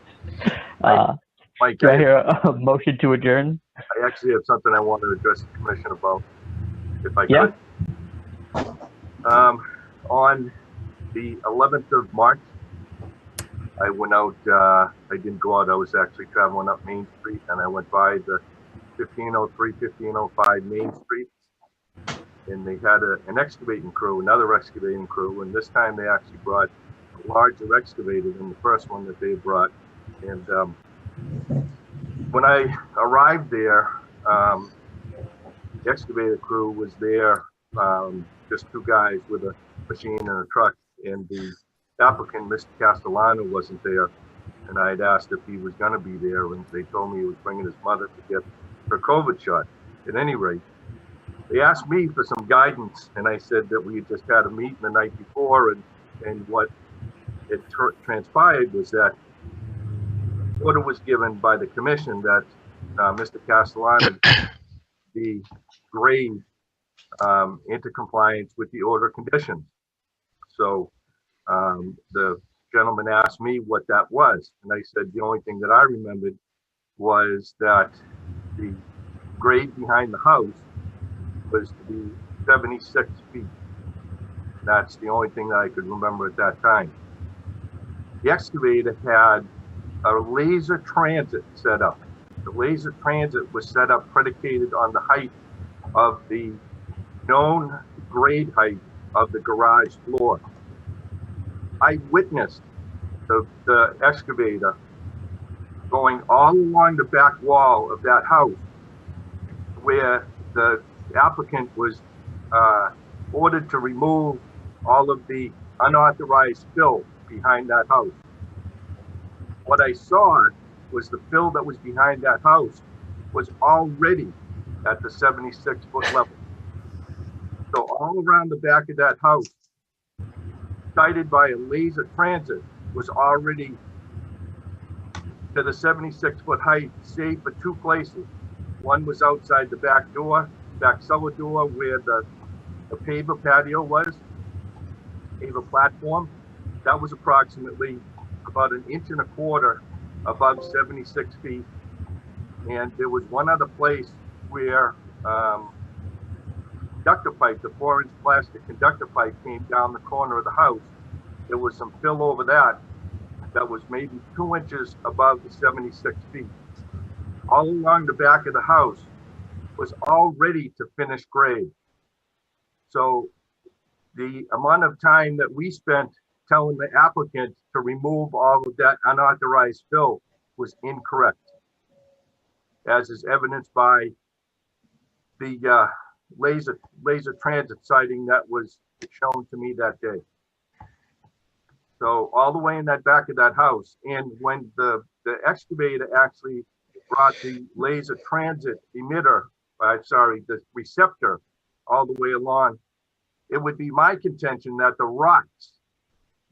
Mike, Do I hear a motion to adjourn? I actually have something I want to address the commission about, if I Yeah. could. On the 11th of March, I went out, I didn't go out, I was actually traveling up Main Street, and I went by the 1503, 1505 Main Street, and they had an excavating crew, another excavating crew, and this time they actually brought a larger excavator than the first one that they brought. And when I arrived there, the excavator crew was there, just two guys with a machine and a truck, and the applicant, Mr. Castellano, wasn't there. And I had asked if he was going to be there, and they told me he was bringing his mother to get her COVID shot. At any rate, they asked me for some guidance, and I said that we had just had a meeting the night before, and what it transpired was that order was given by the commission that Mr. Castellano be grade into compliance with the order conditions. So the gentleman asked me what that was, and I said the only thing that I remembered was that the grade behind the house was to be 76 feet. That's the only thing that I could remember at that time. The excavator had a laser transit set up. The laser transit was set up predicated on the height of the known grade height of the garage floor. I witnessed the excavator going all along the back wall of that house where the applicant was ordered to remove all of the unauthorized fill behind that house. What I saw was the fill that was behind that house was already at the 76-foot level. So all around the back of that house, guided by a laser transit, was already to the 76-foot height, save for two places. One was outside the back door, back cellar door, where the paver patio was, paver platform. That was approximately about 1.25 inches above 76 feet. And there was one other place where conductor pipe, the 4-inch plastic conductor pipe, came down the corner of the house. There was some fill over that was maybe 2 inches above the 76 feet. All along the back of the house was all ready to finish grade. So the amount of time that we spent telling the applicant to remove all of that unauthorized fill was incorrect, as is evidenced by the laser transit sighting that was shown to me that day. So all the way in that back of that house, and when the excavator actually brought the laser transit emitter, the receptor, all the way along, it would be my contention that the rocks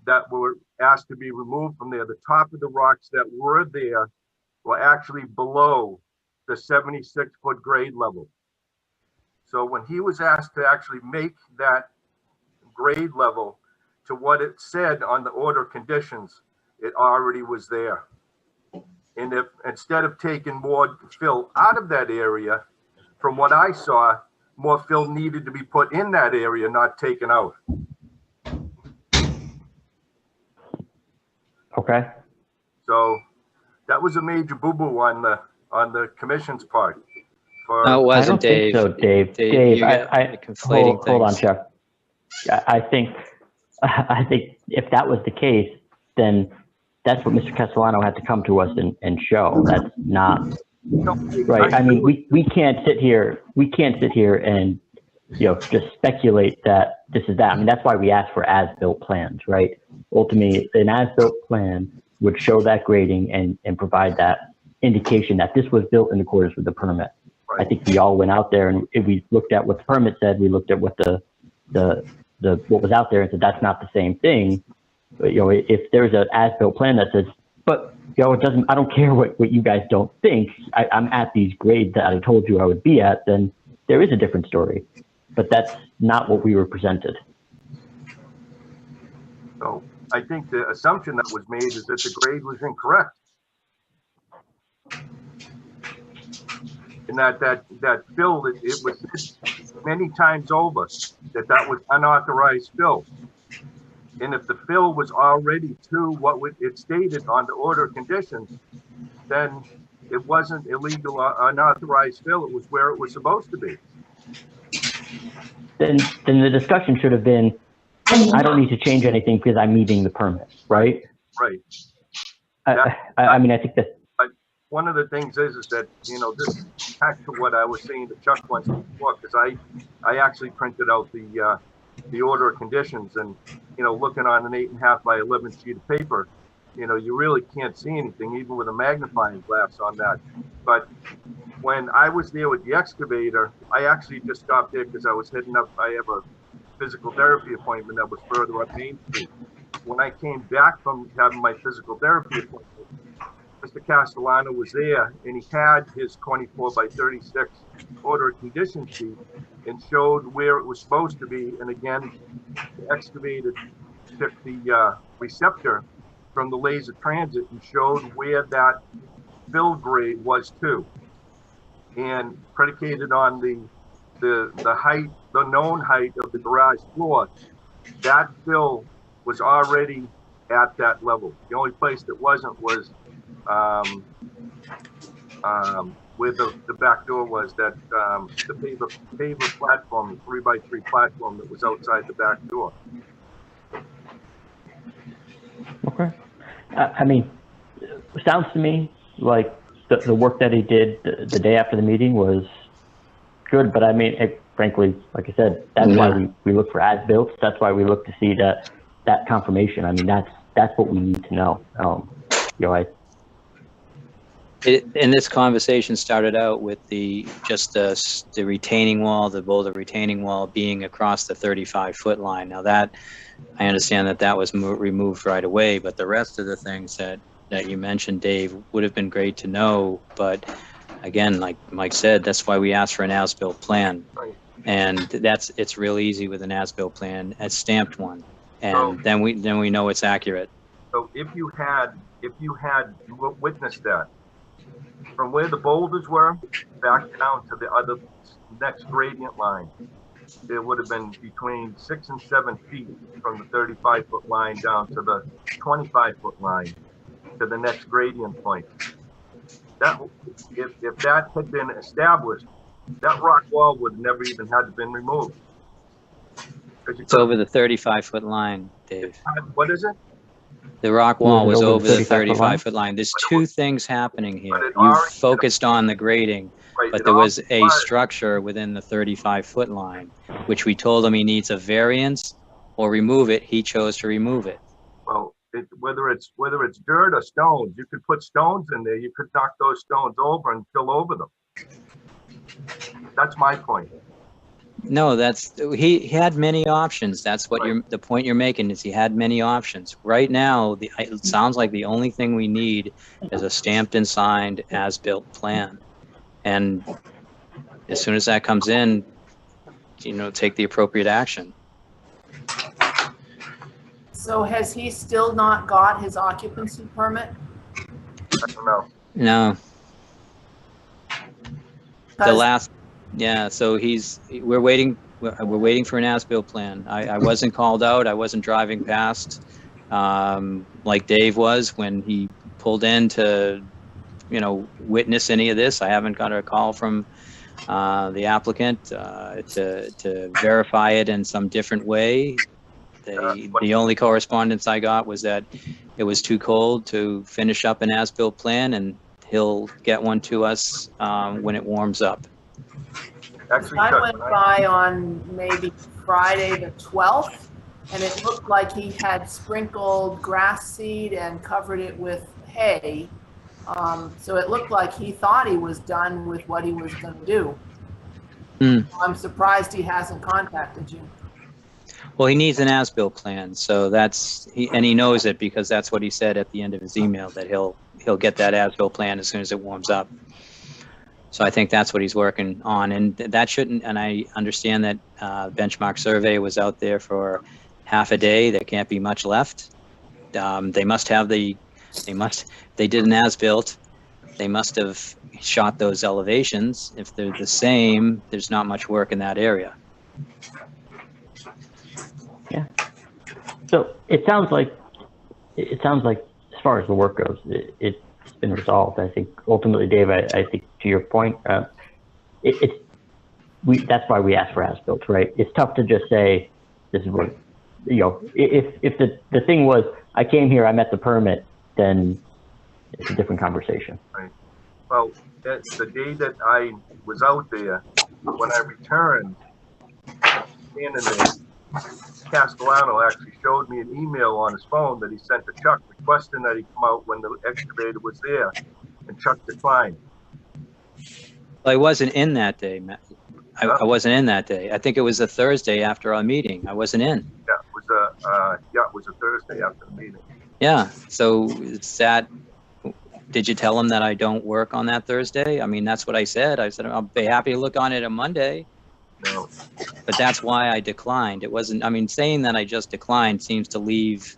that were asked to be removed from there, the top of the rocks that were there, were actually below the 76-foot grade level. So when he was asked to actually make that grade level, to what it said on the order of conditions, it already was there. And if instead of taking more fill out of that area, from what I saw, more fill needed to be put in that area, not taken out. Okay. So that was a major boo-boo on the commission's part. For, No, it I wasn't, don't think Dave. so, Dave. Dave, you're conflating hold on, things. Chuck. I think if that was the case, then that's what Mr. Castellano had to come to us and show. That's not right. I mean, we can't sit here and, you know, just speculate that this is that. I mean, that's why we asked for as-built plans, right? Ultimately, an as-built plan would show that grading and provide that indication that this was built in accordance with the permit. I think we all went out there and if we looked at what the permit said, we looked at what the what was out there and said that's not the same thing. But, you know, if there's an as-built plan that says, but you know, it doesn't. I don't care what you guys don't think. I'm at these grades that I told you I would be at. Then there is a different story. But that's not what we were presented. So I think the assumption that was made is that the grade was incorrect. And that fill, it was many times over that was unauthorized fill. And if the fill was already to what it stated on the order of conditions, then it wasn't illegal or unauthorized fill. It was where it was supposed to be. Then the discussion should have been, I don't need to change anything because I'm meeting the permit, right? Right. I mean, I think that. One of the things is that, you know, this back to what I was saying to Chuck once before, because I actually printed out the order of conditions, and, you know, looking on an 8.5 by 11 sheet of paper, you know, you really can't see anything, even with a magnifying glass on that. But when I was there with the excavator, I actually just stopped there because I was heading up. I have a physical therapy appointment that was further up Main Street. When I came back from having my physical therapy appointment, Mr. Castellano was there, and he had his 24 by 36 order of condition sheet and showed where it was supposed to be. And again, the excavator took the receptor from the laser transit and showed where that fill grade was too. And predicated on the height, the known height of the garage floor, that fill was already at that level. The only place that wasn't was where the back door was, that the paver platform, the 3x3 platform that was outside the back door. Okay. I mean, sounds to me like the work that he did the day after the meeting was good, but I mean, frankly, like I said, that's why we look for as-built. That's why we look to see that confirmation. I mean, that's what we need to know. You know, And this conversation started out with the retaining wall, the boulder retaining wall being across the 35-foot line. Now that, I understand that was removed right away, but the rest of the things that you mentioned, Dave, would have been great to know. But again, like Mike said, that's why we asked for an as-built plan. Right. And it's real easy with an as-built plan, a stamped one. And then we know it's accurate. So if you had witnessed that, from where the boulders were back down to the next gradient line, there would have been between 6 and 7 feet from the 35-foot line down to the 25-foot line to the next gradient point. That if that had been established, that rock wall would never even had to been removed. It's over the 35-foot line, Dave. What is it? The rock wall was over the 35-foot line. There's two things happening here. You focused on the grading, but there was a structure within the 35-foot line, which we told him he needs a variance or remove it. He chose to remove it. Well, whether it's dirt or stones, you could put stones in there. You could knock those stones over and fill over them. That's my point. No, he had many options. That's what the point you're making is he had many options. Right now, it sounds like the only thing we need is a stamped and signed as-built plan. And as soon as that comes in, take the appropriate action. So has he still not got his occupancy permit? I don't know. No, the 'Cause- last, yeah, so we're waiting for an as-built plan. I wasn't called out. I wasn't driving past, like Dave was when he pulled in to, witness any of this. I haven't got a call from the applicant to verify it in some different way. The only correspondence I got was that it was too cold to finish up an as-built plan, and he'll get one to us when it warms up. Actually, I Chuck, went by on maybe Friday the 12th, and it looked like he had sprinkled grass seed and covered it with hay. So it looked like he thought he was done with what he was going to do. I'm surprised he hasn't contacted you. Well, he needs an as-built plan, so he knows it because that's what he said at the end of his email, that he'll get that as-built plan as soon as it warms up. So I think that's what he's working on, and that shouldn't. And I understand that benchmark survey was out there for half a day. There can't be much left. They did an as-built. They must have shot those elevations. If they're the same, there's not much work in that area. Yeah. So it sounds like as far as the work goes, it's been resolved. I think ultimately, Dave, I think to your point, that's why we ask for as-built, right? It's tough to just say this is what, if the thing was, I came here, I met the permit, then it's a different conversation. Right. Well, the day that I was out there, when I returned, standing there, Castellano actually showed me an email on his phone that he sent to Chuck requesting that he come out when the excavator was there, and Chuck declined. Well, I wasn't in that day, Matt. I wasn't in that day. I think it was a Thursday after our meeting. I wasn't in. Yeah, it was a Thursday after the meeting. Yeah. So did you tell him that I don't work on that Thursday? I mean, that's what I said. I said, I'll be happy to look on it on Monday. No. But that's why I declined. It wasn't, saying that I just declined seems to leave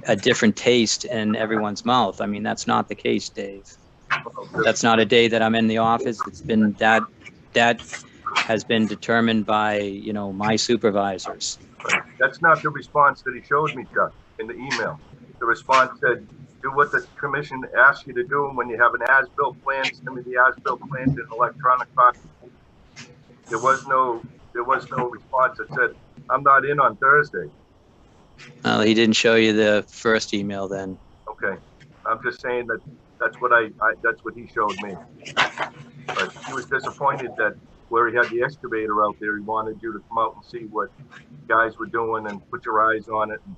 a different taste in everyone's mouth. I mean, that's not the case, Dave. That's not a day that I'm in the office. It's been that has been determined by, my supervisors. That's not the response that he showed me, Chuck, in the email. The response said, do what the commission asks you to do, and when you have an as-built plan, send me the as-built plans in electronic copy. There was no response that said, I'm not in on Thursday. Well, he didn't show you the first email then. Okay. I'm just saying that's what that's what he showed me. But he was disappointed that where he had the excavator out there, he wanted you to come out and see what guys were doing and put your eyes on it. And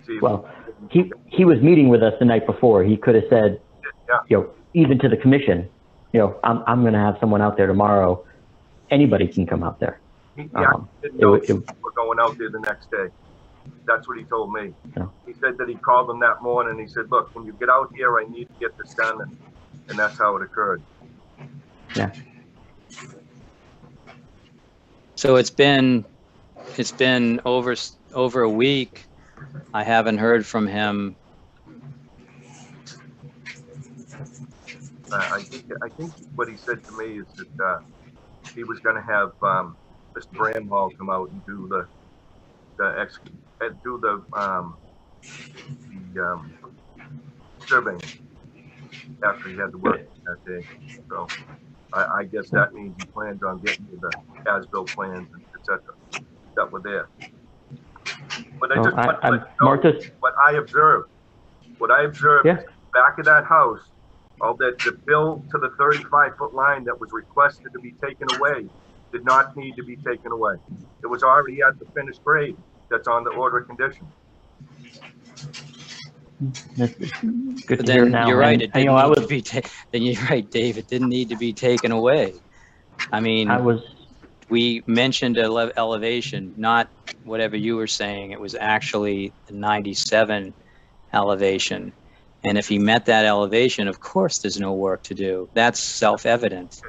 see. Well, he was meeting with us the night before. He could have said, even to the commission, I'm going to have someone out there tomorrow. Anybody can come out there. He didn't know if we're going out there the next day. That's what he told me. Yeah. He said that he called them that morning. He said, look, when you get out here, I need to get this done. And that's how it occurred. Yeah. So it's been over a week. I haven't heard from him. I think what he said to me is that he was going to have Mr. Bramhall come out and do the surveying after he had the work that day. So I guess that means he plans on getting to the as-built plans, etc. that were there. But I just want to let you know what I observed. What I observed is back of that house, all that the bill to the 35-foot line that was requested to be taken away did not need to be taken away. It was already at the finished grade that's on the order of condition. Good to then hear now. You're right. And, It didn't need to be then you're right, Dave. It didn't need to be taken away. I mean, we mentioned elevation, not whatever you were saying. It was actually the 97 elevation. And if he met that elevation, of course, there's no work to do. That's self-evident.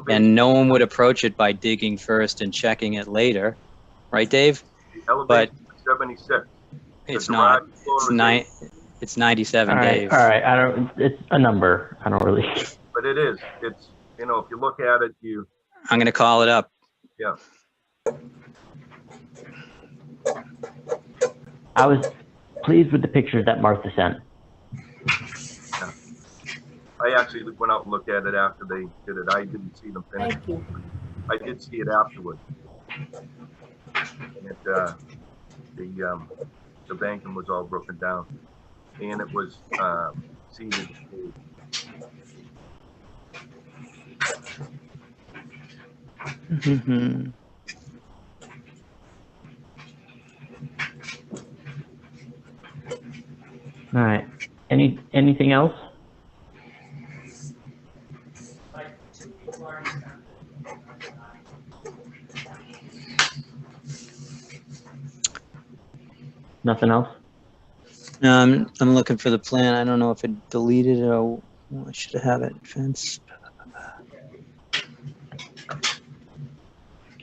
And no one would approach it by digging first and checking it later. Right, Dave? The elevation was 76. It's The not. garage floor It's is nine. It's 97 All right, days. all right. I don't. It's a number. I don't really. But it is, it's, you know, if you look at it, you, I'm gonna call it up. yeah. I was pleased with the pictures that Martha sent. I actually went out and looked at it after they did it. I didn't see them finish. Thank you. I did see it afterward. And it, the banking was all broken down, and it was seeded. Mhm. All right. Anything else? Nothing else? I'm looking for the plan. I don't know if it deleted it or I should have it. Fence.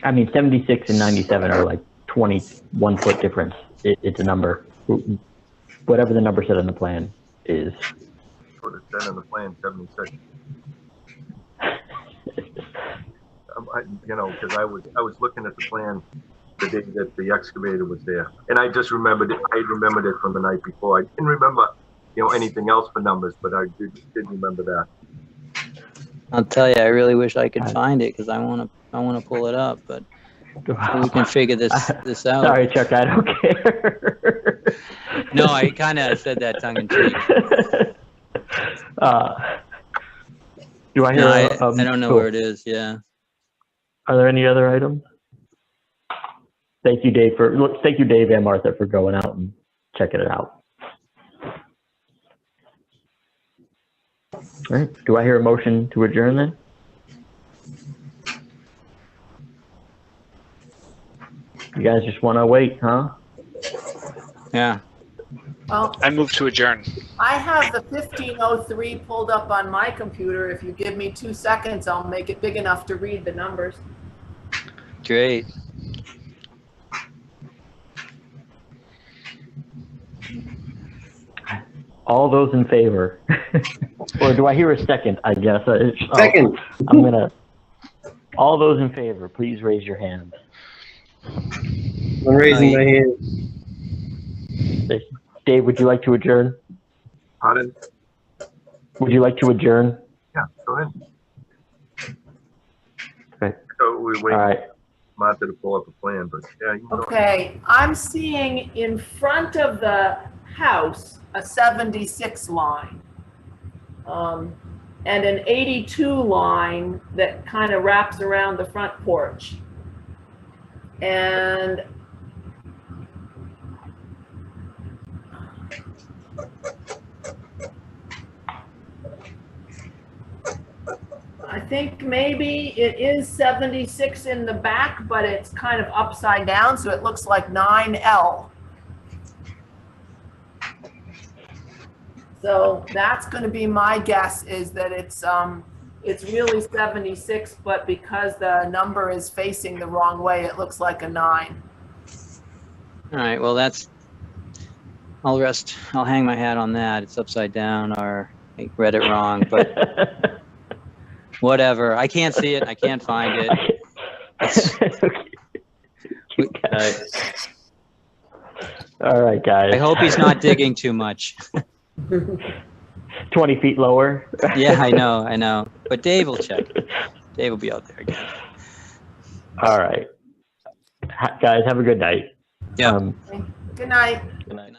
I mean, 76 and 97 are like 21 foot difference. It's a number. Whatever the number said on the plan is. What it said on the plan, 76. You know, because I was looking at the plan the day that the excavator was there, and I just remembered it. I remembered it from the night before. I didn't remember, you know, anything else for numbers, but I did remember that. I'll tell you, I really wish I could find it because I want to pull it up, but we can figure this out. Sorry, Chuck, I don't care. No, I kind of said that tongue in cheek. Do I hear? No, I don't know where it is. Yeah. Are there any other items? Thank you, Dave and Martha for going out and checking it out. All right. Do I hear a motion to adjourn then? You guys just want to wait, huh? Yeah. Well, I move to adjourn. I have the 1503 pulled up on my computer. If you give me 2 seconds, I'll make it big enough to read the numbers. Great. All those in favor? Or do I hear a second, I guess? Second. All those in favor, please raise your hand. I'm raising my hand. Dave, would you like to adjourn? Pardon? Would you like to adjourn? Yeah, go ahead. Okay. So we wait. All right. Martha to pull up a plan, but yeah. You can go ahead. Okay, I'm seeing in front of the house a 76 line. And an 82 line that kind of wraps around the front porch. And I think maybe it is 76 in the back, but it's kind of upside down, so it looks like 9L. So that's going to be my guess, is that it's really 76, but because the number is facing the wrong way, it looks like a 9. All right. Well, I'll hang my hat on that. It's upside down, or I read it wrong, but whatever. I can't see it. I can't find it. All right, guys. I hope he's not digging too much. 20 feet lower. Yeah, I know. But Dave will check. Dave will be out there again. All right. Guys, have a good night. Yeah. Good night. Good night.